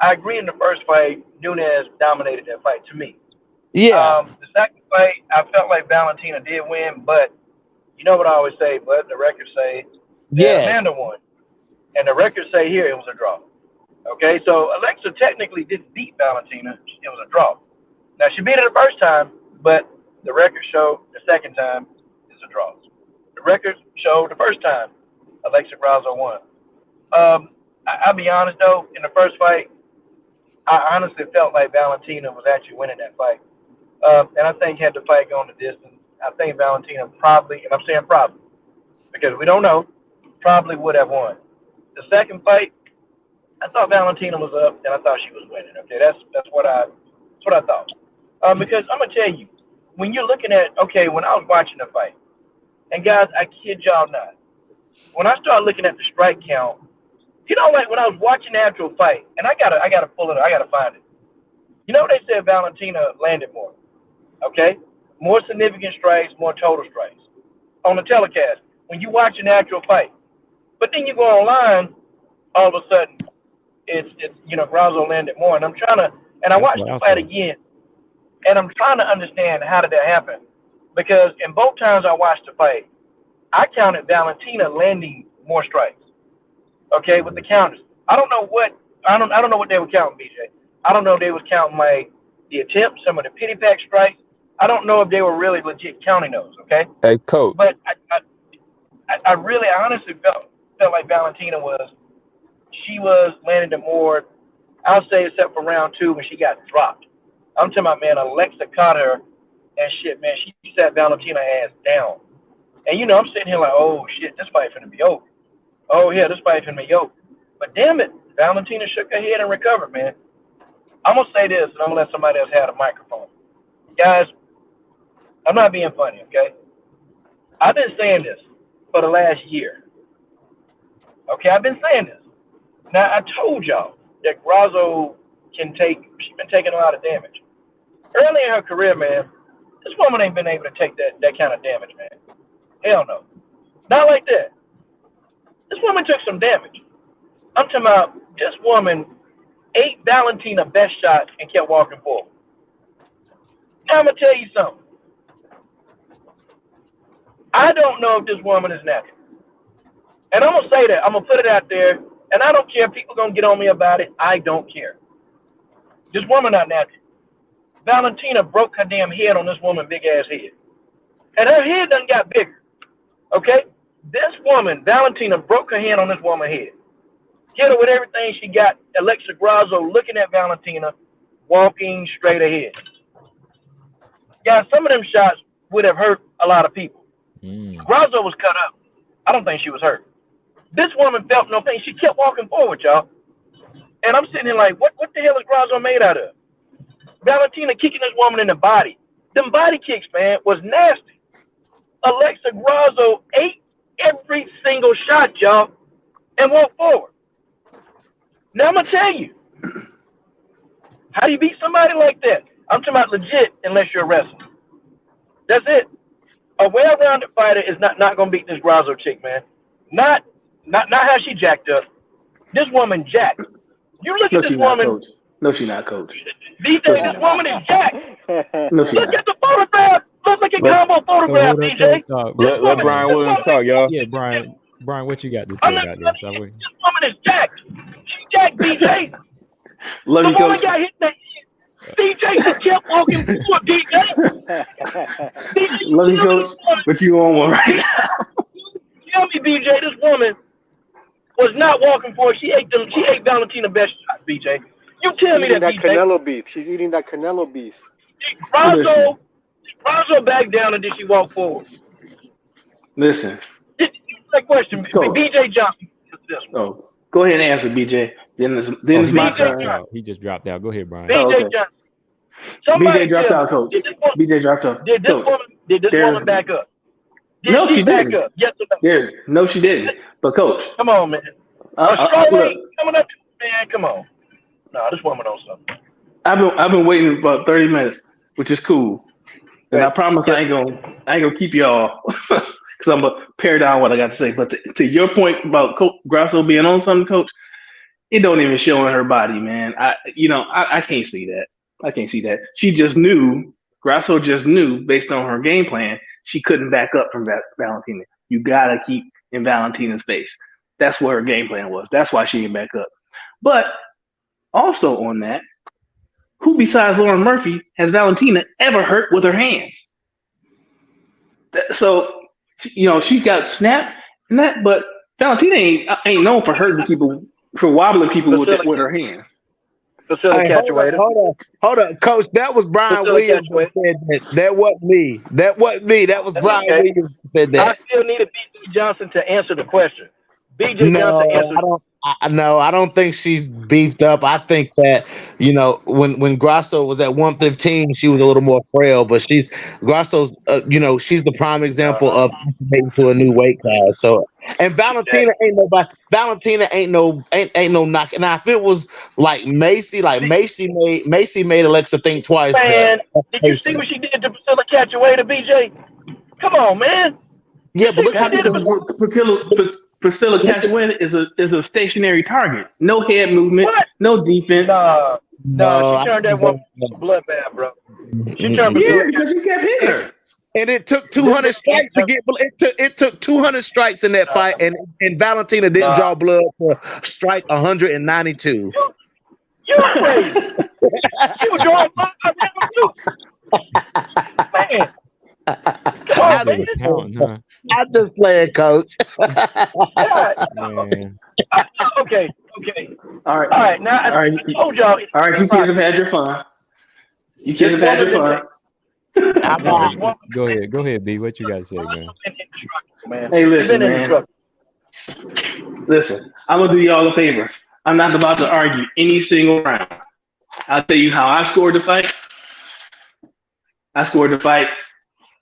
G: I agree in the first fight, Nunes dominated that fight to me.
E: Yeah.
G: The second fight, I felt like Valentina did win, but you know what I always say, but the records say that Amanda won. And the records say here it was a draw. Okay, so Alexa technically didn't beat Valentina. It was a draw. Now, she beat her the first time, but the records show the second time is a draw. The records show the first time Alexa Grasso won. I'll be honest, though, in the first fight, I honestly felt like Valentina was actually winning that fight. And I think had the fight gone the distance, I think Valentina probably, and I'm saying probably, because we don't know, probably would have won. The second fight, I thought Valentina was up, and I thought she was winning. Okay, that's what I thought. Because I'm gonna tell you, when you're looking at when I was watching the fight, and guys, I kid y'all not, when I started looking at the strike count, like when I was watching the actual fight, and I gotta pull it, I gotta find it. They said Valentina landed more. Okay, more significant strikes, more total strikes on the telecast when you watch an actual fight. But then you go online, all of a sudden, it's Grasso landed more, and I watched the fight again, and I'm trying to understand how did that happen, because in both times I watched the fight, I counted Valentina landing more strikes. Okay, with the counters, I don't know what they were counting, BJ. I don't know if they was counting like the attempts, some of the pity pack strikes. I don't know if they were really legit counting those. Okay.
F: Hey, coach.
G: But I honestly felt like Valentina was landing the more, I'll say, except for round 2 when she got dropped. I'm talking about, man, Alexa caught her and shit, man, she sat Valentina ass down. And, I'm sitting here like, oh, shit, this fight finna be over. Oh, yeah, this fight finna be over. But damn it, Valentina shook her head and recovered, man. I'm going to say this, and I'm going to let somebody else have a microphone. Guys, I'm not being funny, okay? I've been saying this for the last year. Okay, I've been saying this. Now, I told y'all that Grasso she's been taking a lot of damage. Early in her career, man, this woman ain't been able to take that kind of damage, man. Hell no. Not like that. This woman took some damage. I'm talking about this woman ate Valentina best shots and kept walking forward. Now, I'm going to tell you something. I don't know if this woman is natural. And I'm going to say that. I'm going to put it out there. And I don't care if people are going to get on me about it. I don't care. This woman not natural. Valentina broke her damn head on this woman's big-ass head. And her head done got bigger. Okay? This woman, Valentina, broke her head on this woman's head. Hit her with everything she got. Alexa Grasso looking at Valentina, walking straight ahead. Guys, some of them shots would have hurt a lot of people. Grasso was cut up. I don't think she was hurt. This woman felt no pain. She kept walking forward, y'all. And I'm sitting here like, what the hell is Grasso made out of? Valentina kicking this woman in the body. Them body kicks, man, was nasty. Alexa Grasso ate every single shot, y'all, and walked forward. Now I'm gonna tell you, how do you beat somebody like that? I'm talking about legit, unless you're a wrestler. That's it. A well-rounded fighter is not gonna beat this Grasso chick, man. Not how she jacked up. This woman jacked. You look at this woman.
I: No, she's not, coach.
G: BJ, this woman is jacked.
I: No, she's
G: Look
I: not.
G: at the photograph. Look at combo photograph, BJ.
F: Let Brian Williams talk, y'all.
A: Yeah, Brian, what you got to say about this?
G: This woman is jacked. She jacked, BJ.
I: Love
G: The
I: you,
G: woman
I: coach.
G: got hit in the head. BJ just kept walking forward, BJ.
I: Love you, coach. But you on one right now.
G: Tell me, BJ, this woman was not walking forward. She ate Valentina's best shot, BJ. You tell me that, BJ.
C: Canelo beef. She's eating that Canelo beef.
G: Grasso back down and did she walk forward?
I: Listen.
G: That question,
I: Coach.
G: BJ Johnson.
I: Oh, go ahead and answer, BJ. Then it's my turn.
A: He just dropped out. Go ahead, Brian.
G: BJ Johnson. Somebody
I: BJ dropped
G: tell
I: out, coach.
G: me,
I: BJ dropped out.
G: Did this woman back up?
I: No, she
G: back
I: didn't.
G: up? Yes or no?
I: No, she didn't. But coach,
G: Come on, man.
I: look,
G: Coming up, man. Come on. No, this woman knows something.
I: I've been waiting about 30 minutes, which is cool. And I promise I ain't gonna keep y'all because I'm gonna pare down what I got to say. But to your point about Grasso being on something, coach, it don't even show in her body, man. I can't see that. I can't see that. She just knew. Grasso just knew based on her game plan she couldn't back up from Valentina. You gotta keep in Valentina's face. That's what her game plan was. That's why she didn't back up. But also on that, who besides Lauren Murphy has Valentina ever hurt with her hands? So, she's got snap and that, but Valentina ain't known for hurting people, for wobbling people with her hands.
G: Facility catcher.
H: Hold on, Coach. That was Brian Williams who said that. That wasn't me. That was Brian Williams who said that.
G: I still need a BJ Johnson to answer the question. BJ Johnson answered.
H: I don't think she's beefed up. I think that, when Grasso was at 115, she was a little more frail, but Grasso's, she's the prime example of making to a new weight class. So, and Valentina ain't nobody. Valentina ain't no knock. Now, if it was like Macy made Alexa think twice.
G: Man, did you see what she did to Priscilla Catchaway to BJ? Come on, man.
H: Yeah, but look how
I: Priscilla Catchaway is a stationary target. No head movement, no defense.
G: No, she turned that one bloodbath, bro. She turned
I: because she kept hitting her.
H: And it took 200 strikes to get. It took 200 strikes in that fight, and Valentina didn't draw blood for strike 192.
G: You crazy? You were drawing blood. Man.
H: I'm just playing, Coach.
G: Okay.
I: All right.
G: Now I told y'all.
I: All right, you kids have had your fun.
A: Go ahead, B. What you got to say, man?
I: Hey, listen, man. Listen, I'm gonna do y'all a favor. I'm not about to argue any single round. I'll tell you how I scored the fight. I scored the fight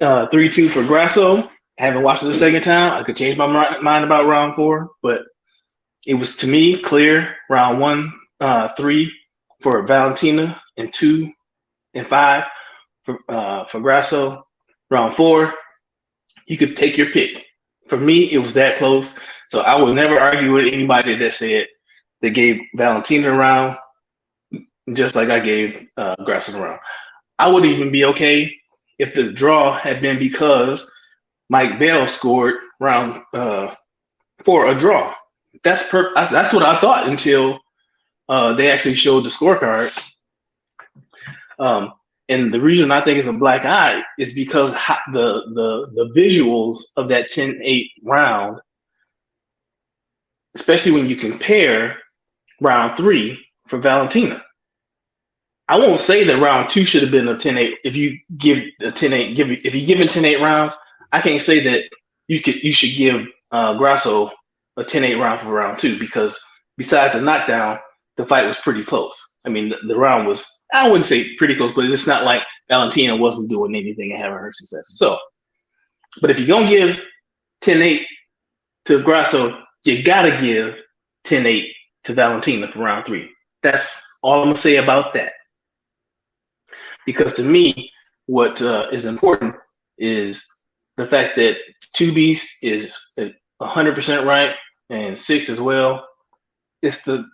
I: 3-2 for Grasso. I haven't watched it the second time. I could change my mind about round 4, but it was, to me, clear. Round 1, 3 for Valentina, and 2 and 5 for Grasso. Round 4, you could take your pick. For me, it was that close. So I would never argue with anybody that gave Valentina a round, just like I gave Grasso a round. I would even be okay if the draw had been because Mike Bell scored round 4 a draw. That's what I thought until they actually showed the scorecard. And the reason I think it's a black eye is because the visuals of that 10-8 round, especially when you compare round 3 for Valentina. I won't say that round 2 should have been a 10-8. If you give a 10-8, if you give it 10-8 rounds, I can't say that you should give Grasso a 10-8 round for round 2, because besides the knockdown, the fight was pretty close. I mean, the round was, I wouldn't say pretty close, but it's not like Valentina wasn't doing anything and having her success. So, but if you're going to give 10-8 to Grasso, you got to give 10-8 to Valentina for round 3. That's all I'm going to say about that. Because to me, what is important is the fact that 2 Beast is 100% right and 6 as well. It's the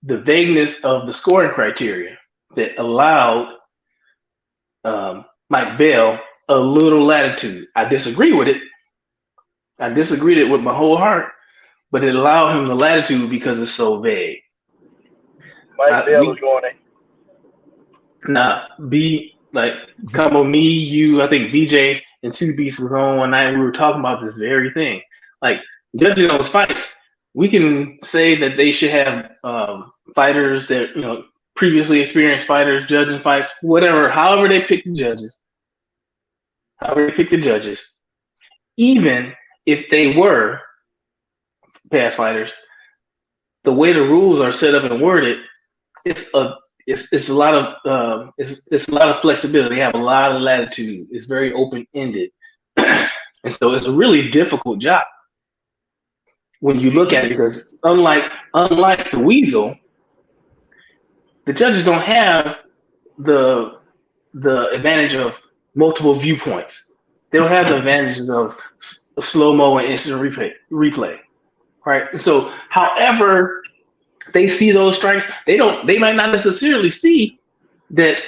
I: vagueness of the scoring criteria that allowed Mike Bell a little latitude. I disagree with it. I disagreed it with my whole heart, but it allowed him the latitude because it's so vague.
G: Mike Bell was going in.
I: Nah, Combo, me, you, I think BJ and 2 Beasts was on one night. We were talking about this very thing. Like, judging those fights, we can say that they should have fighters that, previously experienced fighters judging fights, whatever, however they pick the judges. Even if they were past fighters, the way the rules are set up and worded, it's a lot of flexibility. They have a lot of latitude. It's very open-ended. And so it's a really difficult job when you look at it, because unlike the Weasel, the judges don't have the advantage of multiple viewpoints. They don't have the advantages of slow-mo and instant replay, right? So however they see those strikes, they might not necessarily see that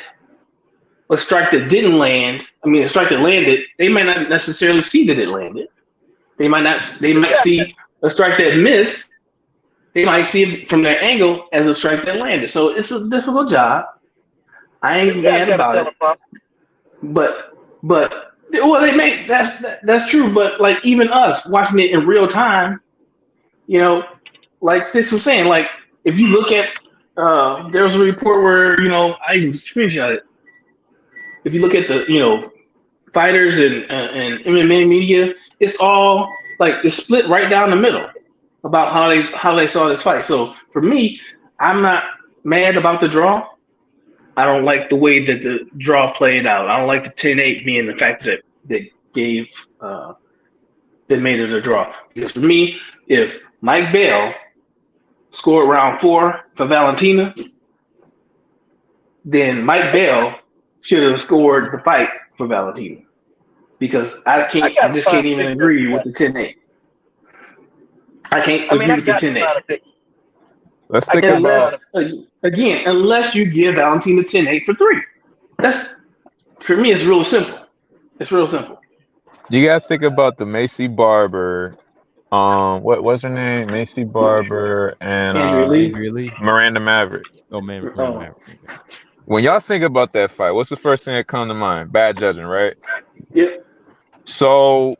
I: a strike that didn't land, a strike that landed, they might not necessarily see that it landed. They might see a strike that missed. They might see it from their angle as a strike that landed. So it's a difficult job. I ain't mad about it. But well, they make that's true. But like even us watching it in real time, like Six was saying, like if you look at there was a report where I even screenshot it. If you look at the fighters and MMA media, it's all like it's split right down the middle about how they saw this fight. So for me, I'm not mad about the draw. I don't like the way that the draw played out. I don't like the 10-8 being the fact that they gave that made it a draw. Because for me, if Mike Bell scored round 4 for Valentina, then Mike Bell should have scored the fight for Valentina. Because I just can't even agree with the 10-8. I can't agree with the 10-8.
F: Let's think about
I: unless you give Valentina 10-8 for 3. That's for me. It's real simple. It's real simple.
F: You gotta think about the Macy Barber. What's her name? Macy Barber and
A: Andrea Lee.
F: Miranda Maverick.
A: Oh man, Miranda Maverick.
F: When y'all think about that fight, what's the first thing that come to mind? Bad judging, right?
I: Yeah.
F: So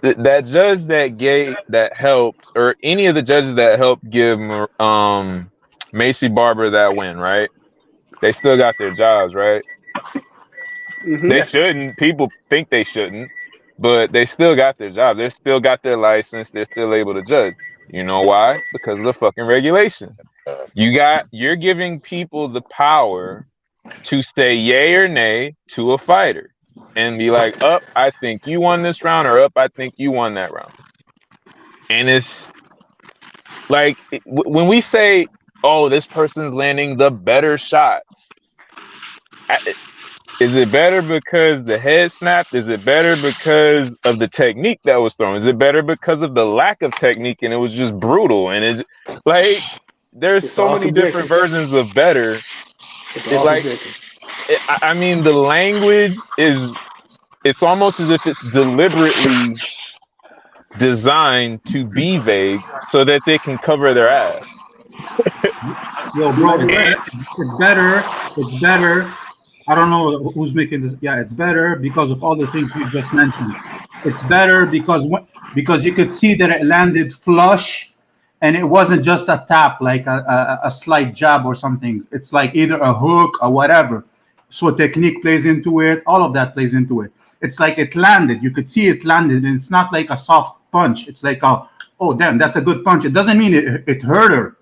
F: that judge that helped, or any of the judges that helped give Macy Barber that win, right? They still got their jobs, right? Mm-hmm. They shouldn't. People think they shouldn't, but they still got their jobs. They still got their license. They're still able to judge. You know why? Because of the fucking regulations. You're giving people the power to say yay or nay to a fighter and be like, up, I think you won this round, or up, I think you won that round. And it's like when we say, oh, this person's landing the better shots. Is it better because the head snapped? Is it better because of the technique that was thrown? Is it better because of the lack of technique and it was just brutal? And it's like there's so many different versions of better. I mean, the language it's almost as if it's deliberately designed to be vague so that they can cover their ass.
B: Yo, bro, it's better. It's better. I don't know who's making this. Yeah, it's better because of all the things you just mentioned. It's better because you could see that it landed flush, and it wasn't just a tap, like a slight jab or something. It's like either a hook or whatever. So technique plays into it. All of that plays into it. It's like it landed. You could see it landed, and it's not like a soft punch. It's like a oh damn, that's a good punch. It doesn't mean it hurt her.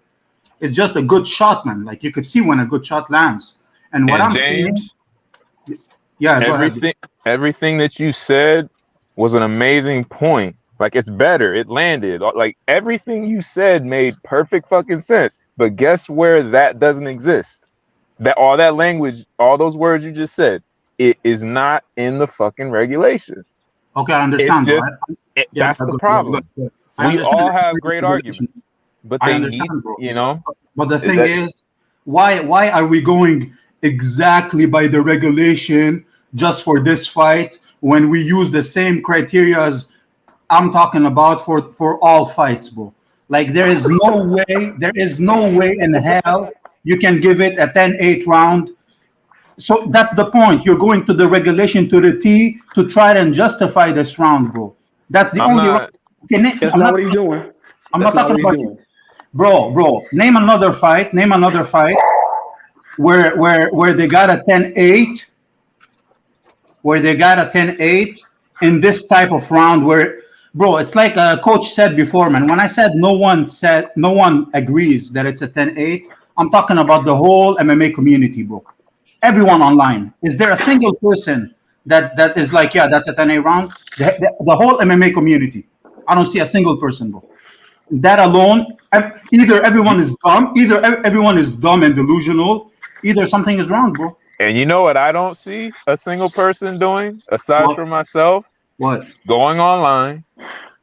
B: It's just a good shot, man. Like you could see when a good shot lands. And what
F: And
B: I'm
F: James,
B: saying, yeah, go ahead.
F: everything that you said was an amazing point. Like it's better. It landed. Like everything you said made perfect fucking sense. But guess where that doesn't exist? That all that language, all those words you just said, it is not in the fucking regulations.
B: Okay, I understand.
F: It's just,
B: right?
F: that's the problem. We all have great arguments, but they need, you know.
B: But the thing is, why are we going exactly by the regulation just for this fight when we use the same criteria as I'm talking about for all fights, bro? Like there is no way in hell you can give it a 10-8 round. So that's the point. You're going to the regulation to the T to try and justify this round, bro. That's the only round.
I: That's not what he's doing.
B: I'm not talking about you. Bro. Name another fight where they got a 10-8, where they got a 10-8 in this type of round where, bro, it's like a coach said before, man. When I said no one agrees that it's a 10-8, I'm talking about the whole MMA community, bro. Everyone online. Is there a single person that is like, yeah, that's a 10-8 round? The whole MMA community. I don't see a single person, bro. That alone, either everyone is dumb and delusional, either something is wrong, bro.
F: And you know what I don't see a single person doing, aside from myself?
B: What?
F: Going online,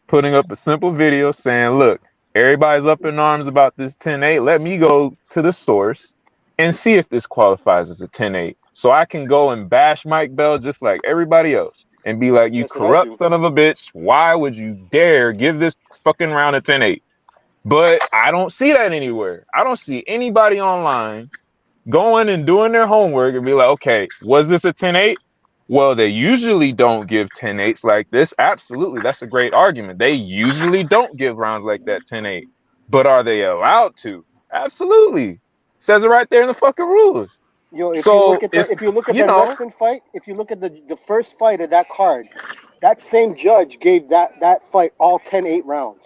F: putting up a simple video saying, look, everybody's up in arms about this 10-8. Let me go to the source and see if this qualifies as a 10-8. So I can go and bash Mike Bell just like everybody else and be like, you corrupt son of a bitch. Why would you dare give this fucking round a 10-8? But I don't see that anywhere. I don't see anybody online going and doing their homework and be like, okay, was this a 10-8? Well, they usually don't give 10-8s like this. Absolutely. That's a great argument. They usually don't give rounds like that 10-8. But are they allowed to? Absolutely. Says it right there in the fucking rules.
C: Yo, if you look at the Nutson fight, if you look at the first fight of that card, that same judge gave that fight all 10-8 rounds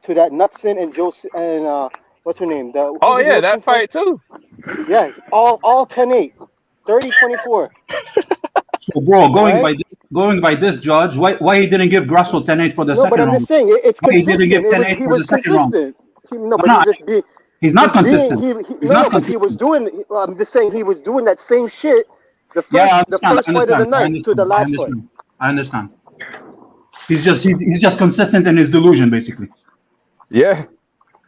C: to that Nutson and Joseph and what's her name?
F: That fight too.
C: Yeah, all 10-8, 30-24.
B: So, bro, going by this judge, why he didn't give Grasso 10-8 for the second round?
C: No, but I'm just saying it's consistent.
B: He didn't give 10-8 for the second round. He's not consistent.
C: He was doing. I'm just saying he was doing that same shit. The first fight of the night to the last fight.
B: I understand. He's just consistent in his delusion, basically.
F: Yeah,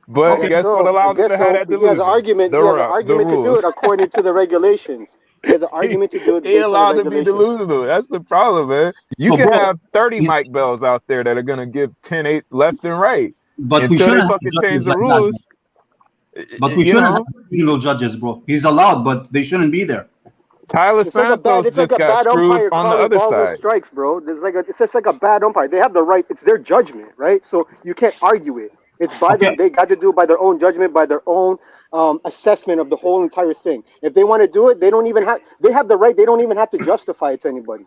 F: but guess what allows him to have that delusion?
C: He has an argument. He has an argument to do it according to the regulations. He has an argument to do it.
F: He allowed to be delusional. That's the problem, man. You can have 30 Mike Bells out there that are gonna give 10-8 left and right.
B: But
F: until they fucking change the rules.
B: But we shouldn't have delusional judges, bro. He's allowed, but they shouldn't be there.
F: Tyler Santos just got screwed on the other side.
C: Strikes, bro. It's just like a bad umpire. They have the right. It's their judgment, right? So you can't argue it. It's by them. They got to do it by their own judgment, by their own assessment of the whole entire thing. If they want to do it, they don't even have. They have the right. They don't even have to justify it to anybody.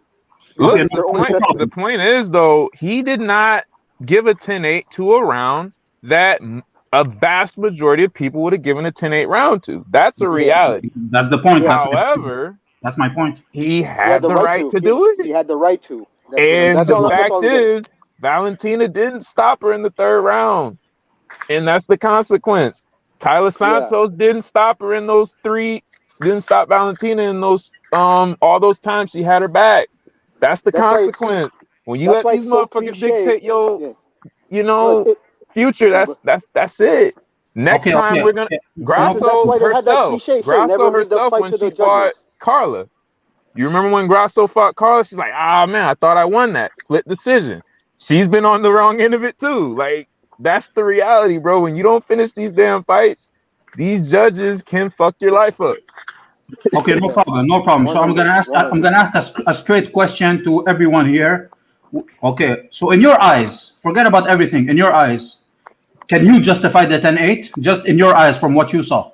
F: Look, the point is though, he did not give a 10-8 to a round that a vast majority of people would have given a 10-8 round to. That's a reality.
B: That's the point.
F: However,
B: that's my point.
F: He had the right to do it.
C: He had the right to.
F: And the fact is, Valentina didn't stop her in the third round. And that's the consequence. Tyler Santos didn't stop her in those three, didn't stop Valentina in those all those times she had her back. That's the consequence. When you let these motherfuckers dictate your future, that's it. Next time we're gonna Grasso herself when she fought Carla. You remember when Grasso fought Carla? She's like, man, I thought I won that split decision. She's been on the wrong end of it too. Like, that's the reality, bro. When you don't finish these damn fights, these judges can fuck your life up.
B: Okay, no problem. So I'm gonna ask a straight question to everyone here. Okay, so in your eyes, forget about everything. In your eyes, can you justify the 10-8? Just in your eyes, from what you saw.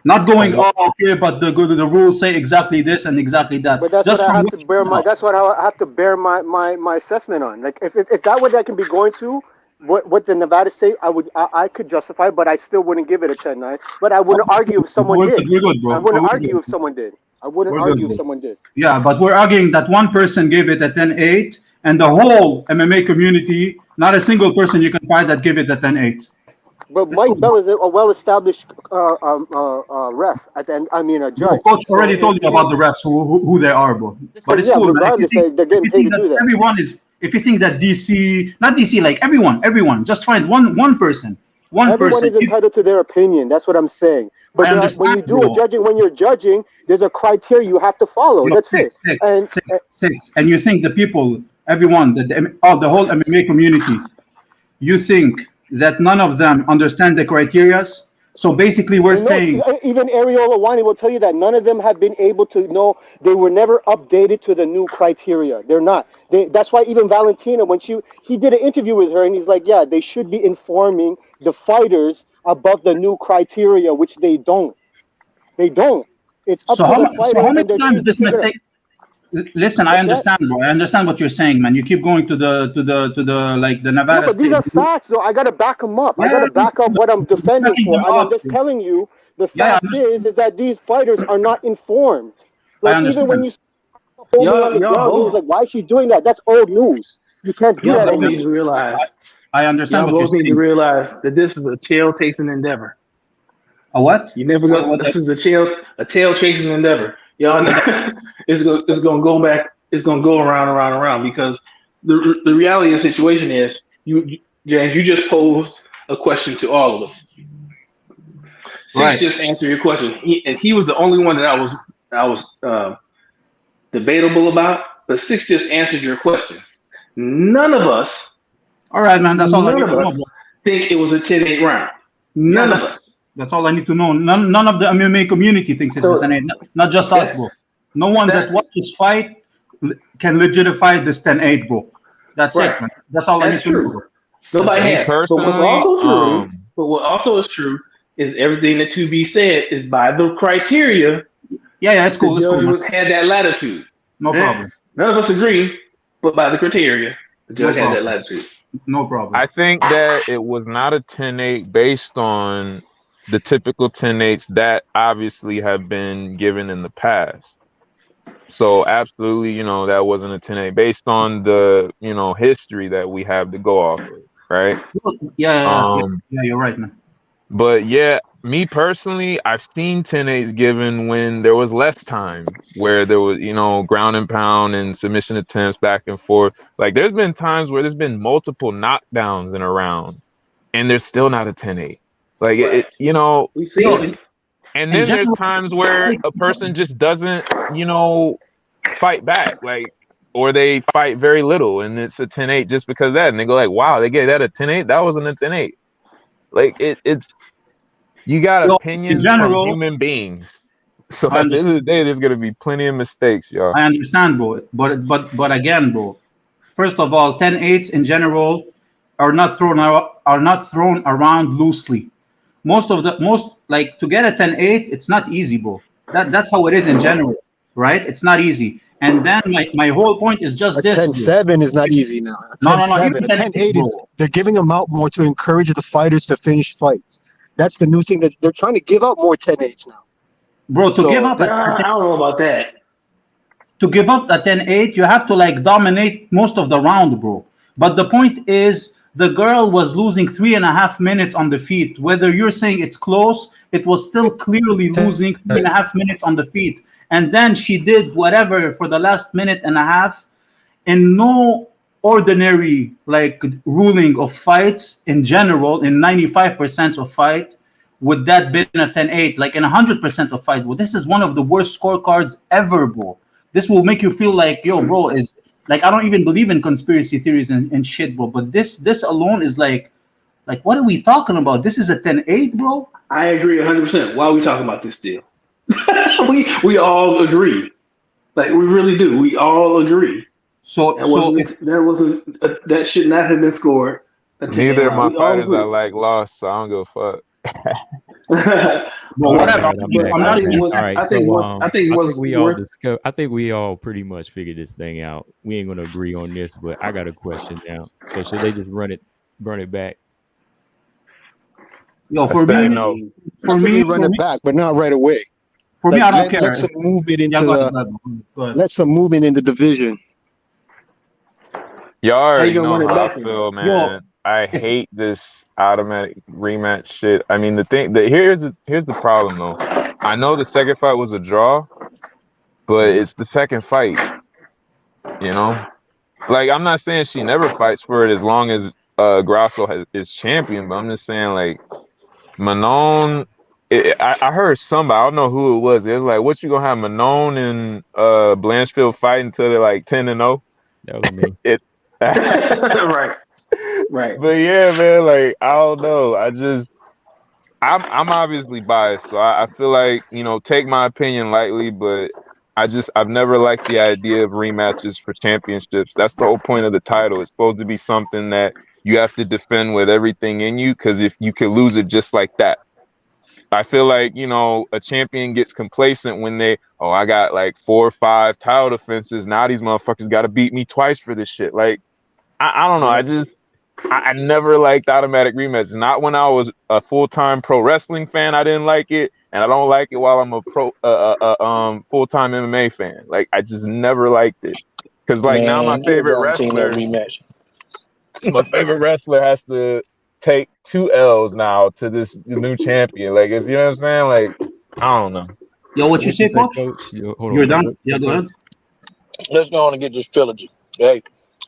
B: Not going, but the rules say exactly this and exactly that.
C: But that's what I have to bear my. That's what I have to bear my assessment on. Like if that what I can be going to, what the Nevada State, I could justify, but I still wouldn't give it a 10-9. But I wouldn't argue if someone
B: We're
C: did.
B: good, we're good, bro.
C: I wouldn't
B: We're
C: argue
B: good.
C: if someone did. I wouldn't
B: We're
C: argue
B: good,
C: if
B: bro.
C: someone did.
B: Yeah, but we're arguing that one person gave it a 10-8, and the whole MMA community, not a single person you can find that gave it a 10-8.
C: But
B: That's
C: Mike
B: cool.
C: Bell is a well-established ref at the end. I mean, a judge.
B: Coach already told you about the refs who they are, bro. But it's
C: yeah,
B: cool, man.
C: regardless, they're getting paid to do that.
B: Everyone is. If you think that DC, not DC, like everyone, just find one person.
C: Everyone is entitled to their opinion. That's what I'm saying. But when you do a judging, when you're judging, there's a criteria you have to follow. That's it.
B: Six. And you think the people, everyone, the whole MMA community, you think that none of them understand the criteria? So basically, we're saying
C: even Ariel Awani will tell you that none of them have been able to know. They were never updated to the new criteria. They're not. That's why even Valentina, when he did an interview with her, and he's like, yeah, they should be informing the fighters about the new criteria, which they don't. They don't. It's up to the fighter.
B: So how many times this mistake? Listen, I understand, bro. I understand what you're saying, man. You keep going to the like the Nevada.
C: But these are facts, though. I gotta back them up. I gotta back up what I'm defending for. And I'm just telling you, the fact is that these fighters are not informed. Like even when you was like, why is she doing that? That's old news. You can't do that.
I: Y'all need to realize.
B: I understand.
I: Y'all both need to realize that this is a tail chasing endeavor.
B: A what?
I: You never go. This is a tail chasing endeavor. Y'all know it's gonna go back. It's gonna go around because the reality of the situation is James, you just posed a question to all of us. Six just answered your question, he was the only one that I was debatable about. But Six just answered your question. None of us.
B: All right, man. That's all I need to know.
I: Think it was a 10-8 round. None of us.
B: That's all I need to know. None of the MMA community thinks it's a 10-8. Not just us, bro. No one that watches fight can legitimize this 10-8, bro. That's it, man. That's all I need to know.
I: Nobody has. But what's also true, what also is true is everything that 2B said is by the criteria.
B: Yeah, it's cool.
I: The judge had that latitude.
B: No problem.
I: None of us agree, but by the criteria, the judge had that latitude.
B: No problem.
F: I think that it was not a 10-8 based on the typical 10-8s that obviously have been given in the past. So absolutely, that wasn't a 10-8 based on the, history that we have to go off of, right?
B: Yeah, you're right, man.
F: But yeah, me personally, I've seen 10-8s given when there was less time, where there was, ground and pound and submission attempts back and forth. Like there's been times where there's been multiple knockdowns in a round and there's still not a 10-8. Like
I: we see it.
F: And then there's times where a person just doesn't, fight back, like, or they fight very little, and it's a 10-8 just because of that, and they go like, "Wow, they gave that a 10-8. That wasn't a 10-8." Like it's you got opinions from human beings. So at the end of the day, there's gonna be plenty of mistakes, y'all.
B: I understand, bro. But again, bro. First of all, 10-8s in general are not thrown around loosely. Most like to get a 10-8, it's not easy, bro. That's how it is in general, right? It's not easy. And then my whole point is just this.
J: 10-7 is not easy now.
B: No.
J: A 10-8 is they're giving them out more to encourage the fighters to finish fights. That's the new thing that they're trying to give out more 10-8s now.
B: Bro, give up.
I: I don't know about that.
B: To give up a 10-8, you have to like dominate most of the round, bro. But the point is, the girl was losing 3.5 minutes on the feet. Whether you're saying it's close, it was still clearly losing 3.5 minutes on the feet. And then she did whatever for the last minute and a half. In no ordinary like ruling of fights in general, in 95% of fight, would that been a 10-8? Like in 100% of fight, well, this is one of the worst scorecards ever, bro. This will make you feel like, yo, bro, is like I don't even believe in conspiracy theories and shit, bro. But this alone is like what are we talking about? This is a 10-8, bro.
I: I agree 100%. Why are we talking about this deal? we all agree, like we really do. We all agree. That should not have been scored.
F: Neither of my fighters I like lost, so I don't give a fuck.
B: Well, whatever.
A: I think we all pretty much figured this thing out. We ain't gonna agree on this, but I got a question now. So should they just run it burn it back.
B: Yo,
F: I
B: for
F: say
B: me,
F: no.
B: for me,
J: Definitely run it back, but not right away.
B: for me,
J: Like
B: I don't care.
J: let some movement
B: Yeah,
J: into
B: go ahead,
J: the
B: go ahead, go ahead.
J: let some movement in the division.
F: Y'all
I: How you
F: already
I: gonna
F: know
I: run it
F: how I
I: back then?
F: feel,
B: Yo,
F: man. I
B: if
F: hate this automatic rematch shit. I mean, here's the problem though. I know the second fight was a draw, but it's the second fight. You know, like I'm not saying she never fights for it as long as Grasso is champion, but I'm just saying like Manon. I heard somebody, I don't know who it was. It was like, what you gonna have Manon and Blanchfield fight until they're like 10-0?
A: That was me.
F: It.
I: Right. Right.
F: But yeah, man, like I don't know. I'm obviously biased, so I feel like, take my opinion lightly, but I've never liked the idea of rematches for championships. That's the whole point of the title. It's supposed to be something that you have to defend with everything in you, because if you could lose it just like that. I feel like, a champion gets complacent when I got like 4 or 5 title defenses. Now these motherfuckers got to beat me twice for this shit. Like, I don't know. I never liked automatic rematches. Not when I was a full-time pro wrestling fan, I didn't like it, and I don't like it while I'm a full-time MMA fan. Like, I just never liked it. Because like now
K: Man, give Valentine that rematch.
F: my favorite wrestler has to take 2 L's now to the new champion. Like, you know what I'm saying? Like, I don't know.
B: yo, what you say, coach?
A: Hold on,
B: You're
A: coach.
B: done.
A: What
B: Yeah,
A: you
B: go
A: say,
B: ahead.
K: Let's go on and get this trilogy. Hey,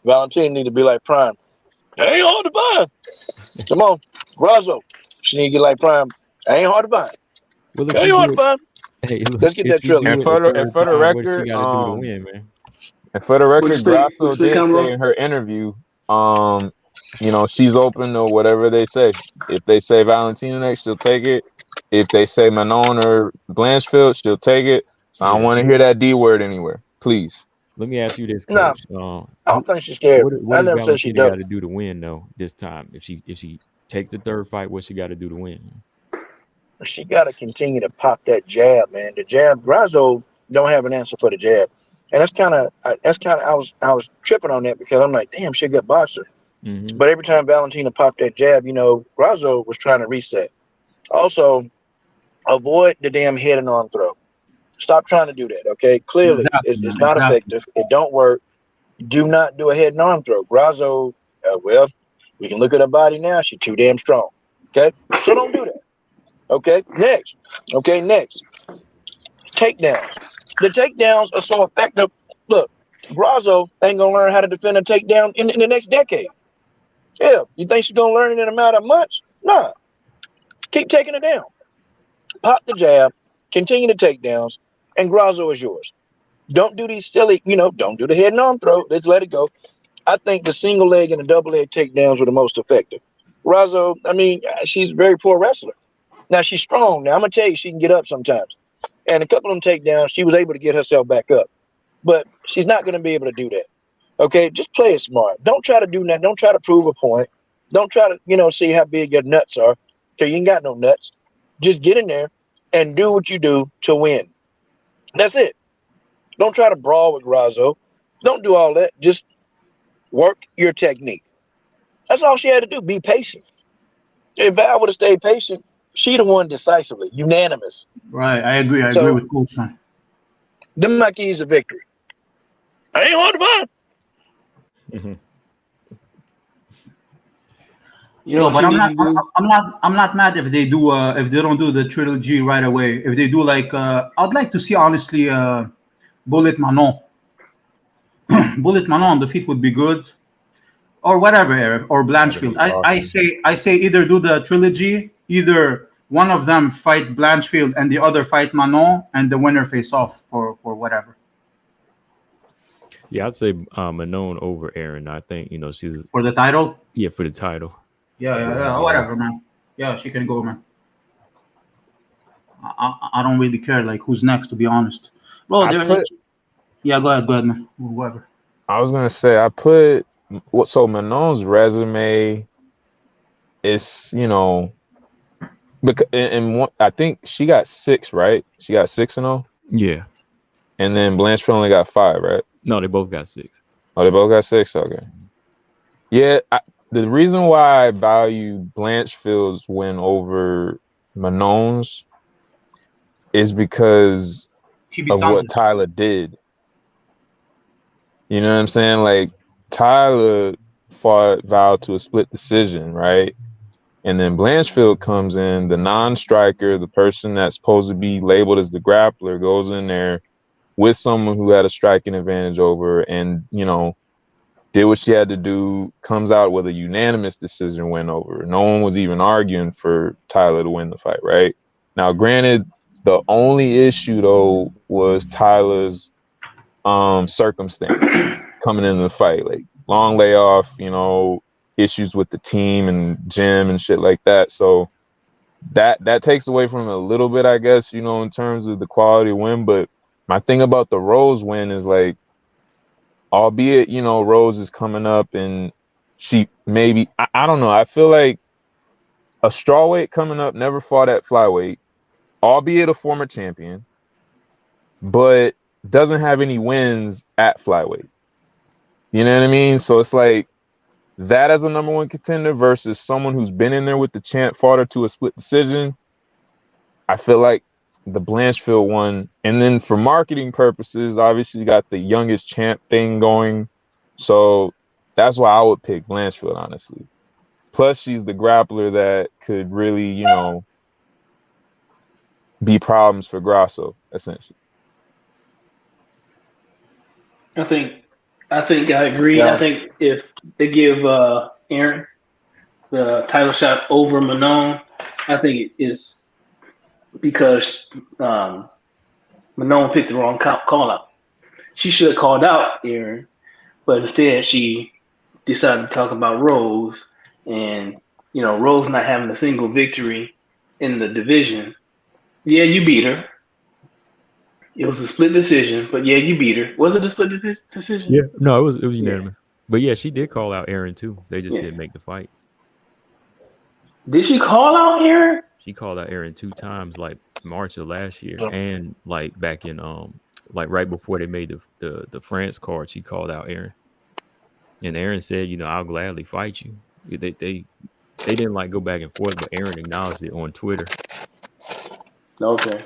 K: Valentine need to be like Prime. Ain't hard to find. Come on, Grasso. She need to get like Prime. Ain't hard to find.
A: Well, if
K: Ain't
A: she
K: hard
A: do
K: to find.
A: it, hey, look,
K: Let's get
A: if
K: that
A: she do
K: trilogy.
F: And
A: it
F: for
A: a
F: the
A: third
F: for the
A: time, what she
F: record,
A: got to do to win, man?
F: and for the
I: What'd you
F: record,
I: say?
F: Grasso
I: What'd you say,
F: did say
I: Camero?
F: in her interview, she's open to whatever they say. If they say Valentina next, she'll take it. If they say Manon or Blanchfield, she'll take it. So I don't
A: Yeah.
F: want to hear that D word anywhere, please.
A: Let me ask you this,
K: Nah,
A: coach.
K: I don't think she's scared.
A: What
K: I
A: does
K: never said she
A: Valentina got
K: does.
A: to do to win though this time? If she takes the third fight, what she got to do to win?
K: She got to continue to pop that jab, man. The jab, Grasso don't have an answer for the jab, and that's kind of I was tripping on that because I'm like, damn, she a good boxer.
A: Mm-hmm.
K: But every time Valentina popped that jab, Grasso was trying to reset. Also, avoid the damn head and arm throw. Stop trying to do that, okay? Clearly,
B: Exactly,
K: it's
B: man.
K: not
B: Exactly.
K: effective. It don't work. Do not do a head and arm throw. Grasso, well, we can look at her body now. She's too damn strong, okay? So don't do that, okay? Next. Takedowns. The takedowns are so effective. Look, Grasso ain't going to learn how to defend a takedown in the next decade. Yeah, you think she's going to learn it in a matter of months? Nah. Keep taking it down. Pop the jab, continue the takedowns, and Grasso is yours. Don't do these silly, don't do the head and arm throw. Let's let it go. I think the single leg and the double leg takedowns were the most effective. Grasso, she's a very poor wrestler. Now, she's strong. Now, I'm going to tell you, she can get up sometimes. And a couple of them takedowns, she was able to get herself back up. But she's not going to be able to do that. Okay? Just play it smart. Don't try to do that. Don't try to prove a point. Don't try to, see how big your nuts are. Because you ain't got no nuts. Just get in there and do what you do to win. That's it. Don't try to brawl with Grasso. Don't do all that. Just work your technique. That's all she had to do. Be patient. If Val would have stayed patient, she'd have won decisively, unanimous.
B: Right. I agree. I agree with Coach, man.
K: Them my keys to victory. I ain't hard to find.
A: Mm-hmm.
B: Yo, but I'm not mad if they do if they don't do the trilogy right away. If they do like I'd like to see honestly Bullet Manon. Bullet Manon on the feet would be good. Or whatever, or Blanchfield. I say either do the trilogy, either one of them fight Blanchfield and the other fight Manon, and the winner face off for whatever.
A: Yeah, I'd say Manon over Aaron. I think she's
B: For the title.
A: Yeah, for the title.
B: Yeah, whatever, man. Yeah, she can go, man. I don't really care like who's next, to be honest. Well, yeah, go ahead, man. Whoever.
F: I was gonna say so Manon's resume is because I think she got 6, right? She got 6-0.
A: Yeah.
F: And then Blanchfield only got 5, right?
A: No, they both got 6.
F: Oh, they both got 6. Okay. Yeah, the reason why I value Blanchfield's win over Manon's is because of what Tyler did. You know what I'm saying? Like, Tyler fought Val to a split decision, right? And then Blanchfield comes in, the non-striker, the person that's supposed to be labeled as the grappler, goes in there with someone who had a striking advantage over her and, you know, did what she had to do, comes out with a unanimous decision win over her. No one was even arguing for Tyler to win the fight, right? Now, granted, the only issue, though, was Tyler's circumstance coming into the fight. Like, long layoff, you know, issues with the team and gym and shit like that. So that takes away from a little bit, I guess, you know, in terms of the quality win. But my thing about the Rose win is, like, albeit, you know, Rose is coming up and she maybe, I don't know. I feel like a strawweight coming up never fought at flyweight, albeit a former champion, but doesn't have any wins at flyweight. You know what I mean? So it's like that as a number one contender versus someone who's been in there with the champ, fought her to a split decision. I feel like the Blanchfield one, and then for marketing purposes, obviously you got the youngest champ thing going. So that's why I would pick Blanchfield, honestly. Plus, she's the grappler that could really, you know, be problems for Grasso, essentially.
I: I think I agree.
K: Yeah.
I: I think if they give Aaron the title shot over Manon, I think it is because Manon picked the wrong call out. She should have called out Aaron, but instead she decided to talk about Rose, and you know, Rose not having a single victory in the division. Yeah, you beat her. It was a split decision, but yeah, you beat her. Was it a split decision?
A: Yeah, no, it was unanimous. But yeah, she did call out Aaron too. They just didn't make the fight.
I: Did she call out Aaron?
A: She called out Aaron 2 times, like March of last year, and like back in like right before they made the France card, she called out Aaron. And Aaron said, you know, I'll gladly fight you. They didn't like go back and forth, but Aaron acknowledged it on Twitter.
I: Okay.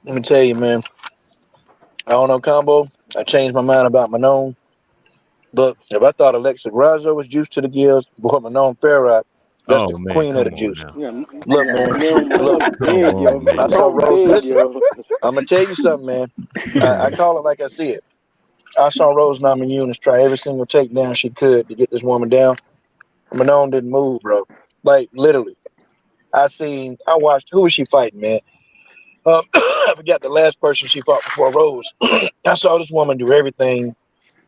K: Let me tell you, man. I don't know, Combo. I changed my mind about Manon. Look, if I thought Alexa Grasso was juice to the gills, boy, Manon Farrod, that's the queen of the juice.
C: Yeah,
K: Look, man. Look, I saw Rose. Listen, I'm gonna tell you something, man. I call it like I see it. I saw Rose Namajunas try every single takedown she could to get this woman down. Manon didn't move, bro. Like, literally. I watched, who was she fighting, man? I forgot the last person she fought before Rose. I saw this woman do everything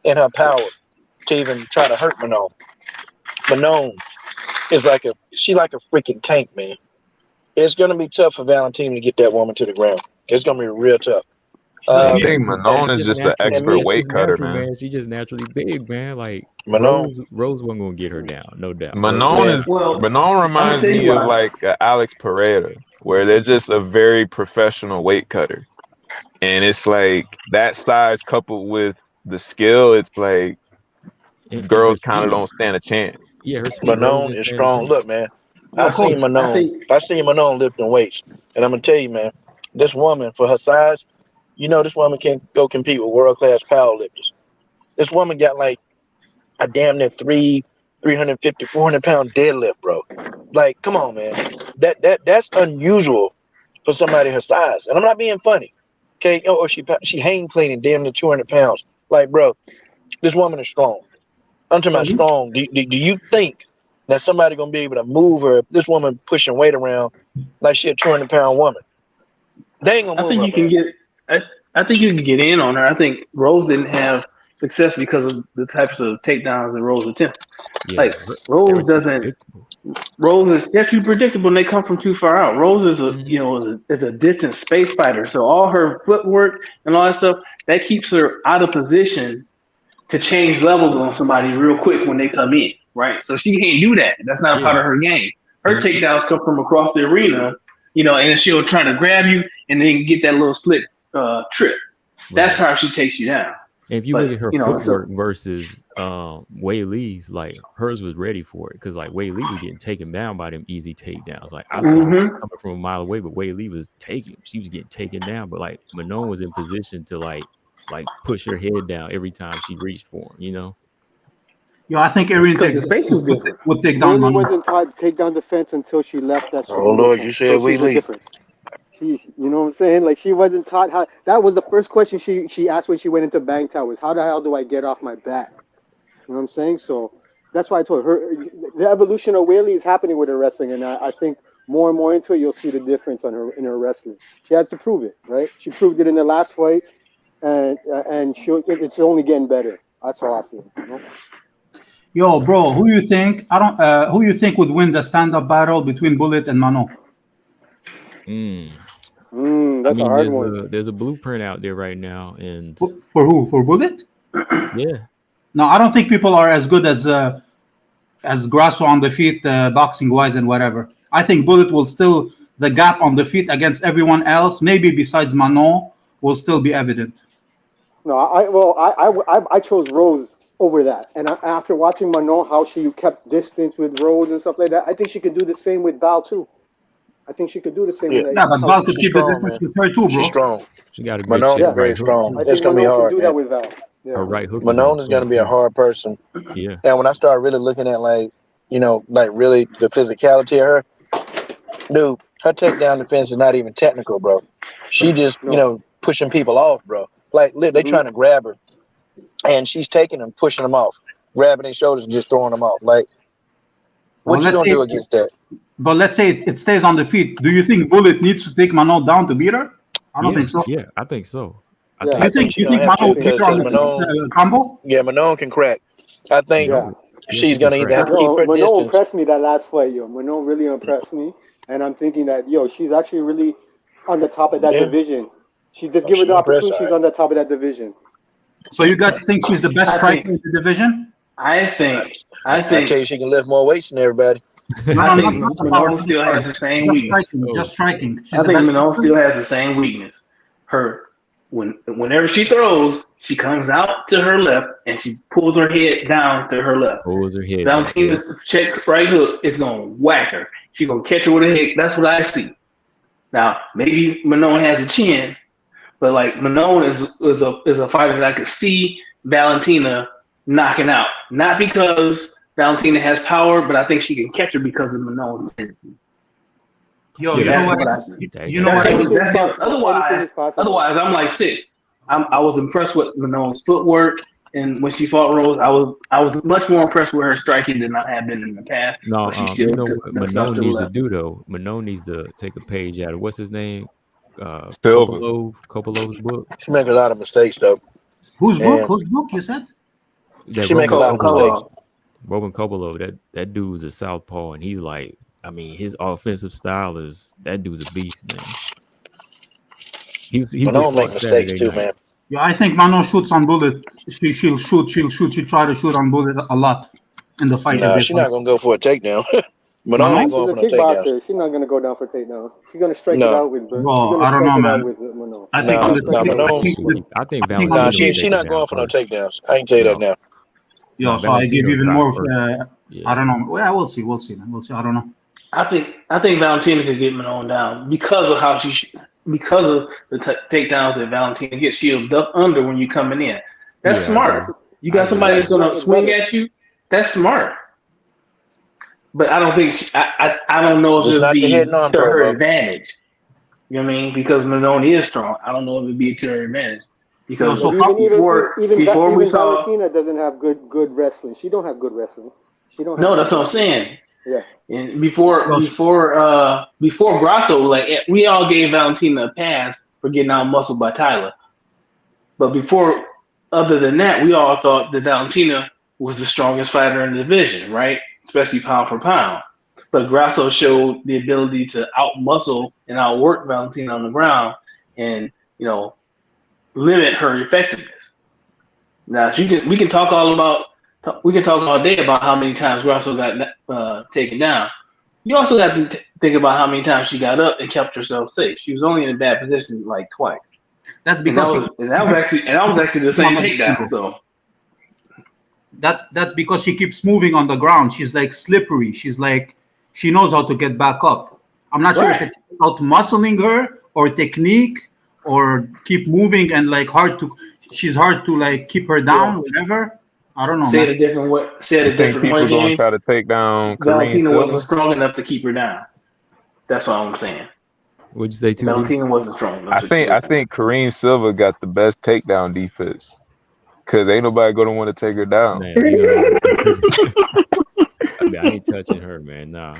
K: in her power to even try to hurt Manon. Manon is like a freaking tank, man. It's gonna be tough for Valentina to get that woman to the ground. It's gonna be real tough.
F: I think Manon is just an expert weight cutter, man.
A: She's just naturally big, man. Like
K: Manon,
A: Rose wasn't gonna get her down, no doubt.
F: Manon reminds me of like Alex Pereira, where they're just a very professional weight cutter, and it's like that size coupled with the skill. It's like girls kind of don't stand a chance.
A: Yeah,
K: Manon is strong. Look, man, I seen Manon lifting weights, and I'm gonna tell you, man, this woman for her size, you know, this woman can go compete with world-class powerlifters. This woman got like a damn near 350, 400-pound deadlift, bro. Like, come on, man. That's unusual for somebody her size. And I'm not being funny. Okay, or she hang plating damn near 200 pounds. Like, bro, this woman is strong. I'm talking about strong. Do you think that somebody gonna be able to move her if this woman pushing weight around like she a 200-pound woman? They ain't gonna move her.
I: I think you can get in on her. I think Rose didn't have success because of the types of takedowns that Rose attempts. Yeah, like Rose they're too predictable and they come from too far out. Rose is a distant space fighter. So all her footwork and all that stuff, that keeps her out of position to change levels on somebody real quick when they come in, right? So she can't do that. That's not part of her game. Her takedowns come from across the arena, and then she'll try to grab you and then get that little split trip. That's how she takes you down.
A: And if you
I: But,
A: look at her
I: you know,
A: footwork versus Wei Lee's, like hers was ready for it because like Wei Lee was getting taken down by them easy takedowns. Like I saw her coming from a mile away, but Wei Lee was she was getting taken down. But like Manon was in position to like push her head down every time she reached for him, you know.
B: Yo, I think Erin
C: Because the space is different.
B: would take down
C: Whaley
B: Manon.
C: wasn't taught takedown defense until she left that.
K: Oh Lord, you said we leave.
C: You know what I'm saying? Like she wasn't taught how. That was the first question she asked when she went into Bangtan was, how the hell do I get off my back? You know what I'm saying? So that's why I told her the evolution of Whaley is happening with her wrestling, and I think more and more into it, you'll see the difference in her wrestling. She has to prove it, right? She proved it in the last fight, and it's only getting better. That's how I feel. You know?
B: Yo, bro, who you think would win the stand-up battle between Bullet and Manon?
C: That's a hard one.
A: There's a blueprint out there right now, and
B: for who? For Bullet?
A: Yeah.
B: No, I don't think people are as good as Grasso on the feet, boxing wise and whatever. I think Bullet will still the gap on the feet against everyone else, maybe besides Manon, will still be evident.
C: No, I chose Rose over that, and after watching Manon, how she kept distance with Rose and stuff like that, I think she could do the same with Val too. I think she could do the same.
K: Yeah,
B: but Val could keep the distance with her too, bro.
K: She's strong.
A: She got a good
K: Manon is very
A: right
K: strong.
C: I
K: It's
C: think
K: gonna be
C: Manon
K: hard.
C: can do that with Val. Yeah.
A: Her right hook.
K: Manon is gonna be a hard person.
A: Yeah.
K: And when I started really looking at like really the physicality of her, dude, her takedown defense is not even technical, bro. She just pushing people off, bro. Like they trying to grab her, and she's taking them, pushing them off, grabbing their shoulders and just throwing them off. Like, what you gonna do against that?
B: But let's say it stays on the feet. Do you think Bullet needs to take Manon down to beat her? I don't think so.
A: Yeah, I think so.
B: You think Manon will beat her on the combo?
K: Yeah, Manon can crack. I think she's gonna either have to keep her
C: Manon
K: distance.
C: impressed me that last fight, yo. Manon really impressed me, and I'm thinking that she's actually really on the top of that division. She just give her the opportunity. She's on the top of that division.
B: So you guys think she's the best striker in the division?
I: I think
K: I tell you, she can lift more weights than everybody.
I: I think Manon still has the same weakness.
B: Just striking.
I: I think Manon still has the same weakness. Whenever she throws, she comes out to her left and she pulls her head down to her left.
A: Pulls her head.
I: Valentina's check right hook is gonna whack her. She's gonna catch her with a head. That's what I see. Now maybe Manon has a chin, but like Manon is a fighter that I could see Valentina knocking out. Not because Valentina has power, but I think she can catch her because of Manon's tendencies. Otherwise, I'm like 6. I was impressed with Manon's footwork, and when she fought Rose, I was much more impressed with her striking than I have been in the past.
A: No, you know what Manon needs to do though? Manon needs to take a page out of what's his name? Kopolov's book.
K: She makes a lot of mistakes though.
B: Whose book you said?
K: She makes a lot of mistakes.
A: Roman Kopolov, that dude's a southpaw, and he's like, I mean, his offensive style is that dude's a beast, man. He
K: Manon make mistakes too, man.
B: Yeah, I think Manon shoots on Bullet. She'll shoot. She try to shoot on Bullet a lot in the fight.
K: Nah, she's not gonna go for a takedown. Manon ain't going for no takedown.
C: She's not gonna go down for takedown. She's gonna strike it out with.
B: Well, I don't know, man. I think
K: Manon. She's not going for no takedowns. I can tell you that now.
B: Yeah, so I give even more. I don't know. Well, we'll see. We'll see. I don't know.
I: I think Valentina could get Manon down because of how because of the takedowns that Valentina gets. She'll duck under when you're coming in. That's smart. You got somebody that's gonna swing at you. That's smart. But I don't think I don't know if it'll be to her advantage. You know what I mean? Because Manon is strong. I don't know if it'd be to her advantage. Because before we saw
C: Valentina doesn't have good wrestling. She don't have good wrestling.
I: No, that's what I'm saying.
C: Yeah.
I: And before Grasso, like we all gave Valentina a pass for getting out muscled by Tyler. But other than that, we all thought that Valentina was the strongest fighter in the division, right? Especially pound for pound. But Grasso showed the ability to out-muscle and outwork Valentina on the ground and, limit her effectiveness. Now, we can talk all day about how many times Grasso got taken down. You also have to think about how many times she got up and kept herself safe. She was only in a bad position like twice.
B: That's
I: And
B: because
I: that was actually the same takedown. So
B: that's because she keeps moving on the ground. She's like slippery. She's like she knows how to get back up. I'm not sure if it's out muscling her or technique or keep moving and like she's hard to like keep her down, whatever. I don't know.
I: Say it a different way. Say it a different way.
F: People gonna try to take down
I: Valentina
F: Silva?
I: wasn't strong enough to keep her down. That's all I'm saying.
A: What'd you say, too?
I: Valentina wasn't strong enough.
F: I think Kareem Silva got the best takedown defense because ain't nobody gonna want to take her down.
A: Man, I ain't touching her, man. Nah.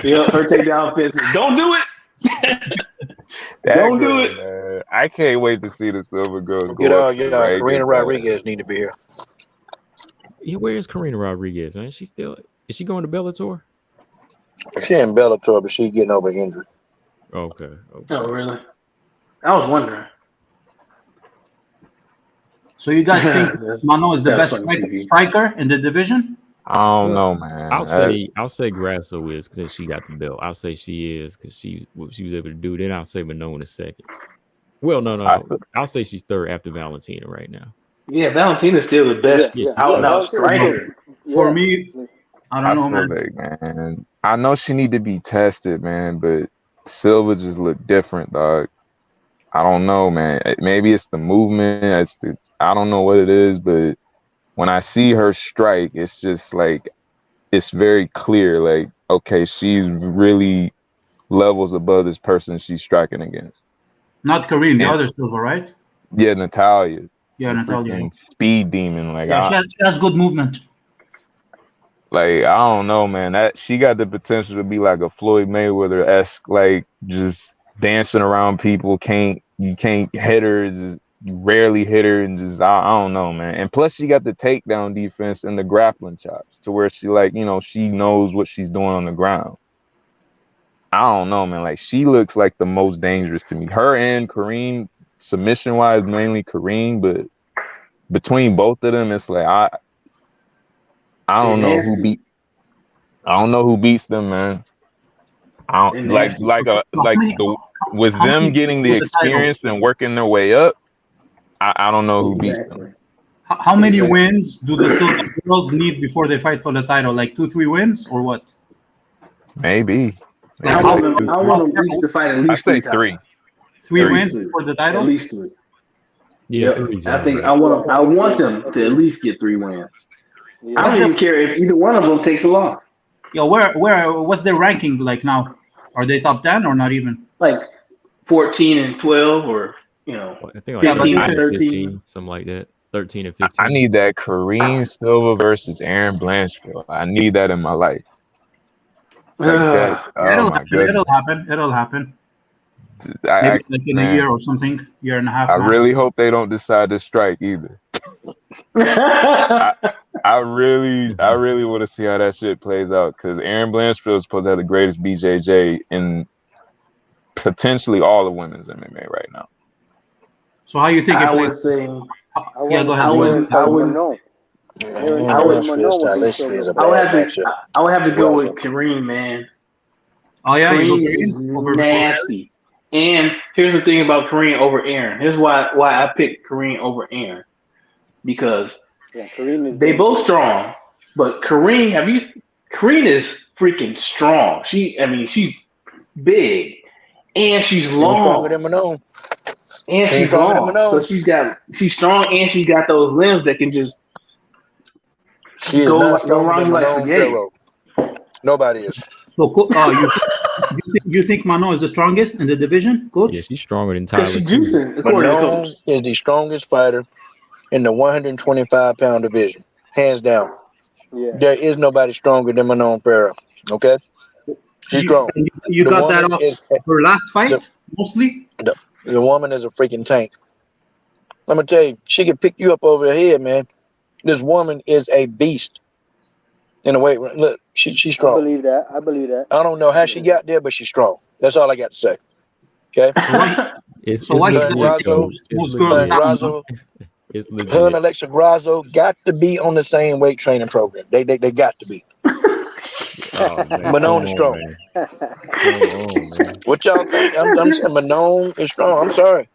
I: Yeah, her takedown defense. Don't do it. Don't do it.
F: Man. I can't wait to see the Silva girls go.
K: Karina Rodriguez need to be here.
A: Yeah, where is Karina Rodriguez, man? Is she going to Bellator?
K: She in Bellator, but she's getting over injury.
A: Okay.
I: Oh, really? I was wondering.
B: So you guys think Mano is the best striker in the division?
F: I don't know, man.
A: I'll say Grasso is because she got the belt. I'll say she is because what she was able to do. Then I'll say Manon in a second. Well, no. I'll say she's third after Valentina right now.
I: Yeah, Valentina's still the best out and out striker.
B: For me, I don't know, man.
F: Man. I know she need to be tested, man, but Silva just looked different, dog. I don't know, man. Maybe it's the movement. I don't know what it is, but when I see her strike, it's just like it's very clear. Like, okay, she's really levels above this person she's striking against.
B: Not Kareem, the other Silva, right?
F: Yeah, Natalia.
B: Yeah, Natalia.
F: Speed demon. Like,
B: she has good movement.
F: Like, I don't know, man. That she got the potential to be like a Floyd Mayweather-esque, like just dancing around people. You can't hit her. You rarely hit her, and just I don't know, man. And plus, she got the takedown defense and the grappling chops to where she she knows what she's doing on the ground. I don't know, man. Like, she looks like the most dangerous to me. Her and Kareem, submission-wise, mainly Kareem, but between both of them, it's like I don't know who beats them, man. I don't with them getting the experience and working their way up. I don't know who beats them.
B: How many wins do the Silva girls need before they fight for the title? Like 2-3 wins or what?
F: Maybe.
I: I want them to fight at least
F: 3.
B: 3 wins for the title?
I: At least 3.
A: Yeah,
I: I want them to at least get 3 wins. I don't even care if either one of them takes a loss.
B: Yo, what's their ranking like now? Are they top 10 or not even?
I: Like 14 and 12, or
A: I think like
I: 15 and 13,
A: something like that. 13 and 15.
F: I need that Kareem Silva versus Aaron Blanchfield. I need that in my life. Like that.
B: It'll happen. Maybe like in a year or something, year and a half.
F: I really hope they don't decide to strike either. I really want to see how that shit plays out, because Aaron Blanchfield is supposed to have the greatest BJJ in potentially all the women's MMA right now.
B: So how you think?
I: I would say.
B: Go ahead.
I: I wouldn't know. I would have to go with Kareem, man.
B: Oh yeah,
I: Kareem is nasty. And here's the thing about Kareem over Aaron. Here's why I picked Kareem over Aaron. Because they both strong, but Kareem is freaking strong. She's big and she's long.
K: Stronger than Manon.
I: And she's long. So she's strong and she's got those limbs that can just go around you like spaghetti.
K: Nobody is.
B: So you think Manon is the strongest in the division, Coach?
A: Yeah, she's stronger than Tyler.
K: Manon is the strongest fighter in the 125-pound division, hands down. Yeah. There is nobody stronger than Manon Farah. Okay, she's strong.
B: You got that off her last fight, mostly.
K: The woman is a freaking tank. I'm gonna tell you, she can pick you up over her head, man. This woman is a beast. In a way, look, she's strong.
C: I believe that.
K: I don't know how she got there, but she's strong. That's all I got to say. Okay. Her and Alexa Grasso got to be on the same weight training program. They got to be. Manon is strong. What y'all think? I'm saying Manon is strong. I'm sorry.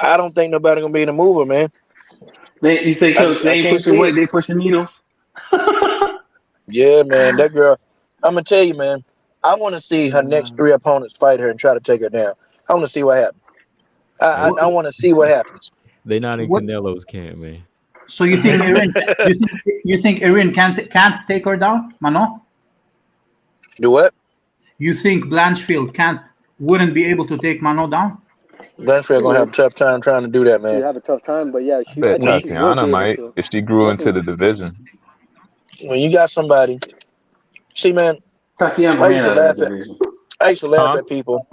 K: I don't think nobody gonna be able to move her, man.
I: You say, Coach, they ain't
K: can't
I: pushing
K: see
I: weight,
K: it.
I: they pushing needles.
K: Yeah, man, that girl. I'm gonna tell you, man. I want to see her next 3 opponents fight her and try to take her down. I want to see what happens. I want to see what happens.
A: They not in
B: What?
A: Canelo's camp, man.
B: So you think Erin? You think Erin can't take her down, Mano?
K: Do what?
B: You think Blanchfield wouldn't be able to take Mano down?
K: Blanchfield gonna have a tough time trying to do that,
C: She'd
K: man.
C: have a tough time, but yeah,
F: I bet
C: I think she would
F: Tatiana
C: be able
F: might
C: to.
F: if she grew into the
C: Definitely.
F: division.
K: When you got somebody, see, man,
I: Tatiana
K: I
I: ran
K: used to
I: out of that
K: laugh at
I: division.
F: Huh?
K: people,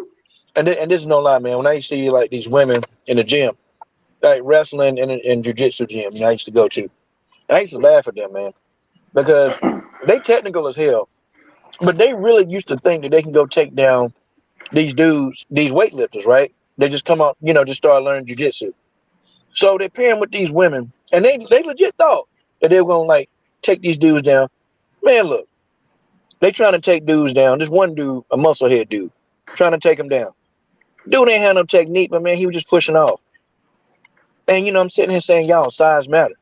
K: and this is no lie, man. When I used to see like these women in the gym, like wrestling and jiu-jitsu gym, I used to go to, I used to laugh at them, man, because they technical as hell, but they really used to think that they can go take down these dudes, these weightlifters, right? They just come out, just start learning jiu-jitsu. So they're pairing with these women, and they legit thought that they were gonna like take these dudes down. Man, look, they trying to take dudes down. This one dude, a musclehead dude, trying to take him down. Dude ain't had no technique, but man, he was just pushing off. And I'm sitting here saying, y'all, size matter.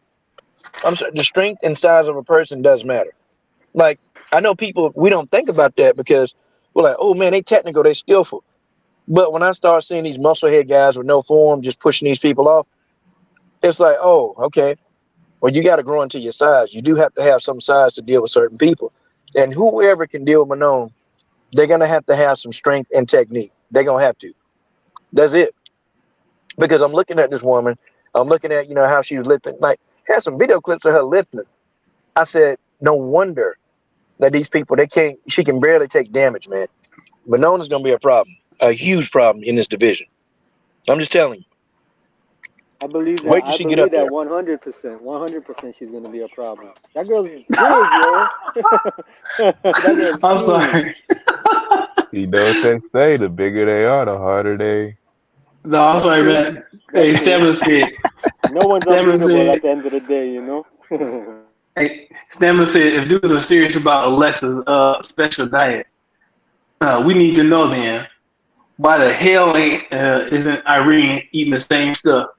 K: I'm sorry, the strength and size of a person does matter. Like, I know people, we don't think about that because we're like, oh man, they technical, they skillful. But when I start seeing these musclehead guys with no form just pushing these people off, it's like, oh, okay. Well, you got to grow into your size. You do have to have some size to deal with certain people. And whoever can deal with Manon, they're going to have some strength and technique. They're going to have to. That's it. Because I'm looking at this woman. I'm looking at, how she was lifting. Like, had some video clips of her lifting. I said, no wonder that these people, she can barely take damage, man. Manon is going to be a problem, a huge problem in this division. I'm just telling you.
C: I believe that.
K: Wait till
C: I
K: she get
C: believe
K: up there.
C: that 100%. 100%, she's gonna be a problem. That girl's big, yo. That girl's
I: I'm
C: huge.
I: sorry.
F: You know what they say, the bigger they are, the harder they.
I: No, I'm sorry, man. Hey,
C: That's true.
I: Stamina said.
C: No one's
I: Stamina
C: unbeatable
I: said.
C: at the end of the day,
I: Hey, Stamina said, if dudes are serious about Alexa's special diet, we need to know then why the hell isn't Irene eating the same stuff?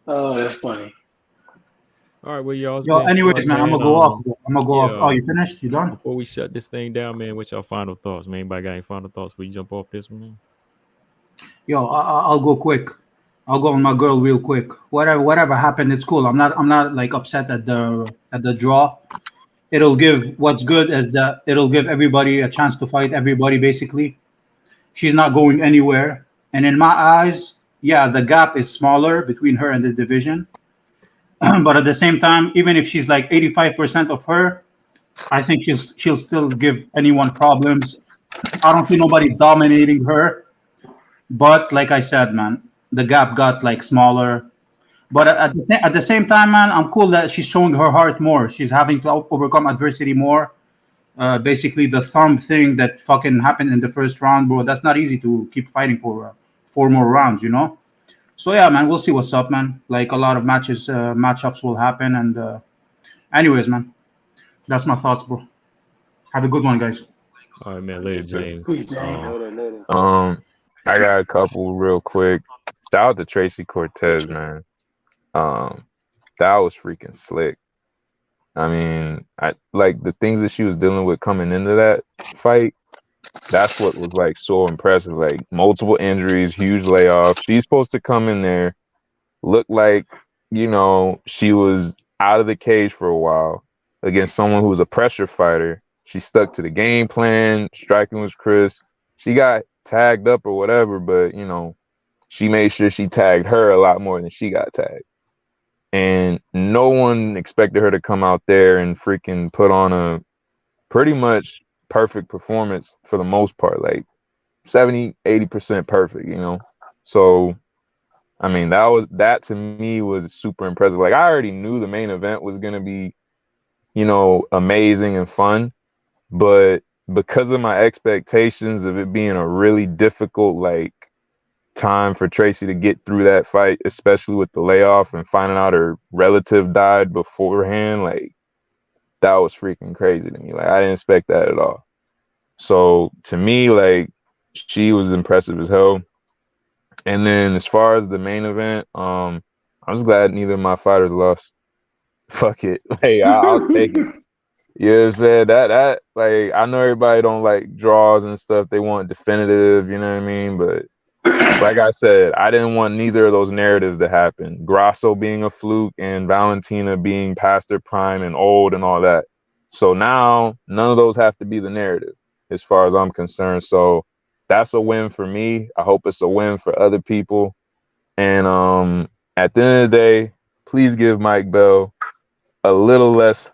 I: Oh, that's funny.
A: All right, well, y'all.
B: Yo, anyways, man, I'm gonna go off. Oh, you finished? You done?
A: Before we shut this thing down, man, what's your final thoughts, man? Anybody got any final thoughts before you jump off this one, man?
B: Yo, I'll go quick. I'll go on my girl real quick. Whatever happened, it's cool. I'm not like upset at the draw. It'll give what's good is that it'll give everybody a chance to fight everybody. Basically, she's not going anywhere, and in my eyes, yeah, the gap is smaller between her and the division. But at the same time, even if she's like 85% of her, I think she'll still give anyone problems. I don't see nobody dominating her. But like I said, man, the gap got like smaller. But at the same time, man, I'm cool that she's showing her heart more. She's having to overcome adversity more. Basically, the thumb thing that fucking happened in the first round, bro. That's not easy to keep fighting for 4 more rounds, So yeah, man, we'll see what's up, man. Like a lot of matchups will happen, and anyways, man, that's my thoughts, bro. Have a good one, guys.
A: All right, man. Later, James.
C: Later.
F: I got a couple real quick. Shout out to Tracy Cortez, man. That was freaking slick. I mean, I like the things that she was dealing with coming into that fight. That's what was like so impressive. Like multiple injuries, huge layoff. She's supposed to come in there, look like she was out of the cage for a while against someone who was a pressure fighter. She stuck to the game plan. Striking was crisp. She got tagged up or whatever, but she made sure she tagged her a lot more than she got tagged. And no one expected her to come out there and freaking put on a pretty much perfect performance for the most part, like 70-80% perfect, So I mean, that to me was super impressive. Like I already knew the main event was gonna be, amazing and fun, but because of my expectations of it being a really difficult time for Tracy to get through that fight, especially with the layoff and finding out her relative died beforehand, that was freaking crazy to me. I didn't expect that at all. So to me, She was impressive as hell. And then as far as the main event, I'm just glad neither of my fighters lost. Fuck it. Like I'll take it. You know what I'm saying? That like I know everybody don't like draws and stuff. They want definitive, you know what I mean? But like I said, I didn't want neither of those narratives to happen. Grasso being a fluke and Valentina being past their prime and old and all that. So now none of those have to be the narrative as far as I'm concerned. So that's a win for me. I hope it's a win for other people. And at the end of the day, please give Mike Bell a little less,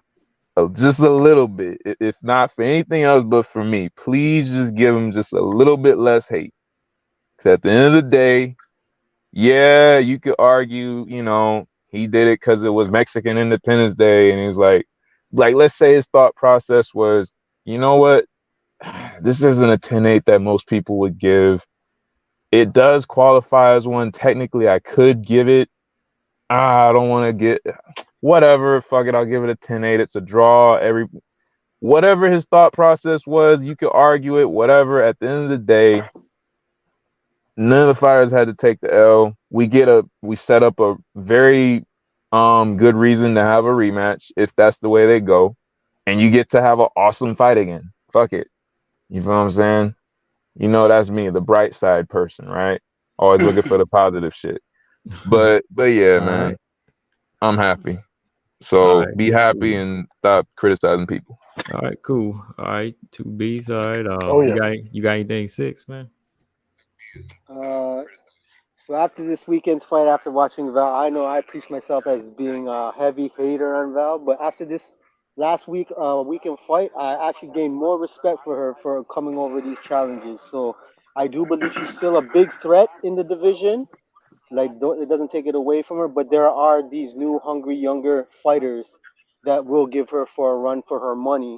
F: just a little bit, if not for anything else but for me. Please just give him just a little bit less hate. Because at the end of the day, yeah, you could argue, you know, he did it because it was Mexican Independence Day. And he was like, let's say his thought process was, you know what? This isn't a 10-8 that most people would give. It does qualify as one. Technically, I could give it. I don't want to get whatever. Fuck it. I'll give it a 10-8. It's a draw. Whatever his thought process was, you could argue it, whatever. At the end of the day, none of the fighters had to take the L. We set up a very good reason to have a rematch if that's the way they go. And you get to have an awesome fight again. Fuck it. You feel what I'm saying? You know, that's me, the bright side person, right? Always looking for the positive shit. But yeah, man,
A: right.
F: I'm happy. So
A: right.
F: be happy and stop criticizing people.
A: All right, cool. All right, 2Bs. All right.
K: Oh, yeah.
A: You got anything 6, man?
C: So after this weekend's fight, after watching Val, I know I preach myself as being a heavy hater on Val, but after this last weekend fight, I actually gained more respect for her for coming over these challenges. So I do believe she's still a big threat in the division. Like it doesn't take it away from her, but there are these new hungry younger fighters that will give her for a run for her money,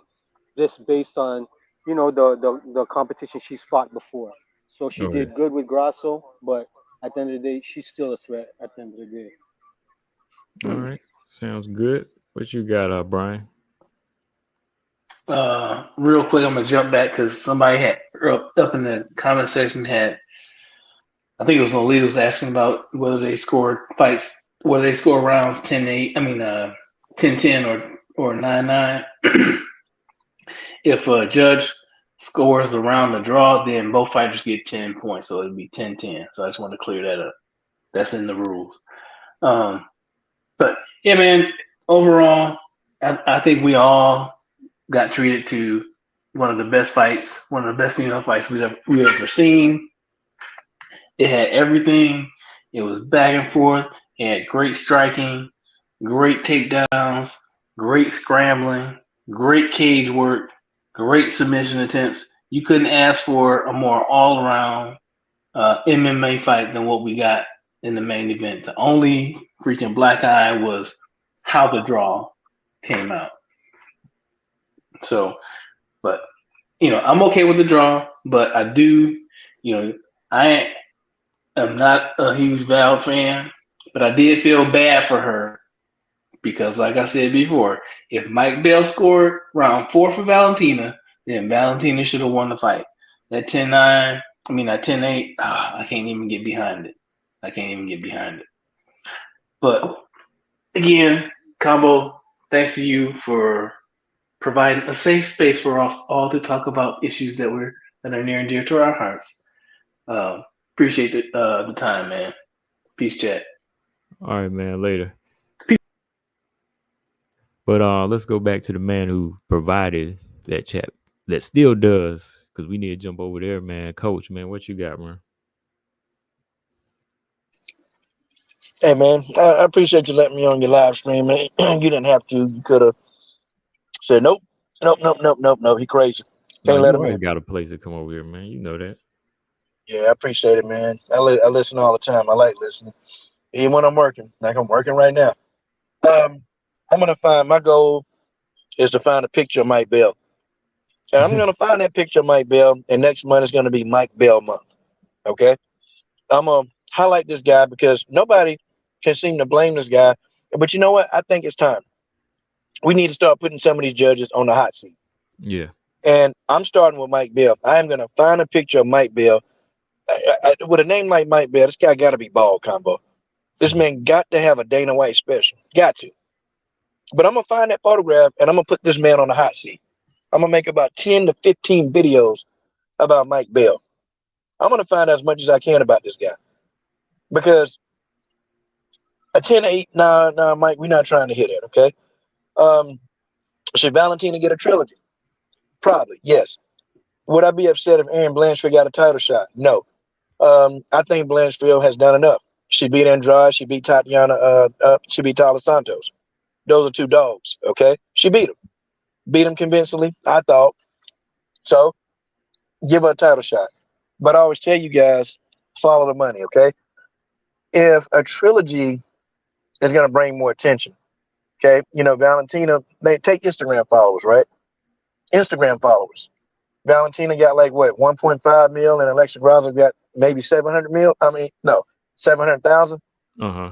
C: just based on the competition she's fought before. So she
A: Oh, yeah.
C: did good with Grasso, but at the end of the day, she's still a threat. At the end of the day.
A: All right. Sounds good. What you got, Brian?
I: Real quick, I'm gonna jump back because somebody had up in the comment section had, I think it was Lolita was asking about whether they scored fights, whether they score rounds 10-8, 10-10 or 9-9. If a judge scores around the draw, then both fighters get 10 points, so it'd be 10-10. So I just want to clear that up. That's in the rules. But yeah, man, overall, I think we all got treated to one of the best fights, one of the best female fights we've ever seen. It had everything. It was back and forth. It had great striking, great takedowns, great scrambling, great cage work, great submission attempts. You couldn't ask for a more all-around MMA fight than what we got in the main event. The only freaking black eye was how the draw came out. So, but, I'm okay with the draw, but I do, I am not a huge Val fan, but I did feel bad for her because, like I said before, if Mike Bell scored round 4 for Valentina, then Valentina should have won the fight. That 10-9, that 10-8, I can't even get behind it. But again, Combo, thanks to you for providing a safe space for us all to talk about issues that are near and dear to our hearts. Appreciate the time, man. Peace, chat.
A: All right, man. Later. But let's go back to the man who provided that chat, that still does, because we need to jump over there, man. Coach, man, what you got, man?
K: Hey, man, I appreciate you letting me on your live stream, man. You didn't have to. You could have said, nope. He crazy. Can't let him in.
A: Got a place to come over here, man. You know that.
K: Yeah, I appreciate it, man. I listen all the time. I like listening. Even when I'm working, like I'm working right now. I'm going to find, my goal is to find a picture of Mike Bell. And I'm going to find that picture of Mike Bell, and next month is going to be Mike Bell month. Okay? I'm going to highlight this guy because nobody can seem to blame this guy. But you know what? I think it's time. We need to start putting some of these judges on the hot seat.
A: Yeah.
K: And I'm starting with Mike Bell. I am going to find a picture of Mike Bell. With a name like Mike Bell, this guy got to be bald, combo. This man got to have a Dana White special. Got to. But I'm going to find that photograph, and I'm going to put this man on the hot seat. I'm going to make about 10 to 15 videos about Mike Bell. I'm going to find out as much as I can about this guy. Because a 10-8, nah, Mike, we're not trying to hit it, okay? Should Valentina get a trilogy? Probably, yes. Would I be upset if Erin Blanchfield got a title shot? No. I think Blanchfield has done enough. She beat Andrade. She beat Tatiana. She beat Tyler Santos. Those are two dogs, okay? She beat them. Beat them convincingly, I thought. So, give her a title shot. But I always tell you guys, follow the money, okay? If a trilogy is going to bring more attention, okay? You know, Valentina, they take Instagram followers, right? Instagram followers. Valentina got like, what, 1.5 mil, and Alexa Grasso got maybe 700 mil? 700,000.
A: Uh-huh.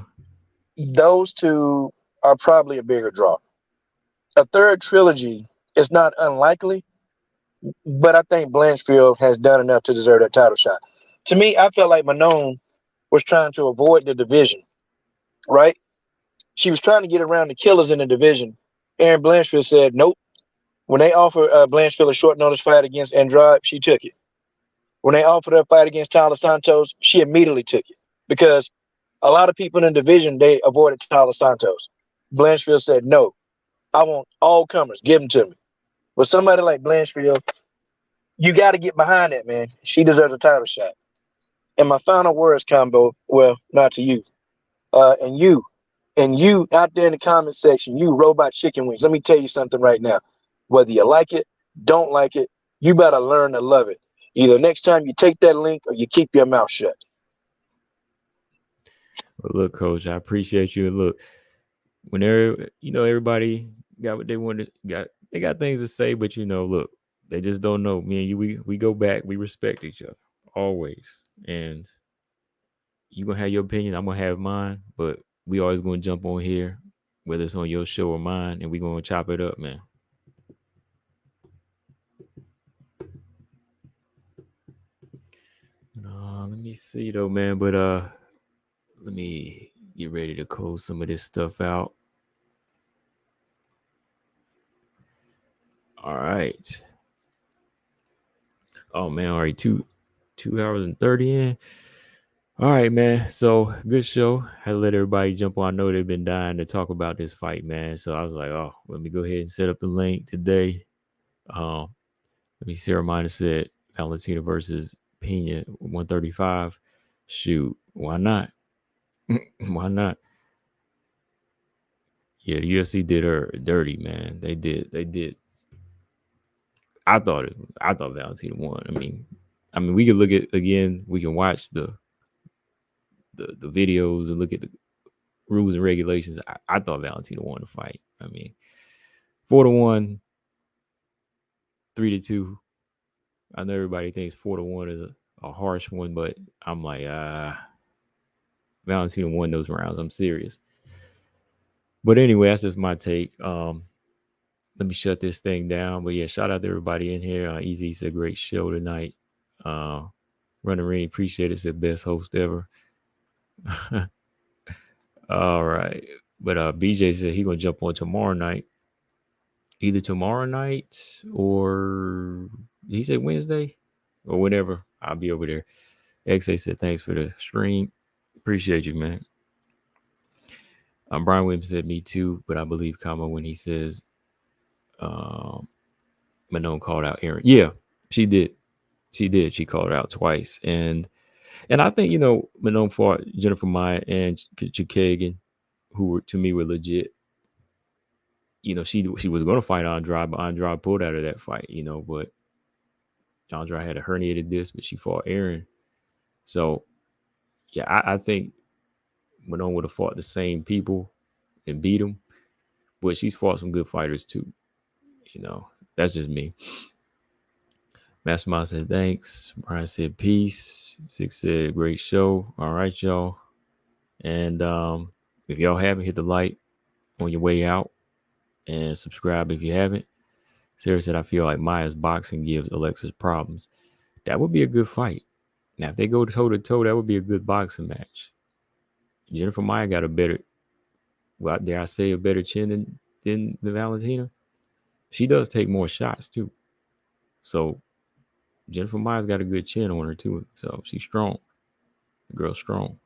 K: Those two are probably a bigger draw. A third trilogy is not unlikely, but I think Blanchfield has done enough to deserve that title shot. To me, I felt like Manon was trying to avoid the division, right? She was trying to get around the killers in the division. Erin Blanchfield said, nope. When they offered Blanchfield a short notice fight against Andrade, she took it. When they offered her a fight against Tyler Santos, she immediately took it. Because a lot of people in the division, they avoided Tyler Santos. Blanchfield said, no, I want all comers. Give them to me. But somebody like Blanchfield, you got to get behind that, man. She deserves a title shot. And my final words, combo, well, not to you. And you out there in the comment section, you robot chicken wings. Let me tell you something right now. Whether you like it, don't like it, you better learn to love it. Either next time you take that link or you keep your mouth shut.
A: Well, look, Coach, I appreciate you. And look, whenever, everybody got what they wanted, they got things to say, but look, they just don't know. Me and you, we go back, we respect each other always. And you gonna have your opinion, I'm gonna have mine, but we always gonna jump on here, whether it's on your show or mine, and we gonna chop it up, man. Let me see though, man. But let me get ready to close some of this stuff out. All right. Oh man, already 2 hours and 30 in. All right, man. So good show. Had to let everybody jump on. I know they've been dying to talk about this fight, man. So I was like, oh, let me go ahead and set up the link today. Let me see. Reminder said Valentina versus Pena 135. Shoot, why not? Why not? Yeah, the UFC did her dirty, man. They did. I thought Valentina won. I mean, we could look at again. We can watch the videos and look at the rules and regulations. I thought Valentina won the fight. I mean, 4-1, 3-2. I know everybody thinks 4-1 is a harsh one, but I'm like, Valentina won those rounds. I'm serious. But anyway, that's just my take. Let me shut this thing down. But yeah, shout out to everybody in here. Easy said great show tonight. Running Rain, appreciate it. Said best host ever. All right. But BJ said he gonna jump on tomorrow night. Either tomorrow night or he said Wednesday or whenever. I'll be over there. XA said thanks for the stream. Appreciate you, man. Brian Williams said me too, but I believe comma when he says Manon called out Erin. Yeah, she did. She called her out twice. And I think, Manon fought Jennifer Maya and Chikagan, who were to me were legit. She was going to fight Andrade, but Andrade pulled out of that fight, but Andrade had a herniated disc, but she fought Erin. So, yeah, I think Manon would have fought the same people and beat them, but she's fought some good fighters too. That's just me. Mastermind said thanks. Brian said peace. Six said great show. All right, y'all. And if y'all haven't, hit the like on your way out and subscribe if you haven't. Sarah said, I feel like Maya's boxing gives Alexis problems. That would be a good fight. Now, if they go toe to toe, that would be a good boxing match. Jennifer Maya got a better, well, dare I say, a better chin than the Valentina. She does take more shots too. So Jennifer Maya's got a good chin on her too. So she's strong. The girl's strong.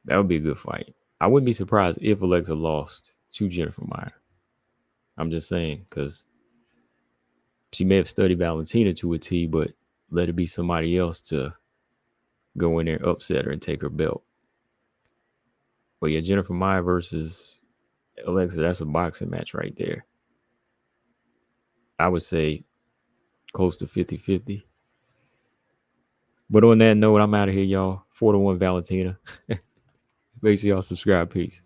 A: That would be a good fight. I wouldn't be surprised if Alexa lost to Jennifer Maya. I'm just saying, because she may have studied Valentina to a T, but let it be somebody else to go in there, upset her, and take her belt. But yeah, Jennifer Maya versus Alexa, that's a boxing match right there. I would say close to 50-50. But on that note, I'm out of here, y'all. 4-1 Valentina. Make sure y'all subscribe. Peace.